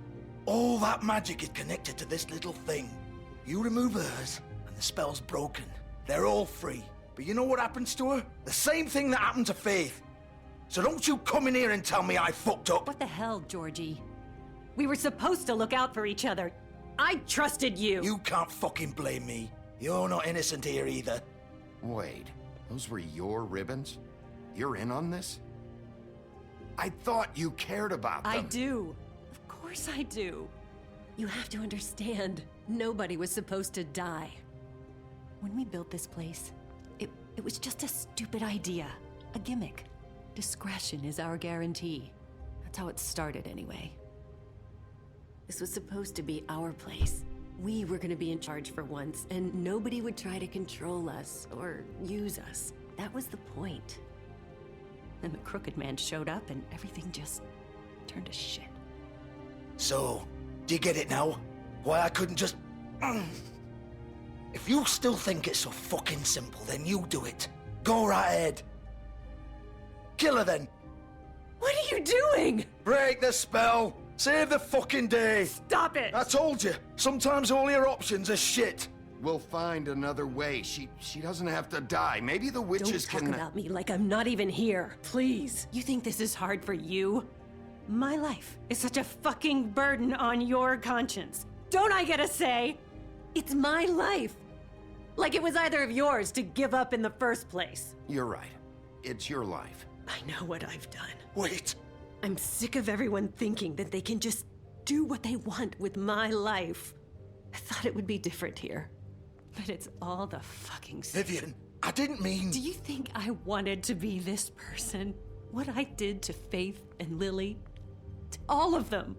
All that magic is connected to this little thing. You remove hers, and the spell's broken. They're all free. But you know what happens to her? The same thing that happened to Faith. So don't you come in here and tell me I fucked up. What the hell, Georgie? We were supposed to look out for each other. I trusted you. You can't fucking blame me. You're not innocent here either. Wait, those were your ribbons? You're in on this? I thought you cared about them. I do. Of course I do. You have to understand, nobody was supposed to die. When we built this place, it was just a stupid idea. A gimmick. Discretion is our guarantee. That's how it started anyway. This was supposed to be our place. We were gonna be in charge for once, and nobody would try to control us or use us. That was the point. Then the Crooked Man showed up and everything just turned to shit. So, do you get it now? Why I couldn't just... If you still think it's so fucking simple, then you do it. Go right ahead. Kill her then. What are you doing? Break the spell. Save the fucking day. Stop it. I told you. Sometimes all your options are shit. We'll find another way. She doesn't have to die. Maybe the witches Don't can... talk about me like I'm not even here. Please. You think this is hard for you? My life is such a fucking burden on your conscience. Don't I get a say? It's my life. Like it was either of yours to give up in the first place. You're right. It's your life. I know what I've done. Wait. I'm sick of everyone thinking that they can just do what they want with my life. I thought it would be different here. But it's all the fucking same. Vivian, I didn't mean... Do you think I wanted to be this person? What I did to Faith and Lily? To all of them.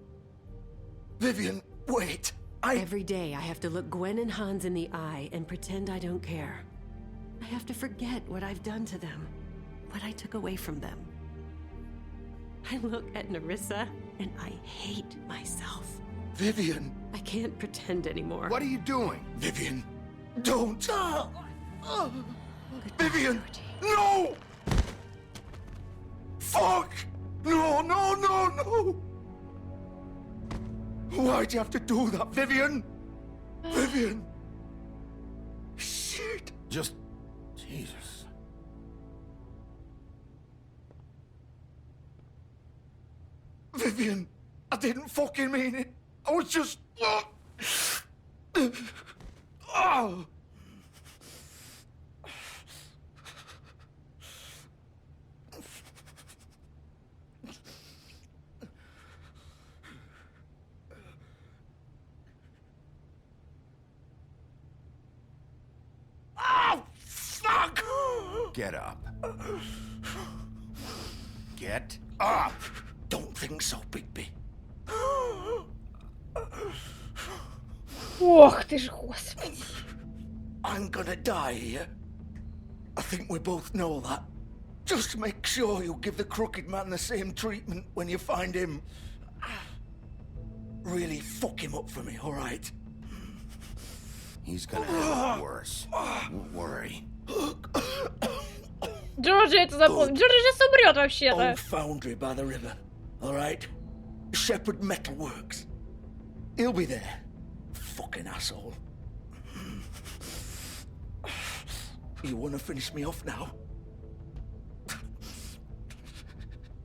Vivian, wait. Every day I have to look Gwen and Hans in the eye and pretend I don't care. I have to forget what I've done to them. What I took away from them. I look at Nerissa and I hate myself. Vivian. I can't pretend anymore. What are you doing? Vivian, don't. Vivian, Georgie. no! Fuck! No, no, no, no! Why'd you have to do that, Vivian? Vivian! Shit! Just... Jesus. Vivian, I didn't fucking mean it. I was just... Oh! Oh, fuck! Get up. Get up! Don't think so, Bigby. Ох ты ж, господи. I'm gonna die here. I think we both know that. Just make sure you give the Crooked Man the same treatment when you find him. Really fuck him up for me, alright? He's gonna have it worse. Don't worry. Джорджи это запомнил. Джорджи сейчас умрет вообще-то. Old foundry by the river, alright? Shepherd Metalworks. He'll be there. Fucking asshole. You wanna finish me off now?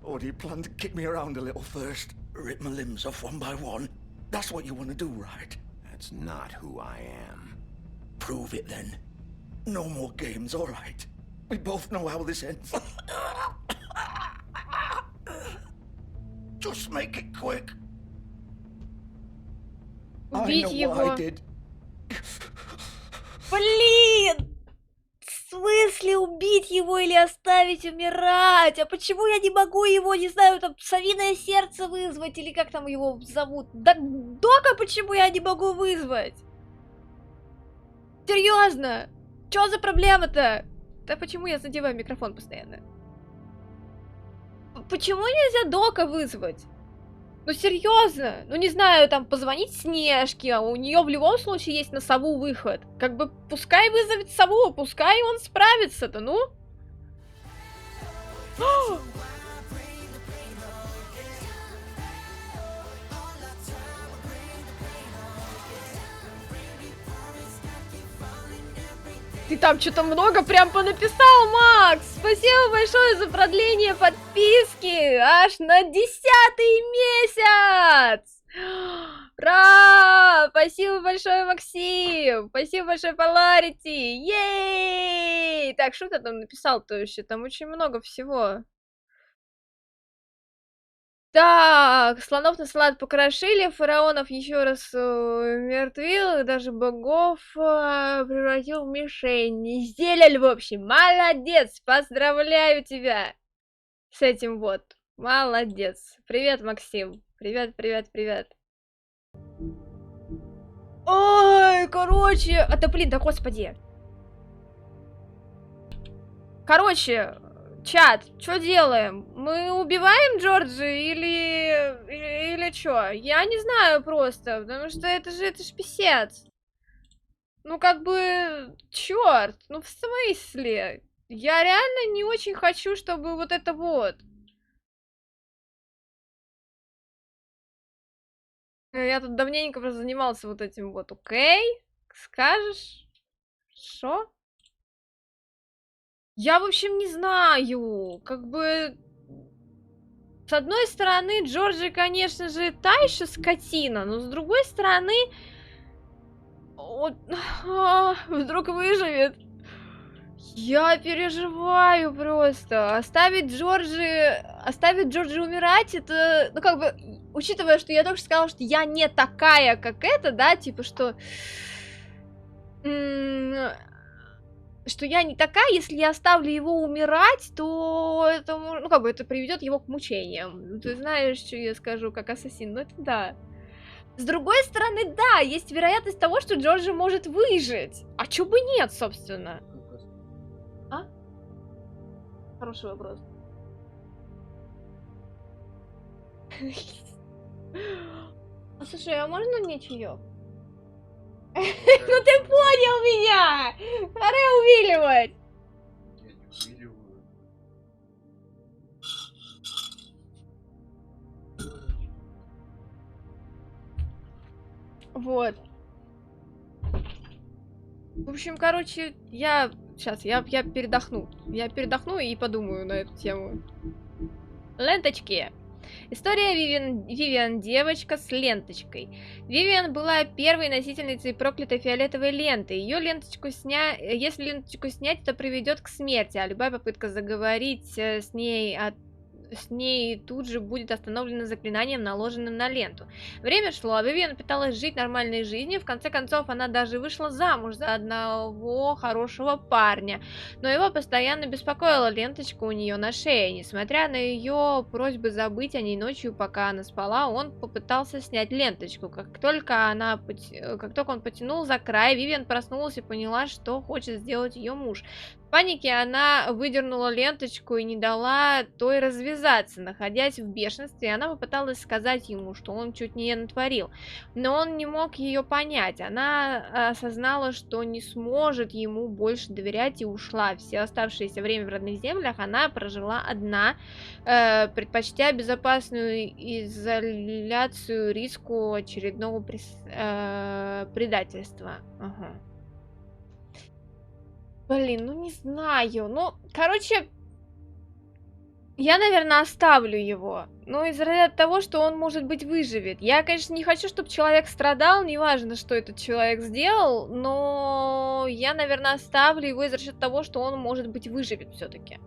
Or do you plan to kick me around a little first? Rip my limbs off one by one? That's what you wanna do, right? That's not who I am. Prove it then. No more games, alright? We both know how this ends. Just make it quick. Убить I know его. what I did. Блин! В смысле убить его или оставить умирать? А почему я не могу его, не знаю, там, совиное сердце вызвать? Или как там его зовут? Дока почему я не могу вызвать? Серьезно? Чё за проблема-то? Да почему я задеваю микрофон постоянно? Почему нельзя Дока вызвать? Ну серьезно, ну не знаю, там позвонить Снежке, а у нее в любом случае есть на сову выход. Как бы пускай вызовет сову, пускай он справится-то, ну. Ты там что-то много прям понаписал, Макс! Спасибо большое за продление подписки! Аж на 10-й месяц! Ура! Спасибо большое, Максим! Спасибо большое, Поларити! Ей! Так, что ты там написал-то вообще? Там очень много всего. Так, слонов на салат покрошили, фараонов еще раз мертвил, и даже богов превратил в мишень. Зелень, в общем, молодец, поздравляю тебя с этим вот, молодец. Привет, Максим, привет, привет, привет. Ой, короче, да блин, да господи. Короче, чат, что делаем? Мы убиваем Джорджи или что? Я не знаю просто, потому что это ж писец. Ну как бы, черт, ну в смысле? Я реально не очень хочу, чтобы вот это вот. Я тут давненько просто занимался вот этим вот, окей? Скажешь? Что? Я, в общем, не знаю, как бы... С одной стороны, Джорджи, конечно же, та еще скотина, но с другой стороны, вдруг выживет. Я переживаю просто. Оставить Джорджи умирать, это, ну как бы, учитывая, что я только что сказала, что я не такая, как это, да, типа, что я не такая, если я оставлю его умирать, то это, ну, как бы, это приведет его к мучениям. Ты знаешь, что я скажу, как ассасин, ну, это да. С другой стороны, да, есть вероятность того, что Джорджи может выжить. А чё бы нет, собственно? А? Хороший вопрос. Слушай, а можно мне чаёк? Ну ты понял меня! Пора увиливать! Вот. В общем, короче, сейчас, я передохну. Я передохну и подумаю на эту тему. Ленточки. История Вивиан, девочка с ленточкой. Вивиан была первой носительницей проклятой фиолетовой ленты. Ее ленточку если ленточку снять, это приведет к смерти, а любая попытка заговорить с ней тут же будет остановлена заклинанием, наложенным на ленту. Время шло, а Вивиан пыталась жить нормальной жизнью. В конце концов, она даже вышла замуж за одного хорошего парня. Но его постоянно беспокоила ленточка у нее на шее. Несмотря на ее просьбы забыть о ней ночью, пока она спала, он попытался снять ленточку. Как только он потянул за край, Вивиан проснулась и поняла, что хочет сделать ее муж. В панике она выдернула ленточку и не дала той развязаться. Находясь в бешенстве, она попыталась сказать ему, что он чуть не натворил, но он не мог ее понять. Она осознала, что не сможет ему больше доверять, и ушла. Все оставшееся время в родных землях она прожила одна, предпочтя безопасную изоляцию риску очередного предательства. Ага. Блин, ну не знаю. Ну, короче, я, наверное, оставлю его. Ну, из-за того, что он, может быть, выживет. Я, конечно, не хочу, чтобы человек страдал, неважно, что этот человек сделал, но я, наверное, оставлю его из-за счета того, что он, может быть, выживет все-таки.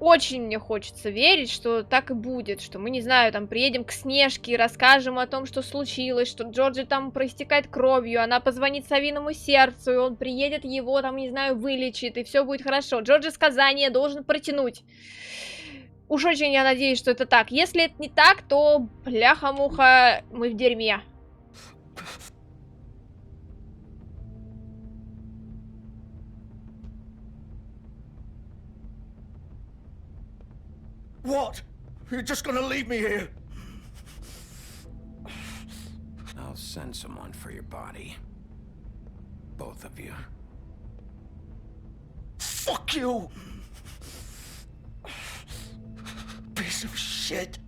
Очень мне хочется верить, что так и будет, что мы, не знаю, там, приедем к Снежке и расскажем о том, что случилось, что Джорджи там проистекает кровью, она позвонит совиному сердцу, и он приедет, его там, не знаю, вылечит, и все будет хорошо. Джорджи сказание должен протянуть. Уж очень я надеюсь, что это так. Если это не так, то, бляха-муха, мы в дерьме. What? You're just gonna leave me here? I'll send someone for your body. Both of you. Fuck you! Piece of shit.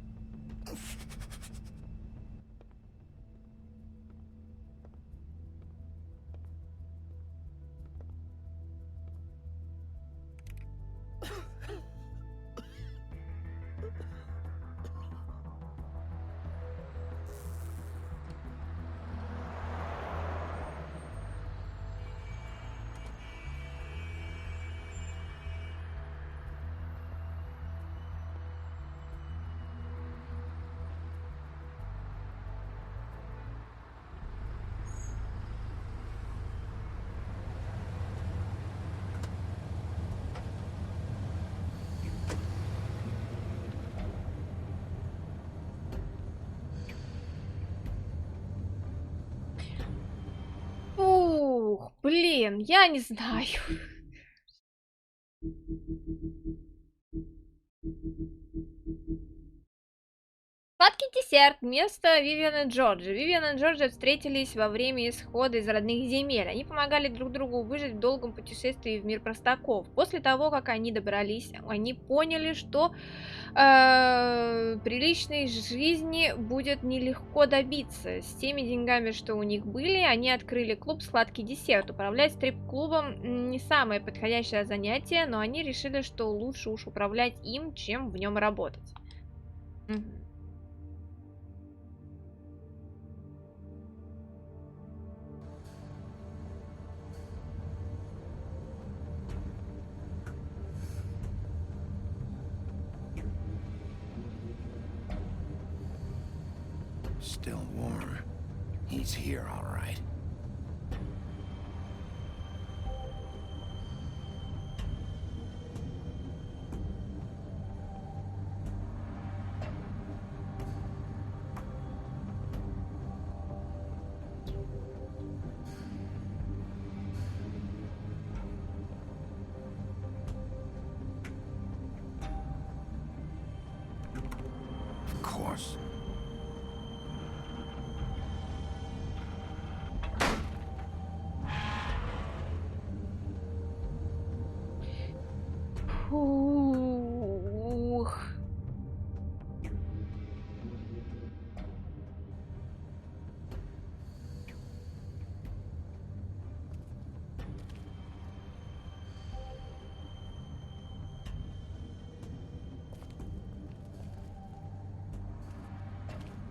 Ух, блин, я не знаю. Сладкий десерт. Место Вивиан и Джорджи. Вивиан и Джорджи встретились во время исхода из родных земель. Они помогали друг другу выжить в долгом путешествии в мир простаков. После того, как они добрались, они поняли, что приличной жизни будет нелегко добиться. С теми деньгами, что у них были, они открыли клуб «Сладкий десерт». Управлять стрип-клубом не самое подходящее занятие, но они решили, что лучше уж управлять им, чем в нем работать. Still warm. He's here, all right. Of course. Ух.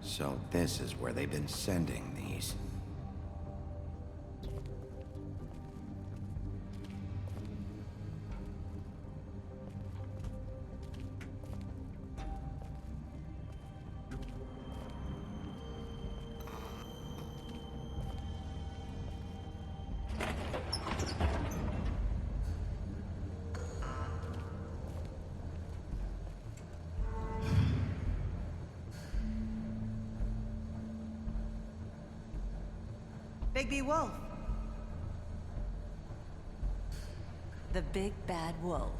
So this is where they've been sending these. Bigby Wolf. The big bad wolf.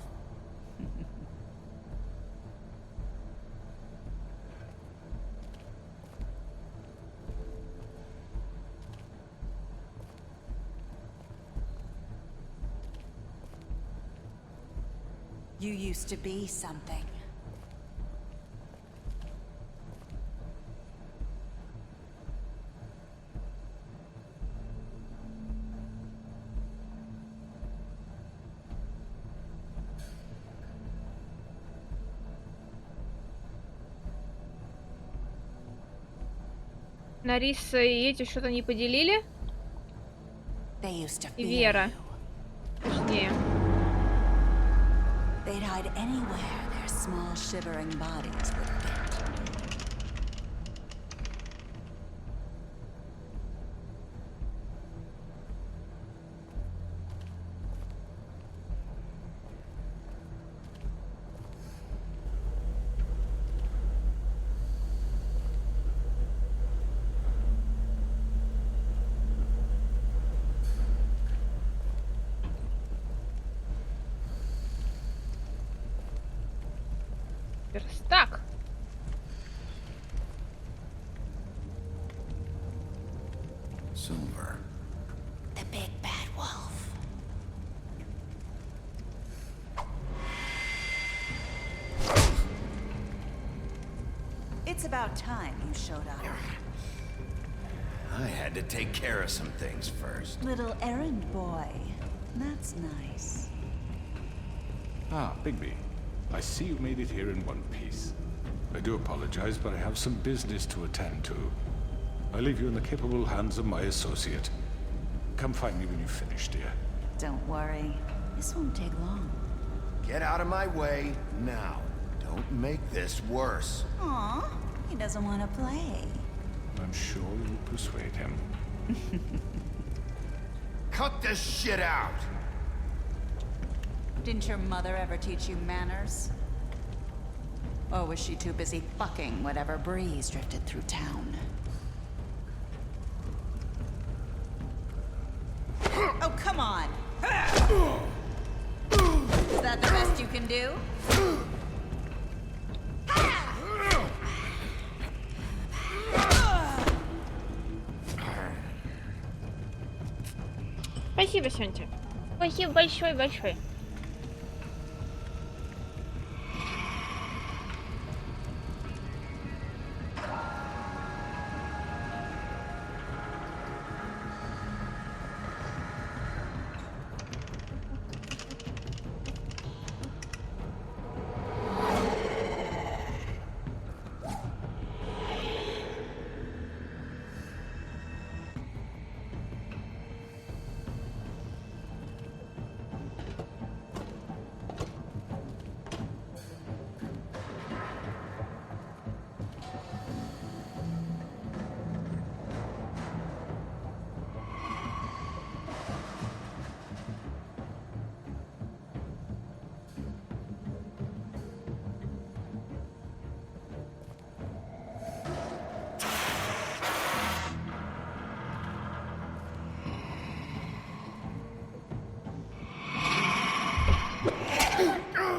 You used to be something. Нариса и эти что-то не поделили? И Вера. Точнее. They'd hide anywhere their small shivering bodies would fit. Верстак. Silver. The big bad wolf. It's about time you showed up. I had to take care of some things first. Little errand boy. That's nice. Ah, Bigby. I see you made it here in one piece. I do apologize, but I have some business to attend to. I leave you in the capable hands of my associate. Come find me when you've finished, dear. Don't worry. This won't take long. Get out of my way now. Don't make this worse. Aw, he doesn't want to play. I'm sure you'll persuade him. Cut this shit out! Didn't your mother ever teach you manners? Or was she too busy fucking whatever breeze drifted through town? Oh, come on! Is that the best you can do? Спасибо, Сёнтя. Спасибо большое-большое.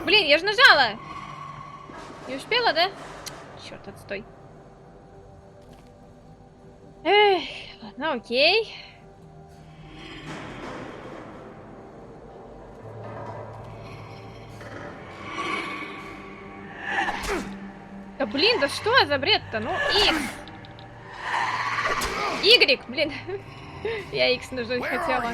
Блин, я же нажала! Не успела, да? Черт, отстой. Эх, ладно, окей. Да блин, да что за бред-то? Ну, X. Y, блин. Я X нажать хотела.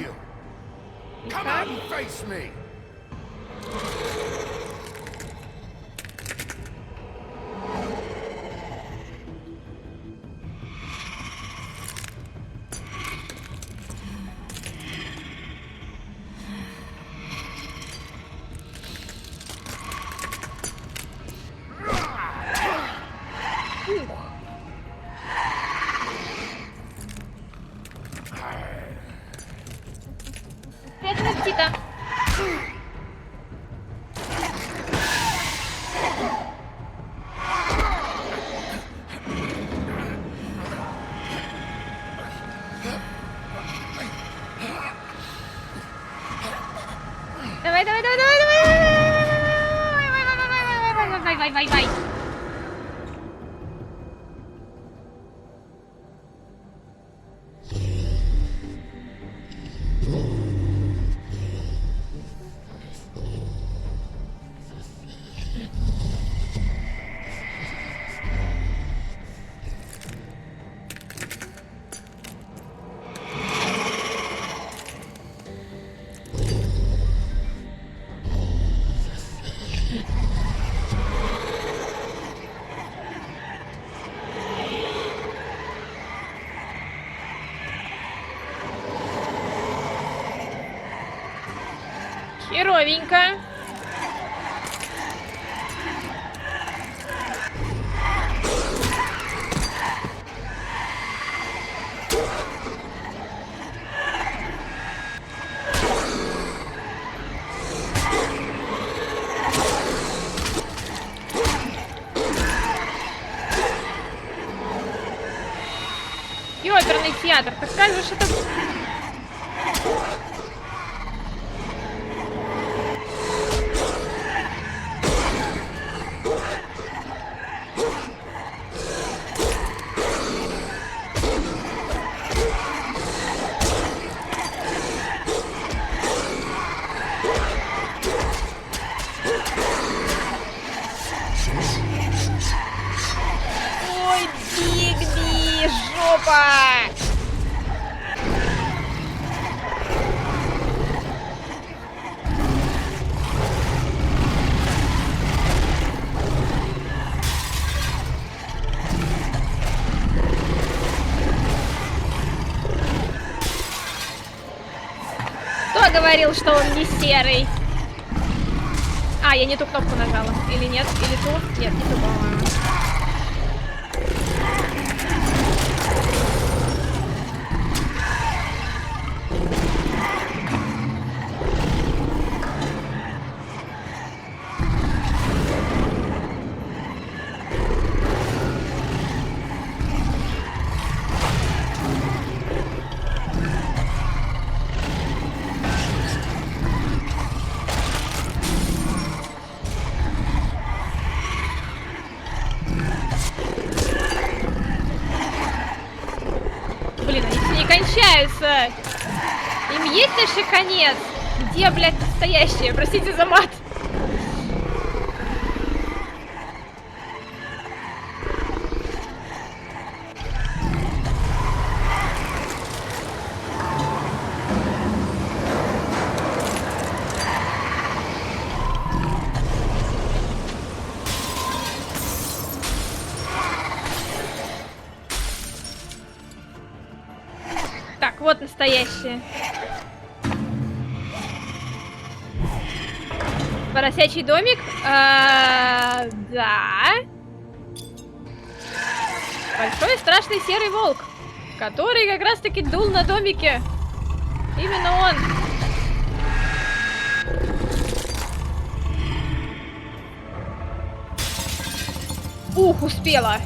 Это птица. Давай, давай, давай, давай, давай, давай, давай, давай, давай. Херовенько. И оперный театр. Так как же это... Опа! Кто говорил, что он не серый? А, я не ту кнопку нажала. Или нет? Или ту? Нет, не ту, по-моему. Блин, они все не кончаются. Им есть еще конец? Где, блядь, настоящие? Простите за мат. Так, вот настоящие. Поросячий домик? Да. Большой страшный серый волк, который как раз таки дул на домике. Именно он. Ух, успела.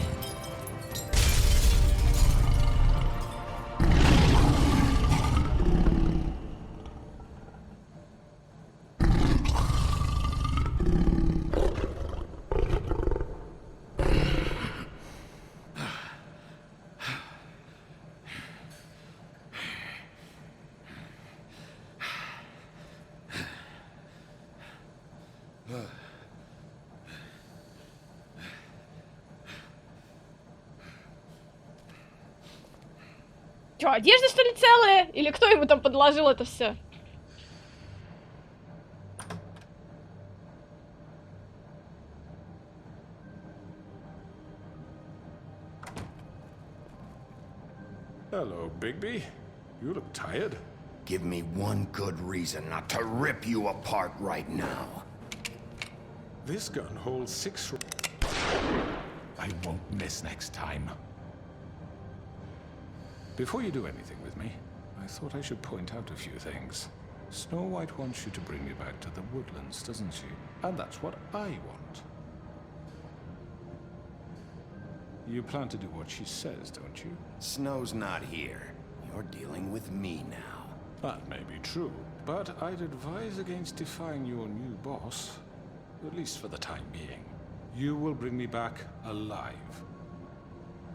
Чё, одежда что ли целая? Или кто ему там подложил это все? Hello, Bigby. You look tired. Give me one good reason not to rip you apart right now. This gun holds 6. I won't miss next time. Before you do anything with me, I thought I should point out a few things. Snow White wants you to bring me back to the woodlands, doesn't she? And that's what I want. You plan to do what she says, don't you? Snow's not here. You're dealing with me now. That may be true, but I'd advise against defying your new boss, at least for the time being. You will bring me back alive.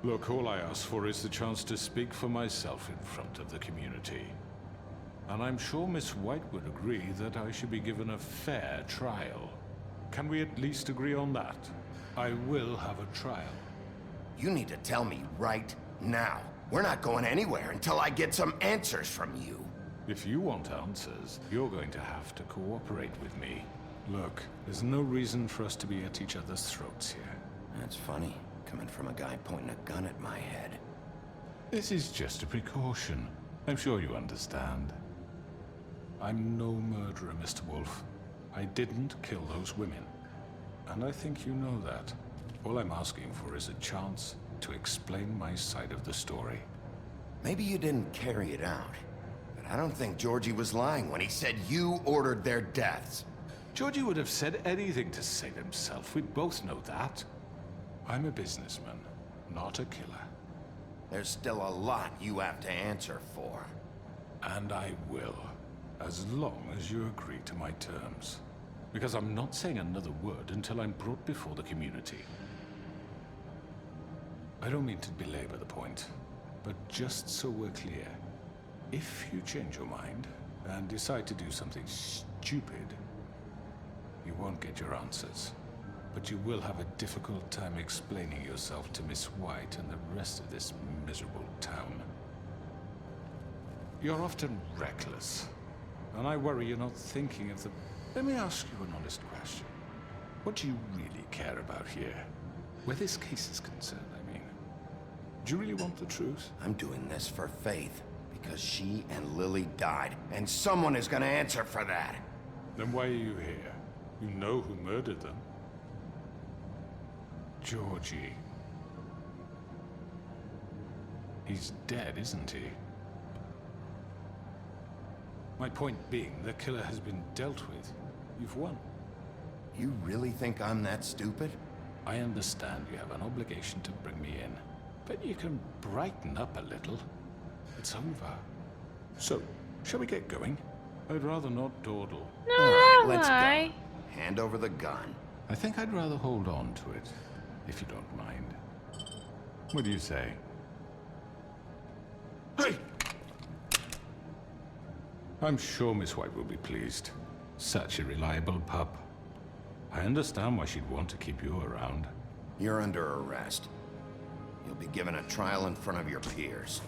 Look, all I ask for is the chance to speak for myself in front of the community. And I'm sure Miss White would agree that I should be given a fair trial. Can we at least agree on that? I will have a trial. You need to tell me right now. We're not going anywhere until I get some answers from you. If you want answers, you're going to have to cooperate with me. Look, there's no reason for us to be at each other's throats here. That's funny, coming from a guy pointing a gun at my head. This is just a precaution. I'm sure you understand. I'm no murderer, Mr. Wolf. I didn't kill those women. And I think you know that. All I'm asking for is a chance to explain my side of the story. Maybe you didn't carry it out, but I don't think Georgie was lying when he said you ordered their deaths. Georgie would have said anything to save himself. We both know that. I'm a businessman, not a killer. There's still a lot you have to answer for. And I will, as long as you agree to my terms. Because I'm not saying another word until I'm brought before the community. I don't mean to belabor the point, but just so we're clear, if you change your mind and decide to do something stupid, you won't get your answers. but you will have a difficult time explaining yourself to Miss White and the rest of this miserable town. You're often reckless, and I worry you're not thinking of the... Let me ask you an honest question. What do you really care about here? Where this case is concerned, I mean. Do you really want the truth? I'm doing this for Faith, because she and Lily died, and someone is gonna answer for that. Then why are you here? You know who murdered them. Georgie. He's dead, isn't he? My point being, the killer has been dealt with. You've won. You really think I'm that stupid? I understand you have an obligation to bring me in, but you can brighten up a little. It's over. So, shall we get going? I'd rather not dawdle. No, All right, let's давай. go. Hand over the gun. I think I'd rather hold on to it, if you don't mind. What do you say? Hey! I'm sure Miss White will be pleased. Such a reliable pup. I understand why she'd want to keep you around. You're under arrest. You'll be given a trial in front of your peers.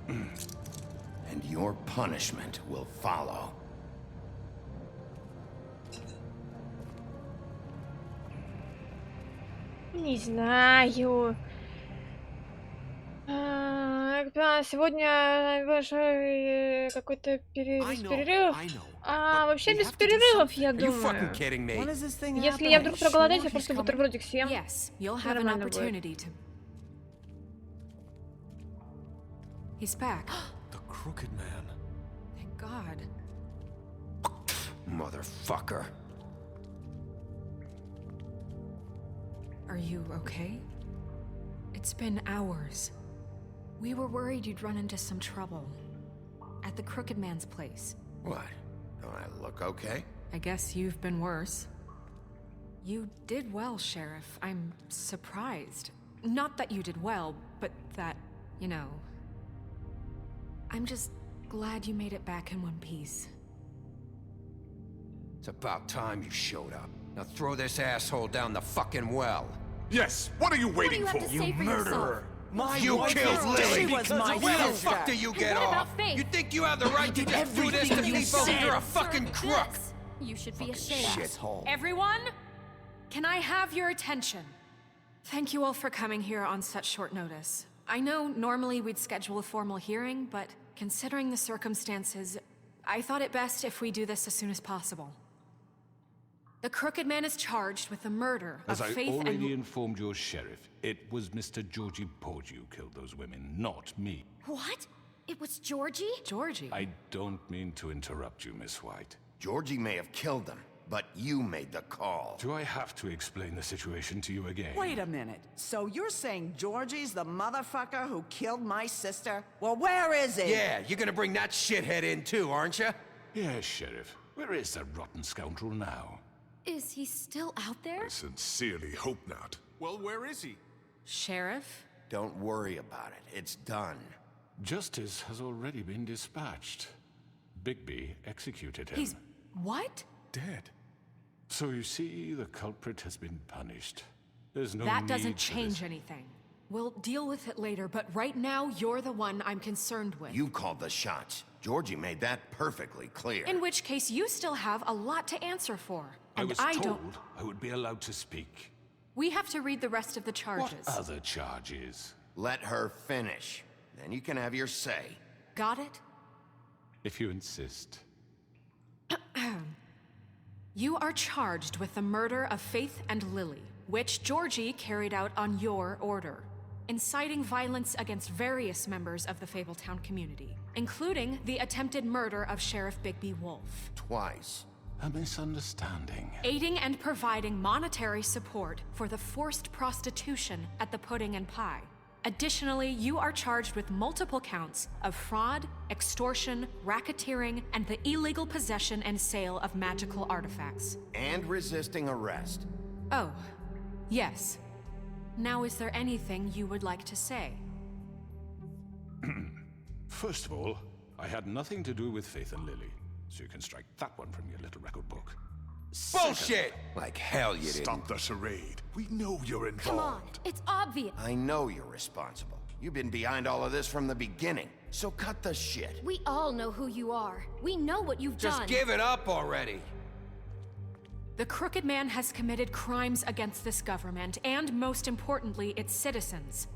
And your punishment will follow. Не знаю. Сегодня какой-то перерыв. Вообще без перерывов, я думаю. Если я вдруг проголодаюсь, я просто бутербродик съем. Нормально будет. He's back. The Crooked Man. Thank God. Motherfucker. Are you okay? It's been hours. We were worried you'd run into some trouble. At the Crooked Man's place. What? Don't I look okay? I guess you've been worse. You did well, Sheriff. I'm surprised. Not that you did well, but that, you know... I'm just glad you made it back in one piece. It's about time you showed up. Now throw this asshole down the fucking well. Yes, what are you waiting for? You murderer! You killed Lily! Where the fuck do you get off? You think you have the right to just do this to people? You're a fucking crook! You should be ashamed. Shithole. Everyone, can I have your attention? Thank you all for coming here on such short notice. I know normally we'd schedule a formal hearing, but considering the circumstances, I thought it best if we do this as soon as possible. The Crooked Man is charged with the murder of As I Faith already and... informed your sheriff, it was Mr. Georgie Porgy who killed those women, not me. What? It was Georgie? Georgie? I don't mean to interrupt you, Miss White. Georgie may have killed them, but you made the call. Do I have to explain the situation to you again? Wait a minute. So you're saying Georgie's the motherfucker who killed my sister? Well, where is he? Yeah, you're gonna bring that shithead in too, aren't you? Yes, Sheriff. Where is that rotten scoundrel now? Is he still out there? I sincerely hope not. Well, where is he? Sheriff? Don't worry about it. It's done. Justice has already been dispatched. Bigby executed him. He's... what? Dead. So you see, the culprit has been punished. There's no That need doesn't for change anything. We'll deal with it later, but right now, you're the one I'm concerned with. You called the shots. Georgie made that perfectly clear. In which case, you still have a lot to answer for. I And was I told don't... I would be allowed to speak. We have to read the rest of the charges. What other charges? Let her finish. Then you can have your say. Got it? If you insist. You are charged with the murder of Faith and Lily, which Georgie carried out on your order, inciting violence against various members of the Fabletown community, including the attempted murder of Sheriff Bigby Wolf. Twice. A misunderstanding. Aiding and providing monetary support for the forced prostitution at the Pudding and Pie. Additionally, you are charged with multiple counts of fraud, extortion, racketeering, and the illegal possession and sale of magical artifacts. And resisting arrest. Oh, yes. Now, is there anything you would like to say? First of all, I had nothing to do with Faith and Lily, so you can strike that one from your little record book. Bullshit! Like hell you didn't. Stop the charade. We know you're involved. Come on, it's obvious. I know you're responsible. You've been behind all of this from the beginning. So cut the shit. We all know who you are. We know what you've done. Just give it up already. The Crooked Man has committed crimes against this government and, most importantly, its citizens.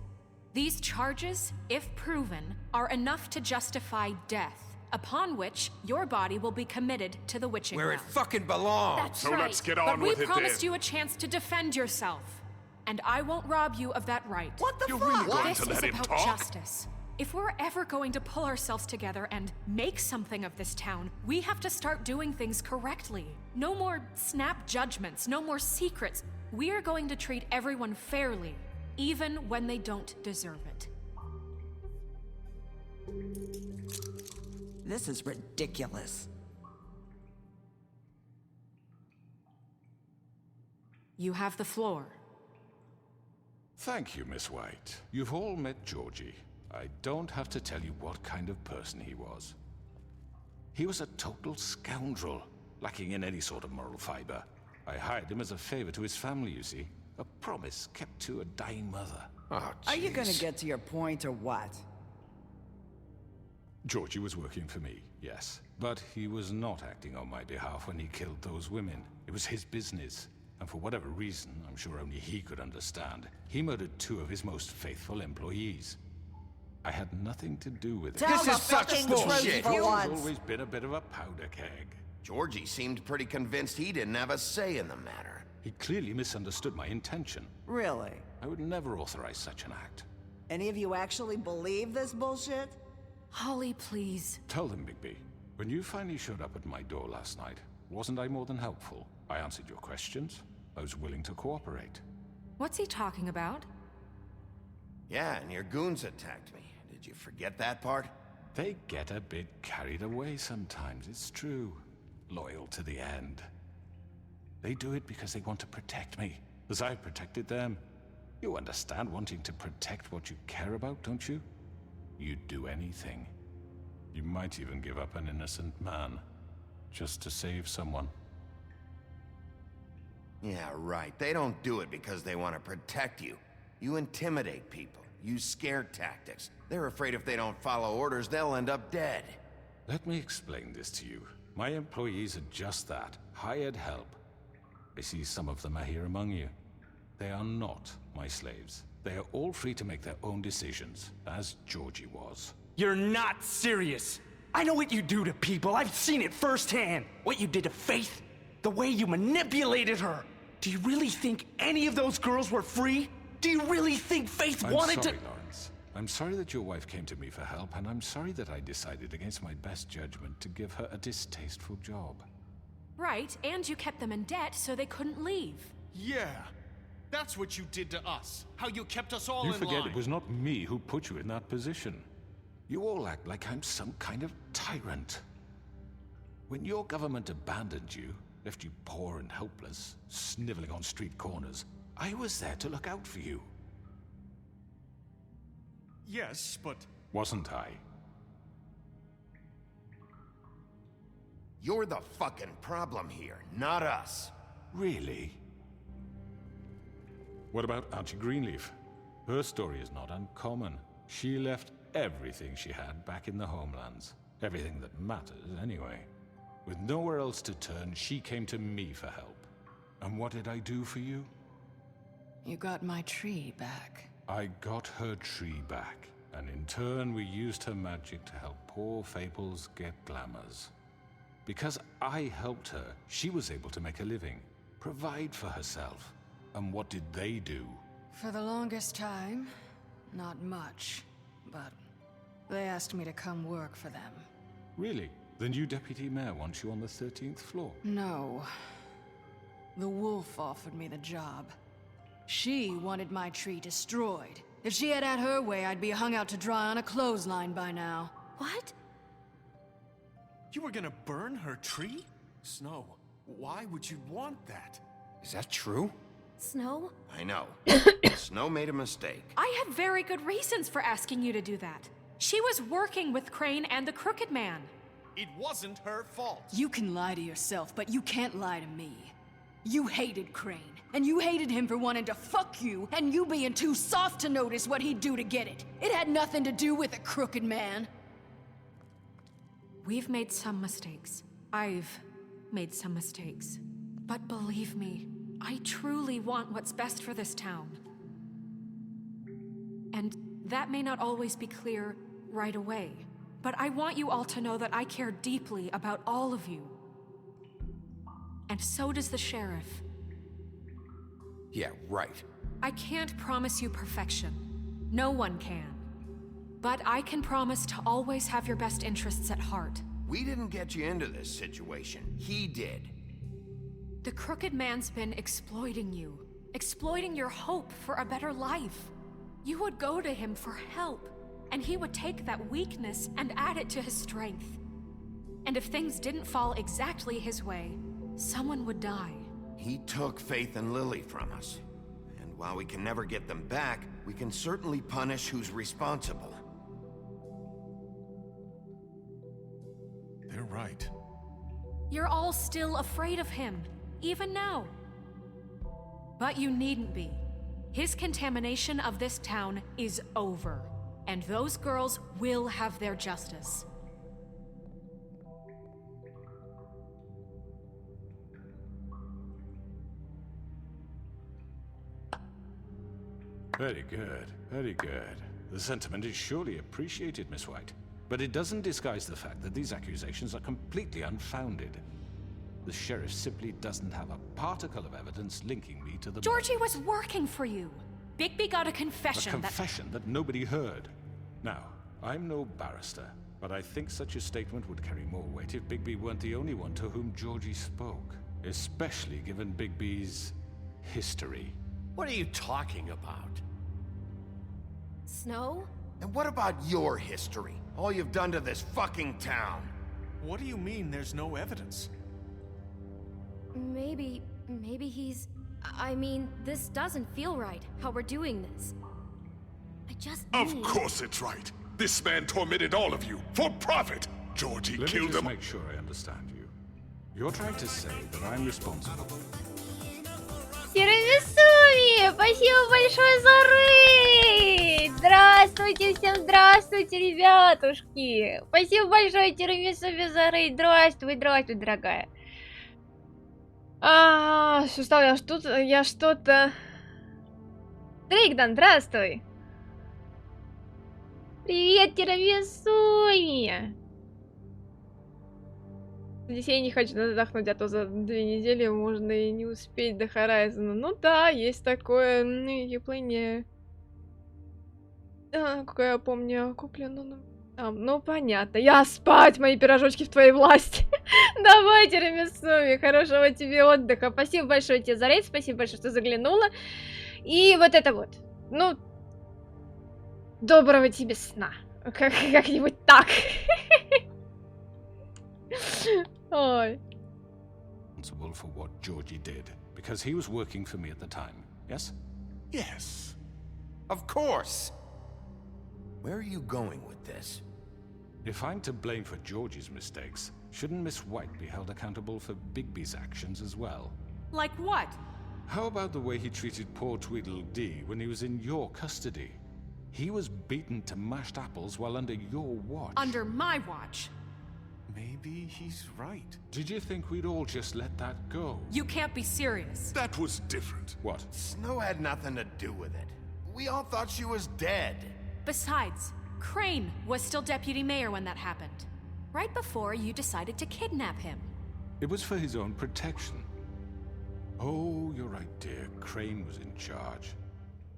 These charges, if proven, are enough to justify death, upon which your body will be committed to the witching Where well. it fucking belongs. That's So right. let's get on But we with it promised then. you a chance to defend yourself, and I won't rob you of that right. What the You're fuck? really going This to is let him about talk? justice. If we're ever going to pull ourselves together and make something of this town, we have to start doing things correctly. No more snap judgments, no more secrets. We are going to treat everyone fairly, even when they don't deserve it. This is ridiculous. You have the floor. Thank you, Miss White. You've all met Georgie. I don't have to tell you what kind of person he was. He was a total scoundrel, lacking in any sort of moral fiber. I hired him as a favor to his family, you see. A promise kept to a dying mother. Oh, Are you gonna jeez. get to your point or what? Georgie was working for me, yes. But he was not acting on my behalf when he killed those women. It was his business. And for whatever reason, I'm sure only he could understand, he murdered 2 of his most faithful employees. I had nothing to do with it. Tell This the is such fucking bullshit. truth for He's once. always been a bit of a powder keg. Georgie seemed pretty convinced he didn't have a say in the matter. He clearly misunderstood my intention. Really? I would never authorize such an act. Any of you actually believe this bullshit? Holly, please. Tell them, Bigby. When you finally showed up at my door last night, wasn't I more than helpful? I answered your questions. I was willing to cooperate. What's he talking about? Yeah, and your goons attacked me. Did you forget that part? They get a bit carried away sometimes, it's true. Loyal to the end. They do it because they want to protect me, as I protected them. You understand wanting to protect what you care about, don't you? You'd do anything. You might even give up an innocent man, just to save someone. Yeah, right. They don't do it because they want to protect you. You intimidate people, use scare tactics. They're afraid if they don't follow orders, they'll end up dead. Let me explain this to you. My employees are just that, hired help. I see some of them are here among you. They are not my slaves. They are all free to make their own decisions, as Georgie was. You're not serious. I know what you do to people. I've seen it firsthand. What you did to Faith. The way you manipulated her. Do you really think any of those girls were free? Do you really think Faith wanted I'm sorry, to— Lawrence. I'm sorry that your wife came to me for help, and I'm sorry that I decided against my best judgment to give her a distasteful job. Right, and you kept them in debt so they couldn't leave. Yeah. That's what you did to us. How you kept us all You in forget line. it was not me who put you in that position. You all act like I'm some kind of tyrant. When your government abandoned you, left you poor and helpless, sniveling on street corners, I was there to look out for you. Yes, but... Wasn't I? You're the fucking problem here, not us. Really? What about Auntie Greenleaf? Her story is not uncommon. She left everything she had back in the homelands. Everything that matters, anyway. With nowhere else to turn, she came to me for help. And what did I do for you? You got my tree back. I got her tree back, and in turn we used her magic to help poor Fables get glamours. Because I helped her, she was able to make a living, provide for herself. And what did they do? For the longest time, not much, but they asked me to come work for them. Really? The new deputy mayor wants you on the 13th floor? No. The wolf offered me the job. She wanted my tree destroyed. If she had her way, I'd be hung out to dry on a clothesline by now. What? You were gonna burn her tree? Snow, why would you want that? Is that true? Snow? I know. Snow made a mistake. I have very good reasons for asking you to do that. She was working with Crane and the Crooked Man. It wasn't her fault. You can lie to yourself, but you can't lie to me. You hated Crane, and you hated him for wanting to fuck you, and you being too soft to notice what he'd do to get it. It had nothing to do with a crooked man. We've made some mistakes. I've made some mistakes. But believe me, I truly want what's best for this town. And that may not always be clear right away, but I want you all to know that I care deeply about all of you. And so does the sheriff. Yeah, right. I can't promise you perfection. No one can. But I can promise to always have your best interests at heart. We didn't get you into this situation. He did. The crooked man's been exploiting you. Exploiting your hope for a better life. You would go to him for help, and he would take that weakness and add it to his strength. And if things didn't fall exactly his way, someone would die. He took Faith and Lily from us. And while we can never get them back, we can certainly punish who's responsible. They're right. You're all still afraid of him, even now. But you needn't be. His contamination of this town is over, and those girls will have their justice. Very good, very good. The sentiment is surely appreciated, Miss White. But it doesn't disguise the fact that these accusations are completely unfounded. The sheriff simply doesn't have a particle of evidence linking me to the... Georgie was working for you. Bigby got a confession. A confession that nobody heard. Now, I'm no barrister, but I think such a statement would carry more weight if Bigby weren't the only one to whom Georgie spoke. Especially given Bigby's history. What are you talking about? Snow? And what about your history? All you've done to this fucking town. What do you mean there's no evidence? Maybe he's... I mean, this doesn't feel right, how we're doing this. I just Of course it's right. This man tormented all of you, for profit. Georgie killed them. Let me just make sure I understand you. You're trying to say that I'm responsible. Тирамисуми! Спасибо большое за рейд! Здравствуйте, всем здравствуйте, ребятушки! Спасибо большое, Тирамисуми, за рейд! Здравствуй, здравствуй, дорогая! Что стало? Я что-то... Дрейкдан, здравствуй! Привет, Тирамисуми! Здесь я не хочу отдохнуть, а то за 2 недели можно и не успеть до Хорайзена. Ну да, есть такое явление. Как я помню, куплено там. Ну понятно. Я спать, мои пирожочки в твоей власти. Давай, Тирамисуми, хорошего тебе отдыха. Спасибо большое тебе за рейд, спасибо большое, что заглянула. И вот это вот. Ну, доброго тебе сна. Как-нибудь так. Ой. Responsible for what Georgie did, because he was working for me at the time, yes? Yes. Of course. Where are you going with this? If I'm to blame for Georgie's mistakes, shouldn't Miss White be held accountable for Bigby's actions as well? Like what? How about the way he treated poor Tweedledee when he was in your custody? He was beaten to mashed apples while under your watch. Under my watch? Maybe he's right. Did you think we'd all just let that go? You can't be serious. That was different. What? Snow had nothing to do with it. We all thought she was dead. Besides, Crane was still deputy mayor when that happened. Right before you decided to kidnap him. It was for his own protection. Oh, you're right, dear. Crane was in charge.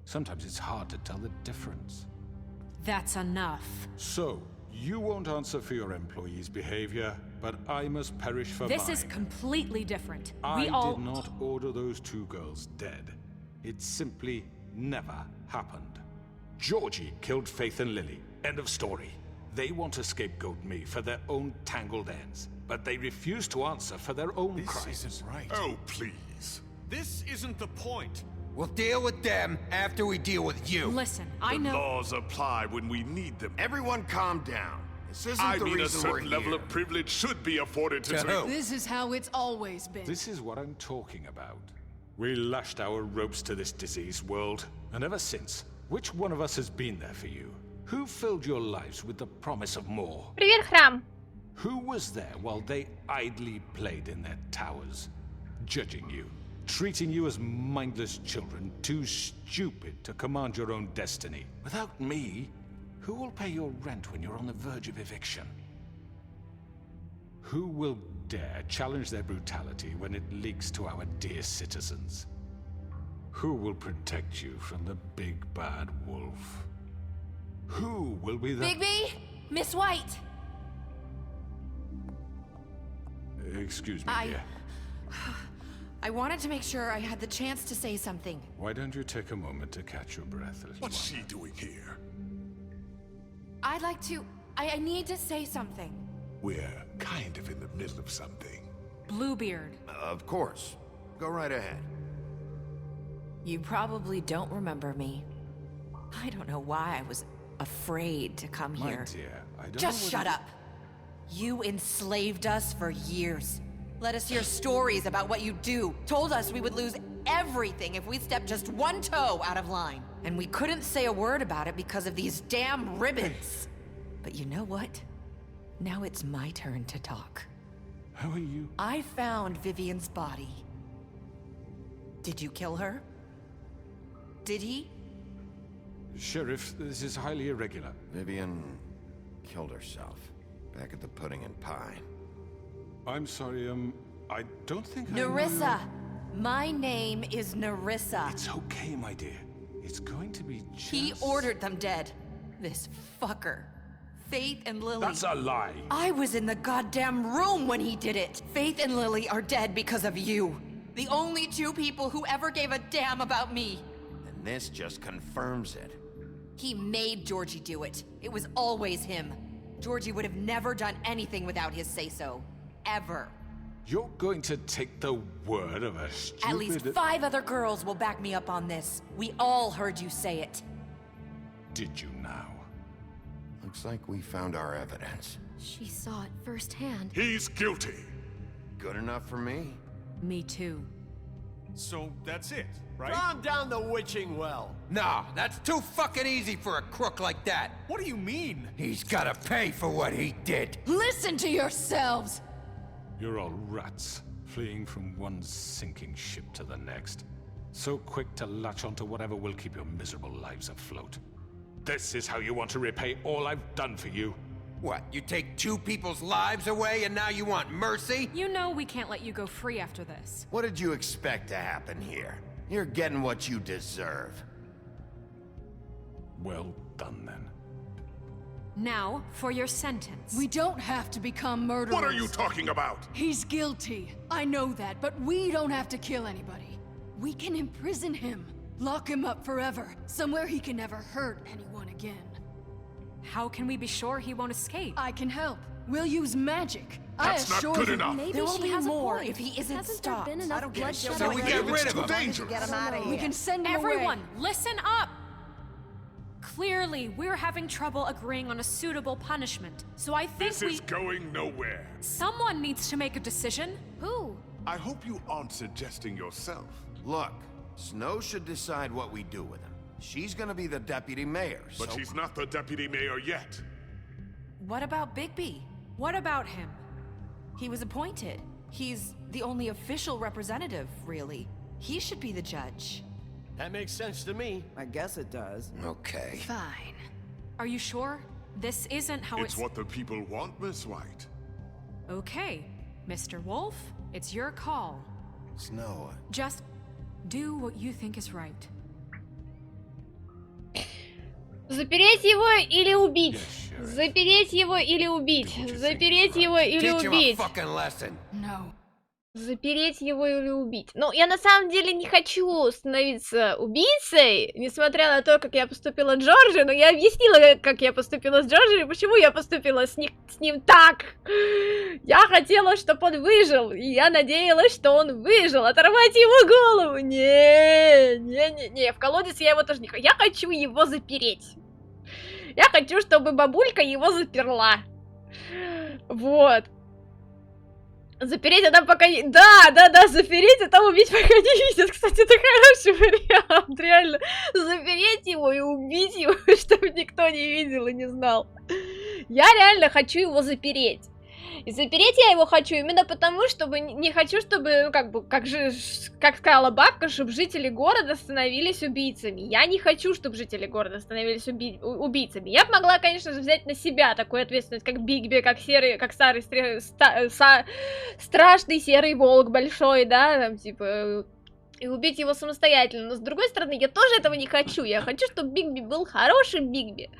Sometimes it's hard to tell the difference. That's enough. So, you won't answer for your employees' behavior, but I must perish for mine. This is completely different. I did not order those 2 girls dead. It simply never happened. Georgie killed Faith and Lily. End of story. They want to scapegoat me for their own tangled ends, but they refuse to answer for their own crimes. This isn't right. Oh, please. This isn't the point. We'll deal with them after we deal with you. Listen, I know... The laws apply when we need them. Everyone calm down. This isn't I the mean, a reason we're certain level here. of privilege should be afforded to This is how it's always been. This is what I'm talking about. We lashed our ropes to this diseased world, and ever since, which one of us has been there for you? Who filled your lives with the promise of more? Привет, храм. Who was there while they idly played in their towers, judging you, treating you as mindless children, too stupid to command your own destiny? Without me, who will pay your rent when you're on the verge of eviction? Who will dare challenge their brutality when it leaks to our dear citizens? Who will protect you from the big bad wolf? Who will be the— Bigby! Miss White! Excuse me, dear. I wanted to make sure I had the chance to say something. Why don't you take a moment to catch your breath a little What's she doing here? I'd like to... I need to say something. We're kind of in the middle of something. Bluebeard. Of course. Go right ahead. You probably don't remember me. I don't know why I was afraid to come My here. dear, I don't Just know shut whether- up. You enslaved us for years. Let us hear stories about what you do. Told us we would lose everything if we stepped just one toe out of line. And we couldn't say a word about it because of these damn ribbons. But you know what? Now it's my turn to talk. How are you? I found Vivian's body. Did you kill her? Did he? Sheriff, this is highly irregular. Vivian killed herself back at the Pudding and Pie. I'm sorry, I don't think I know Nerissa! My name is Nerissa. It's okay, my dear. It's going to be just... He ordered them dead. This fucker. Faith and Lily. That's a lie. I was in the goddamn room when he did it. Faith and Lily are dead because of you. The only two people who ever gave a damn about me. And this just confirms it. He made Georgie do it. It was always him. Georgie would have never done anything without his say-so. Ever. You're going to take the word of a stupid... At least 5 other girls will back me up on this. We all heard you say it. Did you now? Looks like we found our evidence. She saw it firsthand. He's guilty. Good enough for me? Me too. So that's it, right? Calm down the witching well. Nah, that's too fucking easy for a crook like that. What do you mean? He's gotta pay for what he did. Listen to yourselves! You're all rats, fleeing from one sinking ship to the next. So quick to latch onto whatever will keep your miserable lives afloat. This is how you want to repay all I've done for you? What, you take 2 people's lives away and now you want mercy? You know we can't let you go free after this. What did you expect to happen here? You're getting what you deserve. Well done, then. Now, for your sentence. We don't have to become murderers. What are you talking about? He's guilty. I know that, but we don't have to kill anybody. We can imprison him. Lock him up forever. Somewhere he can never hurt anyone again. How can we be sure he won't escape? I can help. We'll use magic. That's I not assure good you. enough. Maybe There will she be has more a point. if he isn't Hasn't stopped. there been enough bloodshed So we already? get rid of him. Dangerous. Get him out of here. We can send him Everyone, away. listen up! Clearly, we're having trouble agreeing on a suitable punishment. So I think This is going nowhere. someone needs to make a decision. Who? I hope you aren't suggesting yourself. Look, Snow should decide what we do with him. She's gonna be the deputy mayor, But so... she's not the deputy mayor yet. What about Bigby? What about him? He was appointed. He's the only official representative, really. He should be the judge. That makes sense to me. I guess it does. Okay. Fine. Are you sure? This isn't how It's what the people want, Miss White. Okay, Mr. Wolf, it's your call. Snow, Just do what you think is right. Запереть его или убить? Yes, Sheriff. Запереть его или убить? Do what you think Запереть is его right. или Teach him a убить? fucking lesson. No. Запереть его или убить? Ну, я на самом деле не хочу становиться убийцей, несмотря на то, как я поступила с Джорджи, но я объяснила, как я поступила с Джорджи и почему я поступила с ним так. Я хотела, чтобы он выжил, и я надеялась, что он выжил. Оторвать его голову? Не, в колодец я его тоже не хочу. Я хочу его запереть. Я хочу, чтобы бабулька его заперла. Вот. Запереть, а там пока... Да, запереть, а там убить пока не видят. Кстати, это хороший вариант, реально. Запереть его и убить его, чтобы никто не видел и не знал. Я реально хочу его запереть. И запереть я его хочу именно потому, чтобы не хочу, чтобы, ну, как сказала бабка, чтобы жители города становились убийцами. Я не хочу, чтобы жители города становились убийцами. Я бы могла, конечно же, взять на себя такую ответственность, как Бигби, как старый страшный серый волк большой, да, там, типа... И убить его самостоятельно. Но с другой стороны, я тоже этого не хочу. Я хочу, чтобы Бигби был хорошим Бигби.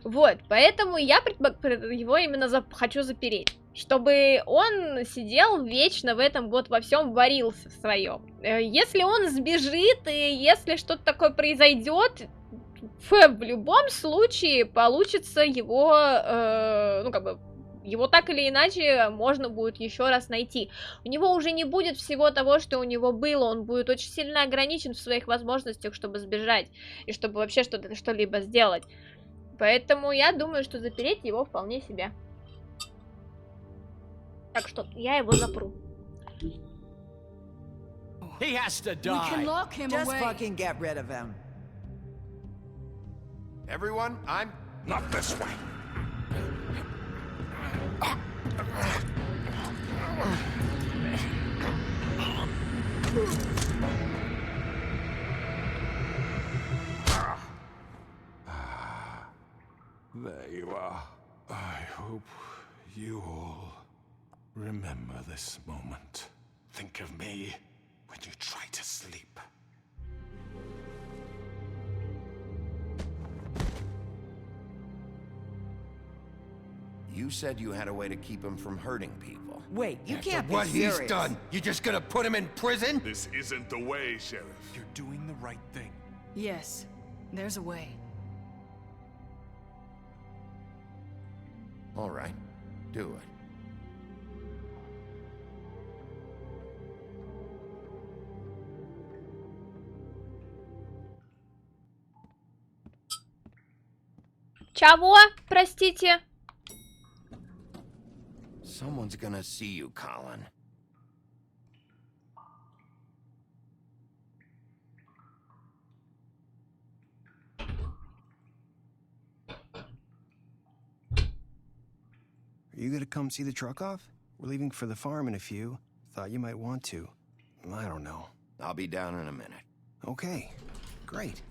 Вот, поэтому я его именно хочу запереть. Чтобы он сидел вечно в этом вот во всем варился в своем. Если он сбежит, и если что-то такое произойдет, в любом случае получится его, его так или иначе можно будет еще раз найти. У него уже не будет всего того, что у него было. Он будет очень сильно ограничен в своих возможностях, чтобы сбежать. И чтобы вообще что-либо сделать. Поэтому я думаю, что запереть его вполне себе. Так что я его запру. He has to die. We can lock him Just away. fucking get rid of him. Everyone, I'm... Not this way. There you are. I hope you all remember this moment. Think of me when you try to sleep. You said you had a way to keep him from hurting people. Wait, you After can't be what serious. he's done, you just gonna put him in prison? This isn't the way, Sheriff. You're doing the right thing. Yes, there's a way. All right, do it. Чего? Простите. Someone's gonna see you, Colin. Are you gonna come see the truck off? We're leaving for the farm in a few. Thought you might want to. I don't know. I'll be down in a minute. Okay, great.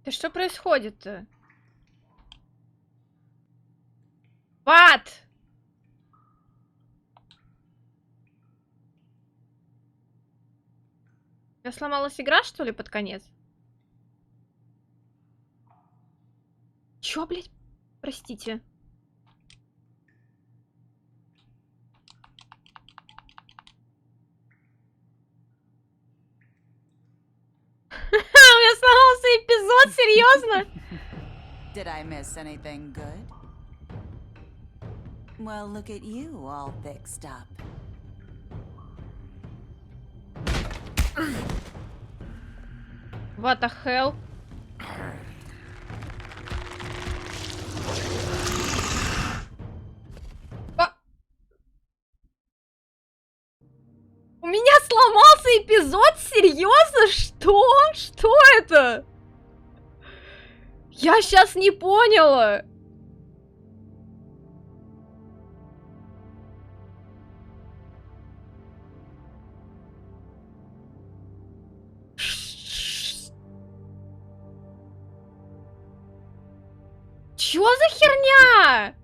Да что происходит-то? What? У меня сломалась игра, что ли, под конец? Чё, блядь? Простите. У меня сломался эпизод, серьезно? Did I miss anything good? Well, look at you, all fixed up. What the hell? У меня сломался эпизод? Серьезно? Что? Что это? Я сейчас не поняла. Чё за херня?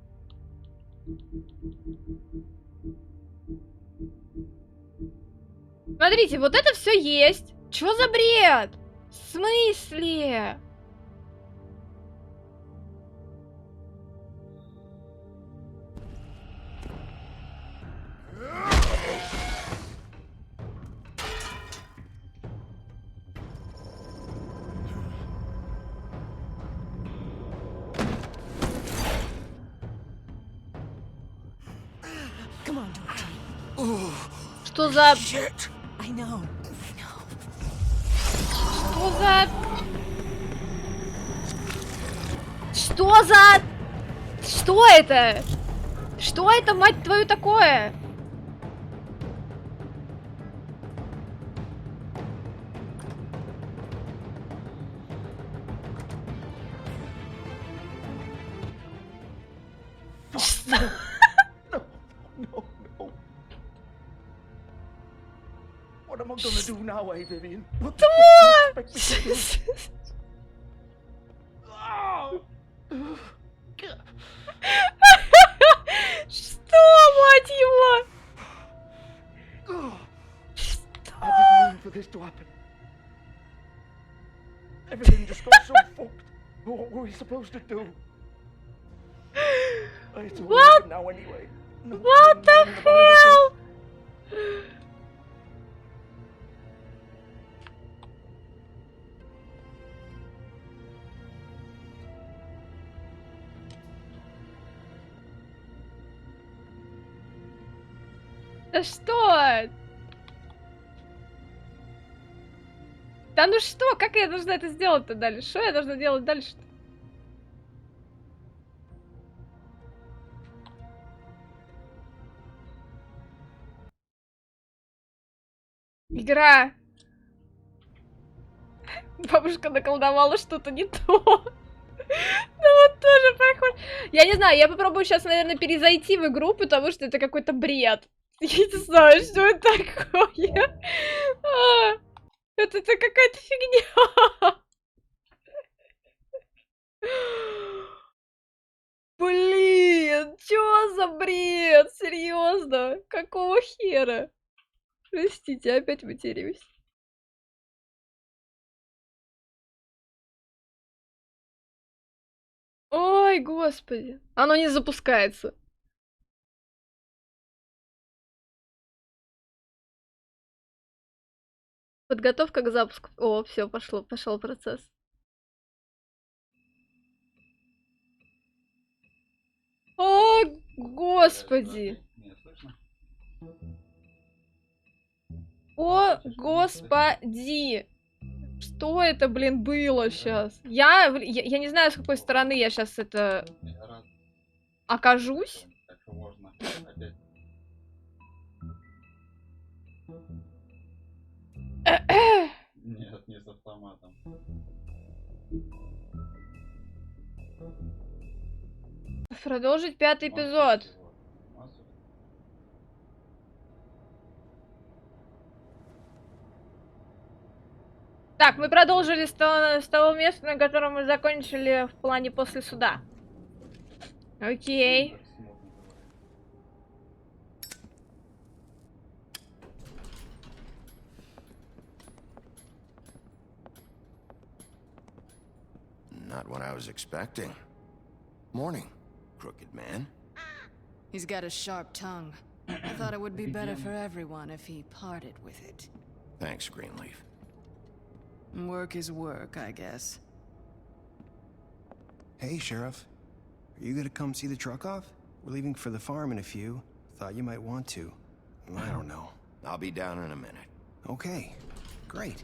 Смотрите, вот это все есть. Чё за бред? В смысле? Come on, Georgie. Что за... Shit. I know. Что за... Что за... Что это? Что это, мать твою, такое? What am I gonna do now, eh, Vivian? What the fuck do you expect me to do? Что, мать его? I didn't mean for this to happen. Everything just got so fucked. What were we supposed to do? It's all What? over now anyway. No What the moaning about it, hell? Да что? Да ну что? Как я должна это сделать-то дальше? Что я должна делать дальше-то? Игра. Бабушка наколдовала что-то не то. Ну вот тоже похоже. Я не знаю, я попробую сейчас, наверное, перезайти в игру, потому что это какой-то бред. Я не знаю, что это такое. Это какая-то фигня. Блин, чё за бред? Серьезно? Какого хера? Простите, опять матерюсь. Ой, господи. Оно не запускается. Подготовка к запуску. О, все, пошел процесс. О, господи. О, господи. Что это, блин, было сейчас? Я не знаю, с какой стороны я сейчас это окажусь. Нет, не с автоматом. Продолжить 5-й эпизод. Так, мы продолжили с того места, на котором мы закончили в плане после суда. Окей. Not what I was expecting. Morning, crooked man. He's got a sharp tongue. I thought it would be better for everyone if he parted with it. Thanks, Greenleaf. Work is work, I guess. Hey, Sheriff. Are you gonna come see the truck off? We're leaving for the farm in a few. Thought you might want to. I don't know. I'll be down in a minute. Okay, great.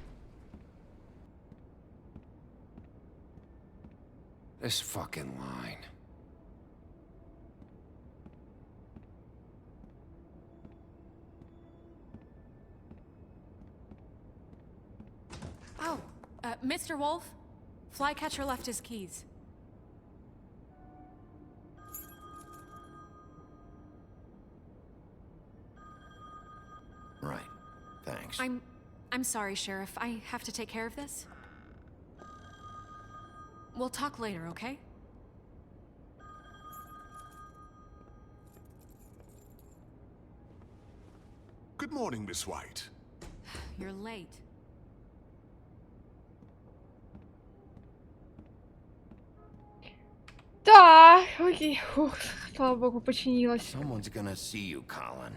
This fucking line. Oh, Mr. Wolf? Flycatcher left his keys. Right. Thanks. I'm sorry, Sheriff. I have to take care of this. We'll talk later, okay? Good morning, Miss White. You're late. Да, окей. Фух, слава богу, починилась. Someone's gonna see you, Colin.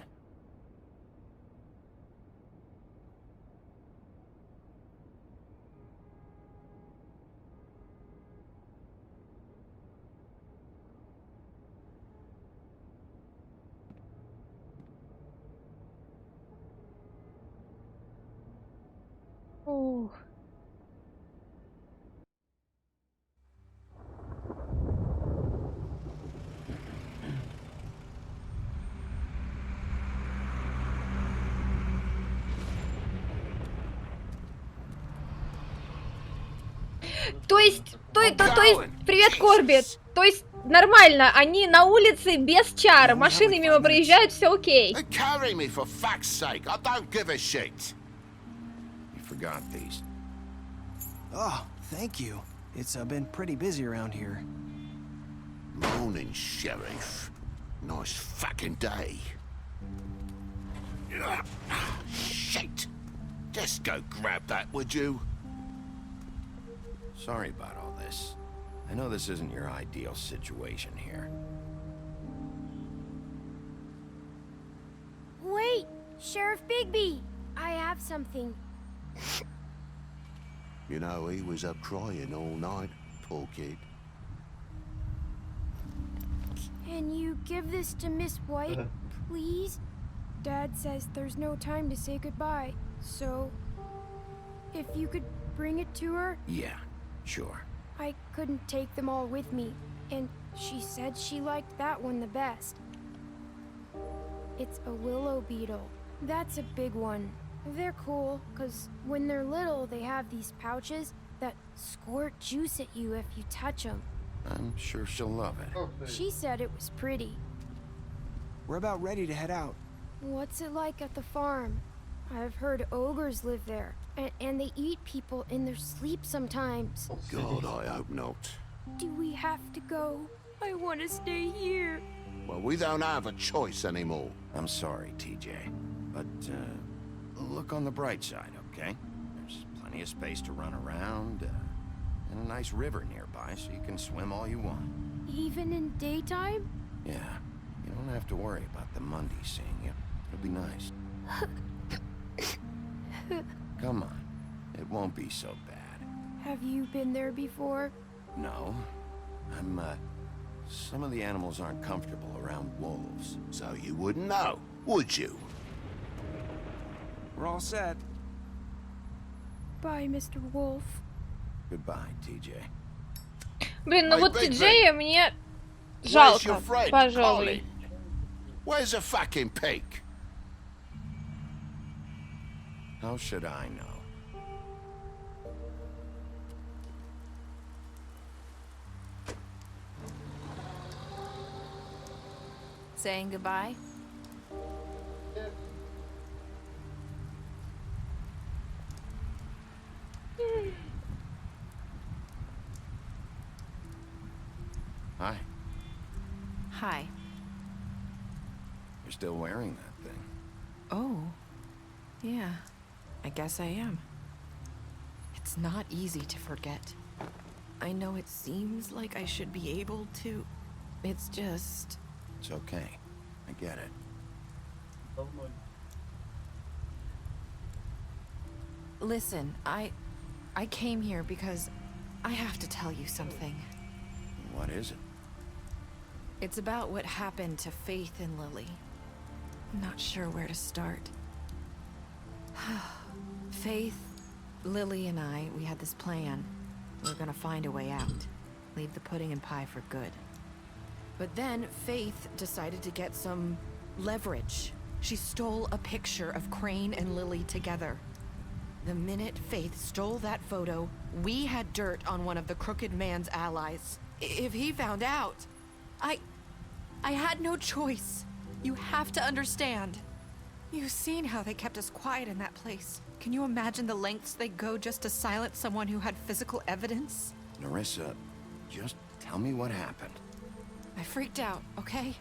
Ух. То есть, привет, Корби. То есть, нормально, они на улице без чар, машины мимо проезжают, все окей. Carry me for fuck's sake. I don't give a shit. You forgot these. Oh, thank you. It's been pretty busy around here. Morning, Sheriff. Nice fucking day. Shit. Just go grab that, would you? Sorry about all this. I know this isn't your ideal situation here. Wait, Sheriff Bigby, I have something. You know, he was up crying all night, poor kid. Can you give this to Miss White, please? Dad says there's no time to say goodbye, so if you could bring it to her? Yeah, sure. I couldn't take them all with me, and she said she liked that one the best. It's a willow beetle. That's a big one. They're cool, because when they're little, they have these pouches that squirt juice at you if you touch them. I'm sure she'll love it. She said it was pretty. We're about ready to head out. What's it like at the farm? I've heard ogres live there, and they eat people in their sleep sometimes. God, I hope not. Do we have to go? I want to stay here. Well, we don't have a choice anymore. I'm sorry, TJ, but look on the bright side, okay? There's plenty of space to run around, and a nice river nearby, so you can swim all you want. Even in daytime? Yeah, you don't have to worry about the Mundy seeing you. It'll be nice. Come on, it won't be so bad. Have you been there before? No, some of the animals aren't comfortable around wolves. So you wouldn't know, would you? We're all set. Bye, Mr. Wolf. Goodbye, TJ. Блин, ну вот TJ мне жалко, пожалуй. Where's the fucking pig? How should I know? Saying goodbye? Hi. Hi. You're still wearing that thing. Oh. Yeah. I guess I am. It's not easy to forget. I know it seems like I should be able to. It's just... It's okay. I get it. Listen, I came here because I have to tell you something. What is it? It's about what happened to Faith and Lily. I'm not sure where to start. Faith, Lily, and I, we had this plan. We were gonna find a way out. Leave the pudding and pie for good. But then Faith decided to get some leverage. She stole a picture of Crane and Lily together. The minute Faith stole that photo, we had dirt on one of the Crooked Man's allies. If he found out, I had no choice. You have to understand. You've seen how they kept us quiet in that place. Can you imagine the lengths they go just to silence someone who had physical evidence? Nerissa, just tell me what happened. I freaked out, okay?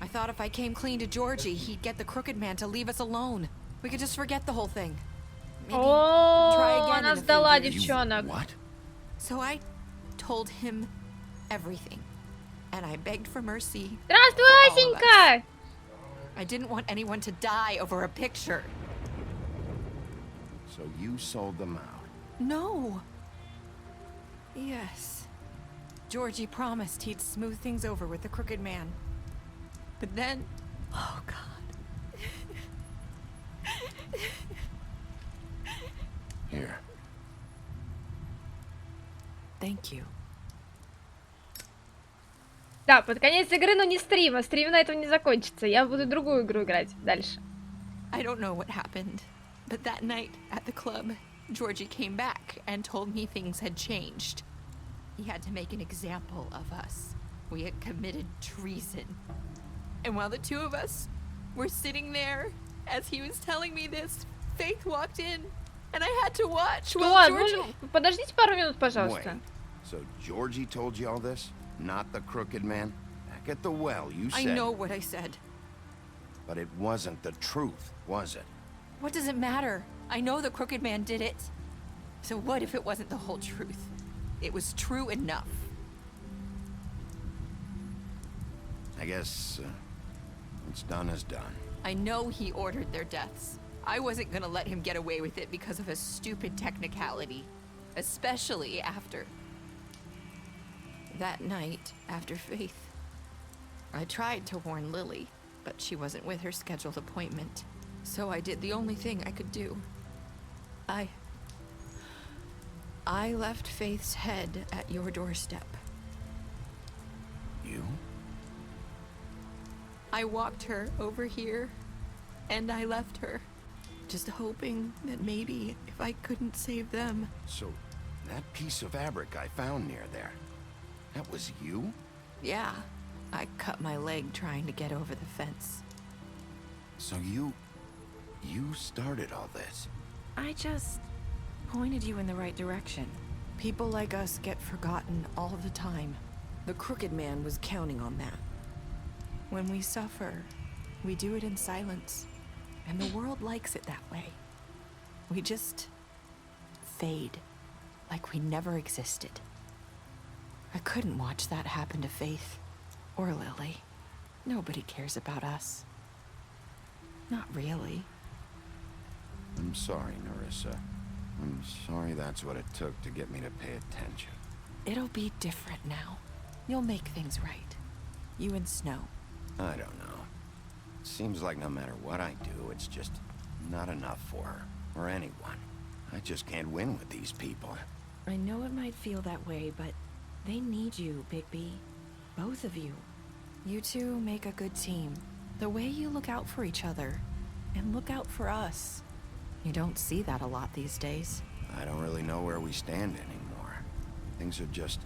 I thought if I came clean to Georgie, he'd get the Crooked Man to leave us alone. We could just forget the whole thing. Maybe try again Она in a сдала few years. девчонок. What? So I told him everything. And I begged for mercy. Здравствуй, Асенька! I didn't want anyone to die over a picture. So you sold them out? No. Yes. Georgie promised he'd smooth things over with the Crooked Man. But then... Oh, God. Here. Thank you. Да, под конец игры, но не стрима. Стрим на этом не закончится. Я буду другую игру играть дальше. I don't know what happened, but that night at the club, Georgie came back and told me things had changed. He had to make an example of us. We had committed treason. And while the two of us were sitting there, as he was telling me this, Faith walked in, and I had to watch while Georgie... Подождите пару минут, пожалуйста. Wait, so Georgie told you all this? Not the crooked man? Back at the well, you said... I know what I said. But it wasn't the truth, was it? What does it matter? I know the crooked man did it. So what if it wasn't the whole truth? It was true enough. I guess what's done is done. I know he ordered their deaths. I wasn't gonna let him get away with it because of a stupid technicality. Especially after... that night, after Faith. I tried to warn Lily, but she wasn't with her scheduled appointment. So I did the only thing I could do. I left Faith's head at your doorstep. You? I walked her over here, and I left her. Just hoping that maybe if I couldn't save them... So, that piece of fabric I found near there, that was you? Yeah, I cut my leg trying to get over the fence. So you started all this? I just pointed you in the right direction. People like us get forgotten all the time. The crooked man was counting on that. When we suffer, we do it in silence. And the world likes it that way. We just fade, like we never existed. I couldn't watch that happen to Faith or Lily. Nobody cares about us. Not really. I'm sorry, Narissa. I'm sorry that's what it took to get me to pay attention. It'll be different now. You'll make things right. You and Snow. I don't know. It seems like no matter what I do, it's just not enough for her, or anyone. I just can't win with these people. I know it might feel that way, but they need you, Bigby. Both of you. You two make a good team. The way you look out for each other, and look out for us. You don't see that a lot these days. I don't really know where we stand anymore. Things are just...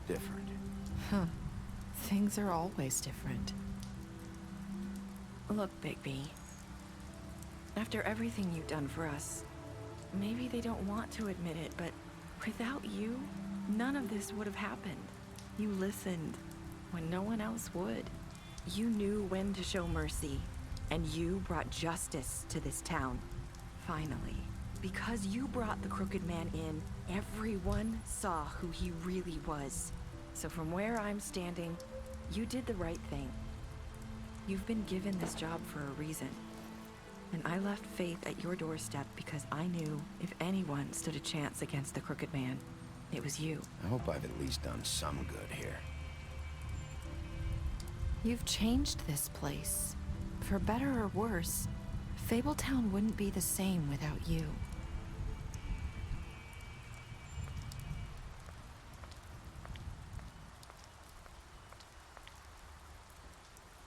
different. Huh. Things are always different. Look, Bigby. After everything you've done for us, maybe they don't want to admit it, but without you, none of this would have happened. You listened when no one else would. You knew when to show mercy, and you brought justice to this town. Finally. Because you brought the crooked man in, everyone saw who he really was. So from where I'm standing, you did the right thing. You've been given this job for a reason. And I left Faith at your doorstep because I knew if anyone stood a chance against the crooked man, it was you. I hope I've at least done some good here. You've changed this place. For better or worse, Fabletown wouldn't be the same without you.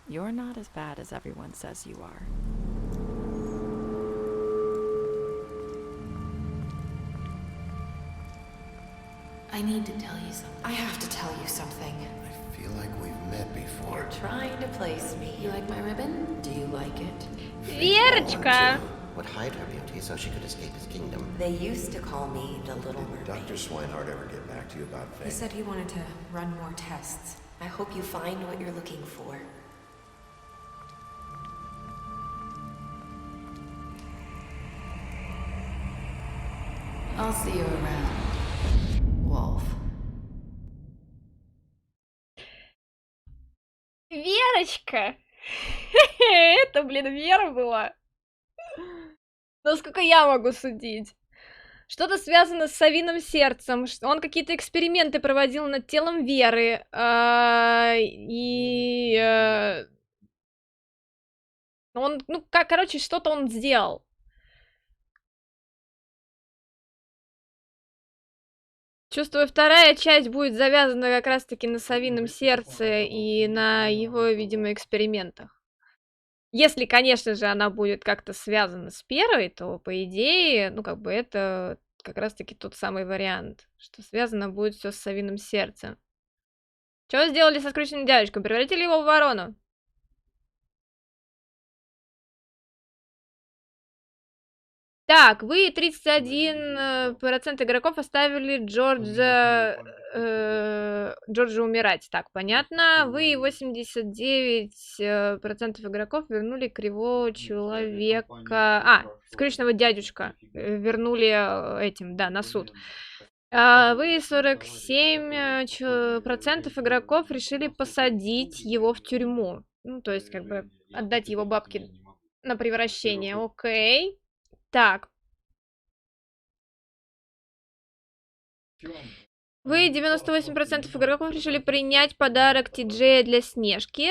You're not as bad as everyone says you are. I need to tell you something. I have to tell you something. I feel like we've met before. You're trying to place me. You like my ribbon? Do you like it? Верочка! Would hide her beauty so she could escape his kingdom. They used to call me the Little Mermaid. Dr. Swinehart ever get back to you about He Faith? said he wanted to run more tests. I hope you find what you're looking for. I'll see you around, Wolf. Верочка! Это, блин, Вера была. Насколько я могу судить. Что-то связано с совиным сердцем. Он какие-то эксперименты проводил над телом Веры. Он, ну, короче, что-то он сделал. Чувствую, вторая часть будет завязана как раз-таки на совином сердце и на его, видимо, экспериментах. Если, конечно же, она будет как-то связана с первой, то, по идее, ну, как бы это как раз-таки тот самый вариант, что связано будет все с совиным сердцем. Что сделали со скрюченным дядечкой? Превратили его в ворону. Так, вы 31% игроков оставили Джорджа умирать. Так, понятно. Вы 89% игроков вернули кривого человека. Скрюченного дядюшка вернули этим, да, на суд. Вы 47% игроков решили посадить его в тюрьму. Ну, то есть, как бы, отдать его бабки на превращение. Окей. Так. Вы 98% игроков решили принять подарок Ти-Джея для Снежки.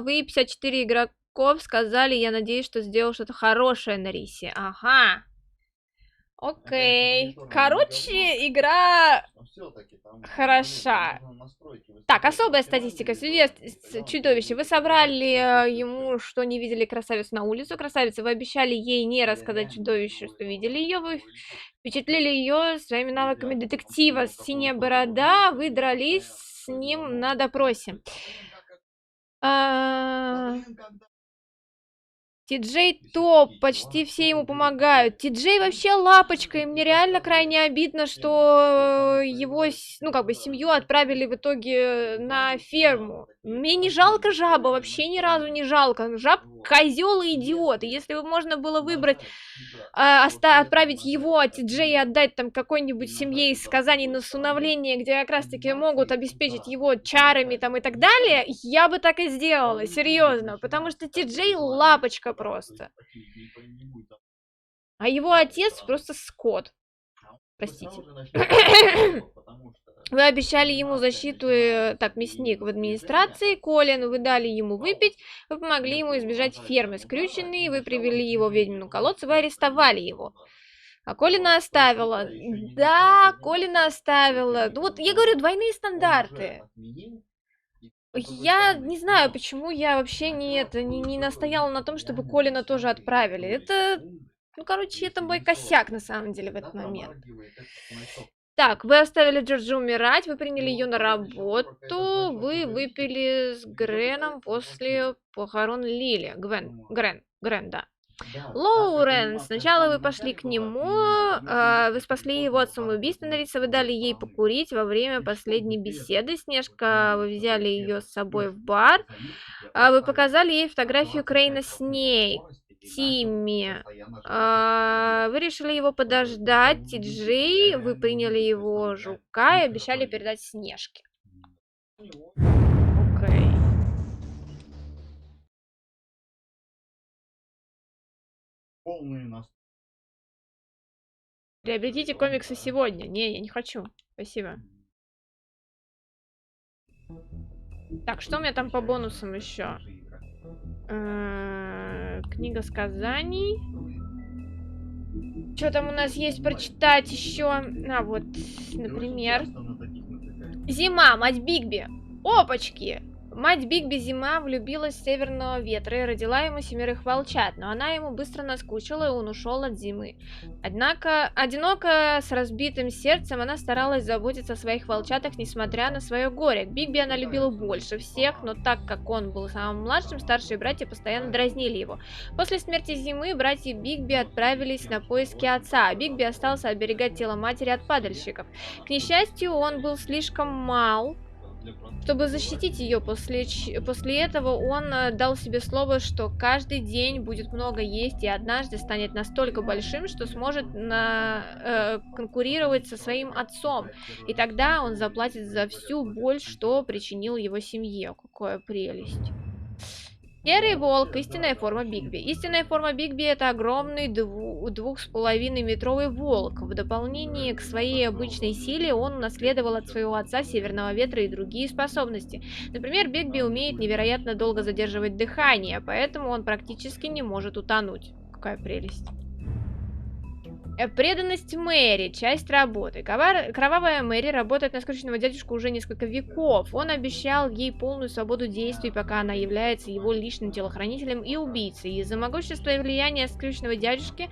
Вы 54 игроков сказали, я надеюсь, что сделал что-то хорошее на Рисе. Ага. Окей. Короче, игра хороша. Так, особая статистика. Чудовище. Вы собрали ему, что не видели красавицу на улицу. Красавица, вы обещали ей не рассказать чудовищу, что видели ее. Вы впечатлили ее своими навыками детектива. Синяя борода. Вы дрались с ним на допросе. Ти-Джей топ, почти все ему помогают. Ти-Джей вообще лапочка, и мне реально крайне обидно, что его, ну, как бы, семью отправили в итоге на ферму. Мне не жалко жаба, вообще ни разу не жалко. Жаб козел и идиот. И если бы можно было выбрать, отправить его, а Ти-Джей отдать там какой-нибудь семье из сказаний на усыновление, где как раз-таки могут обеспечить его чарами там и так далее, я бы так и сделала, серьезно. Потому что Ти-Джей лапочка просто. А его отец просто скот. Простите. Вы обещали ему защиту, так, мясник в администрации, Колин, вы дали ему выпить, вы помогли ему избежать фермы скрюченной, вы привели его в ведьмину колодцу, вы арестовали его. А Колина оставила. Да, Колина оставила. Ну вот, я говорю, двойные стандарты. Я не знаю, почему я вообще не настояла на том, чтобы Колина тоже отправили. Это, ну, короче, это мой косяк, на самом деле, в этот момент. Так, вы оставили Джорджи умирать, вы приняли ее на работу, вы выпили с Греном после похорон Лили. Грен, да. Лоурен, сначала вы пошли к нему, вы спасли его от самоубийства на Рисе, вы дали ей покурить во время последней беседы. Снежка, вы взяли ее с собой в бар, вы показали ей фотографию Крейна с ней. Тимми, вы решили его подождать, Ти-Джей, вы приняли его жука и обещали передать Снежке. Окей. Приобретите комиксы сегодня. Не, я не хочу. Спасибо. Так, что у меня там по бонусам еще? Книга сказаний. Что там у нас есть прочитать еще? Вот, например. Зима, мать Бигби. Опачки! Мать Бигби Зима влюбилась в Северного Ветра и родила ему 7 волчат, но она ему быстро наскучила, и он ушел от Зимы. Однако, одиноко, с разбитым сердцем, она старалась заботиться о своих волчатах, несмотря на свое горе. Бигби она любила больше всех, но так как он был самым младшим, старшие братья постоянно дразнили его. После смерти Зимы братья Бигби отправились на поиски отца, а Бигби остался оберегать тело матери от падальщиков. К несчастью, он был слишком мал, чтобы защитить ее. После этого он дал себе слово, что каждый день будет много есть и однажды станет настолько большим, что сможет конкурировать со своим отцом. И тогда он заплатит за всю боль, что причинил его семье. Какая прелесть. Серый волк, истинная форма Бигби. Истинная форма Бигби — это огромный 2,5-метровый волк. В дополнение к своей обычной силе он унаследовал от своего отца Северного Ветра и другие способности. Например, Бигби умеет невероятно долго задерживать дыхание, поэтому он практически не может утонуть. Какая прелесть. Преданность Мэри, часть работы. Кровавая Мэри работает на скрюченного дядюшку уже несколько веков. Он обещал ей полную свободу действий, пока она является его личным телохранителем и убийцей. Из-за могущества и влияния скрюченного дядюшки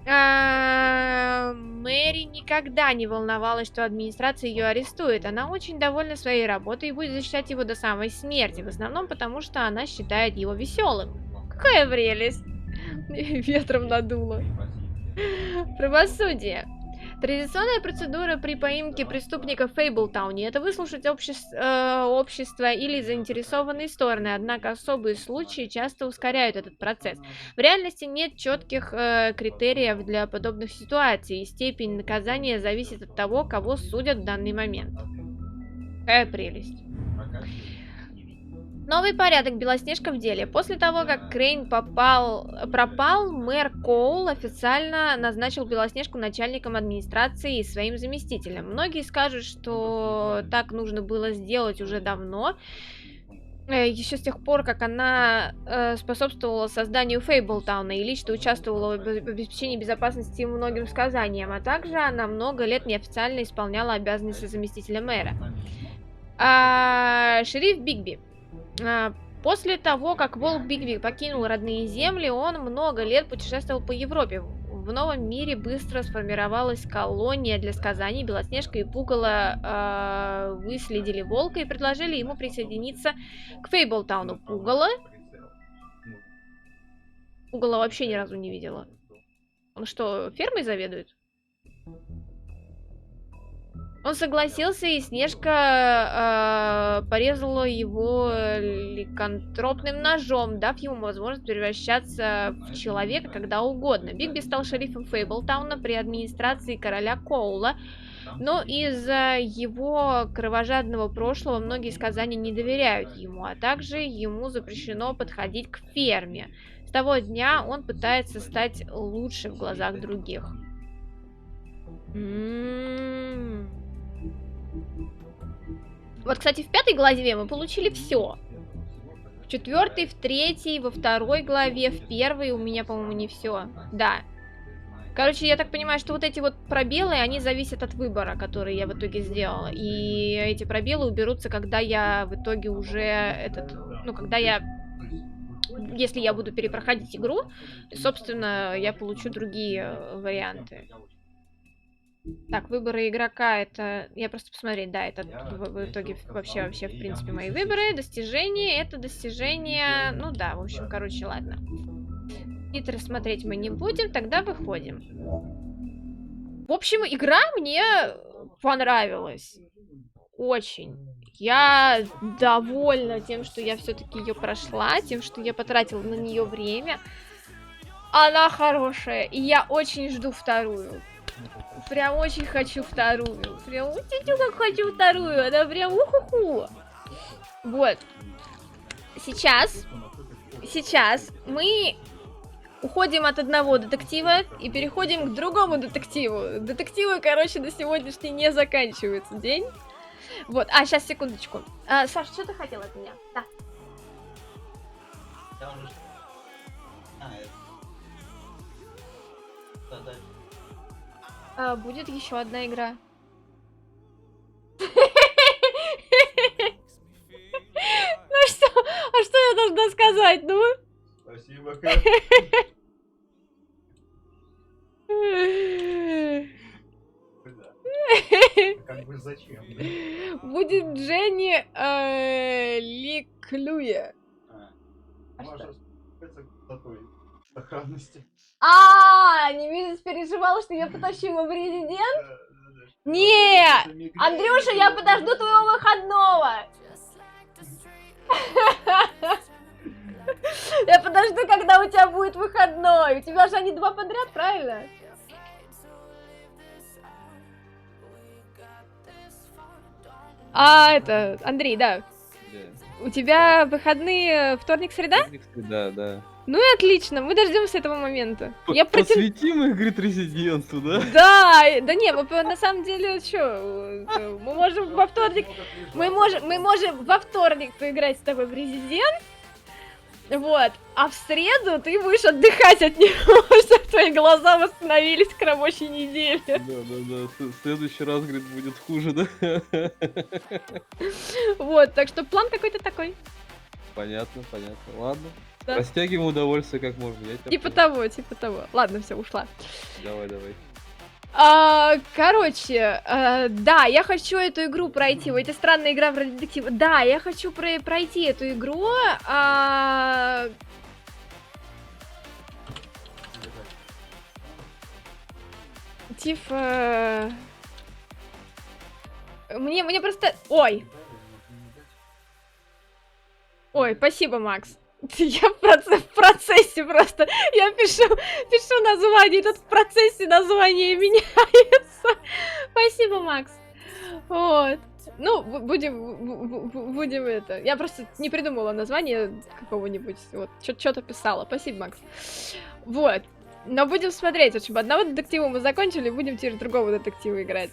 Мэри никогда не волновалась, что администрация ее арестует. Она очень довольна своей работой и будет защищать его до самой смерти. В основном потому, что она считает его веселым. Какая прелесть! Ветром надуло. Правосудие. Традиционная процедура при поимке преступников в Фейблтауне — это выслушать общество или заинтересованные стороны, однако особые случаи часто ускоряют этот процесс. В реальности нет четких критериев для подобных ситуаций, и степень наказания зависит от того, кого судят в данный момент. Какая прелесть. Новый порядок Белоснежка в деле. После того, как Крейн пропал, мэр Коул официально назначил Белоснежку начальником администрации и своим заместителем. Многие скажут, что так нужно было сделать уже давно, еще с тех пор, как она способствовала созданию Фейблтауна и лично участвовала в обеспечении безопасности многим сказаниям, а также она много лет неофициально исполняла обязанности заместителя мэра. Шериф Бигби. После того, как волк Бигби покинул родные земли, он много лет путешествовал по Европе. В новом мире быстро сформировалась колония для сказаний. Белоснежка и Пугало выследили волка и предложили ему присоединиться к Фейблтауну. Пугало вообще ни разу не видела. Он что, фермой заведует? Он согласился, и Снежка порезала его ликантропным ножом, дав ему возможность превращаться в человека когда угодно. Бигби стал шерифом Фейблтауна при администрации короля Коула, но из-за его кровожадного прошлого многие сказания не доверяют ему, а также ему запрещено подходить к ферме. С того дня он пытается стать лучше в глазах других. Вот, кстати, в 5 главе мы получили все. В 4, в 3, во 2 главе, в 1 у меня, по-моему, не все. Да. Короче, я так понимаю, что вот эти вот пробелы, они зависят от выбора, который я в итоге сделала. И эти пробелы уберутся, когда я в итоге уже когда я... Если я буду перепроходить игру, собственно, я получу другие варианты. Так, выборы игрока, это... Я просто посмотреть, да, это в итоге вообще, в принципе, мои выборы. Достижения, это достижения... Ну да, в общем, короче, ладно. Титры смотреть мы не будем, тогда выходим. В общем, игра мне понравилась. Очень. Я довольна тем, что я все-таки ее прошла, тем, что я потратила на нее время. Она хорошая, и я очень жду вторую. Прям очень хочу вторую. Прям очень как хочу вторую. Она прям уху-ху. Вот. Сейчас мы уходим от одного детектива и переходим к другому детективу. Детективы, короче, на сегодняшний не заканчивается день. Вот. Сейчас, секундочку. Саш, что ты хотел от меня? Да. Будет еще одна игра. Ну что? А что я должна сказать, ну? Спасибо. Как бы зачем? Будет Дженни Ликлюя. Может, такой охранности. Немезис переживал, что я потащу его в резидент? Нет! Андрюша, я подожду твоего выходного! Я подожду, когда у тебя будет выходной. У тебя же они 2 подряд, правильно? Андрей, да. У тебя выходные вторник, среда? Да. Ну и отлично, мы дождемся этого момента. Посвятим их, говорит, резиденту, да? Да не, мы на самом деле, что, мы можем во вторник, мы можем во вторник поиграть с тобой в резидент, Вот. А в среду ты будешь отдыхать от него, чтобы твои глаза восстановились к рабочей неделе. Да. В следующий раз, говорит, будет хуже, да? Вот, так что план какой-то такой. Понятно. Ладно. Да. Растягиваем удовольствие как можно. Я тебя Типа того. Ладно, все, ушла. Давай. Короче, да, я хочу эту игру пройти. Эти странные игра в роли детектива. Да, я хочу пройти эту игру. Типа... Мне просто... Ой, спасибо, Макс. Я в процессе просто. Я пишу название, и тут в процессе название меняется. Спасибо, Макс. Вот. Ну, будем это. Я просто не придумала название какого-нибудь. Вот, что-то писала. Спасибо, Макс. Вот. Но будем смотреть. В общем, одного детектива мы закончили, будем теперь другого детектива играть.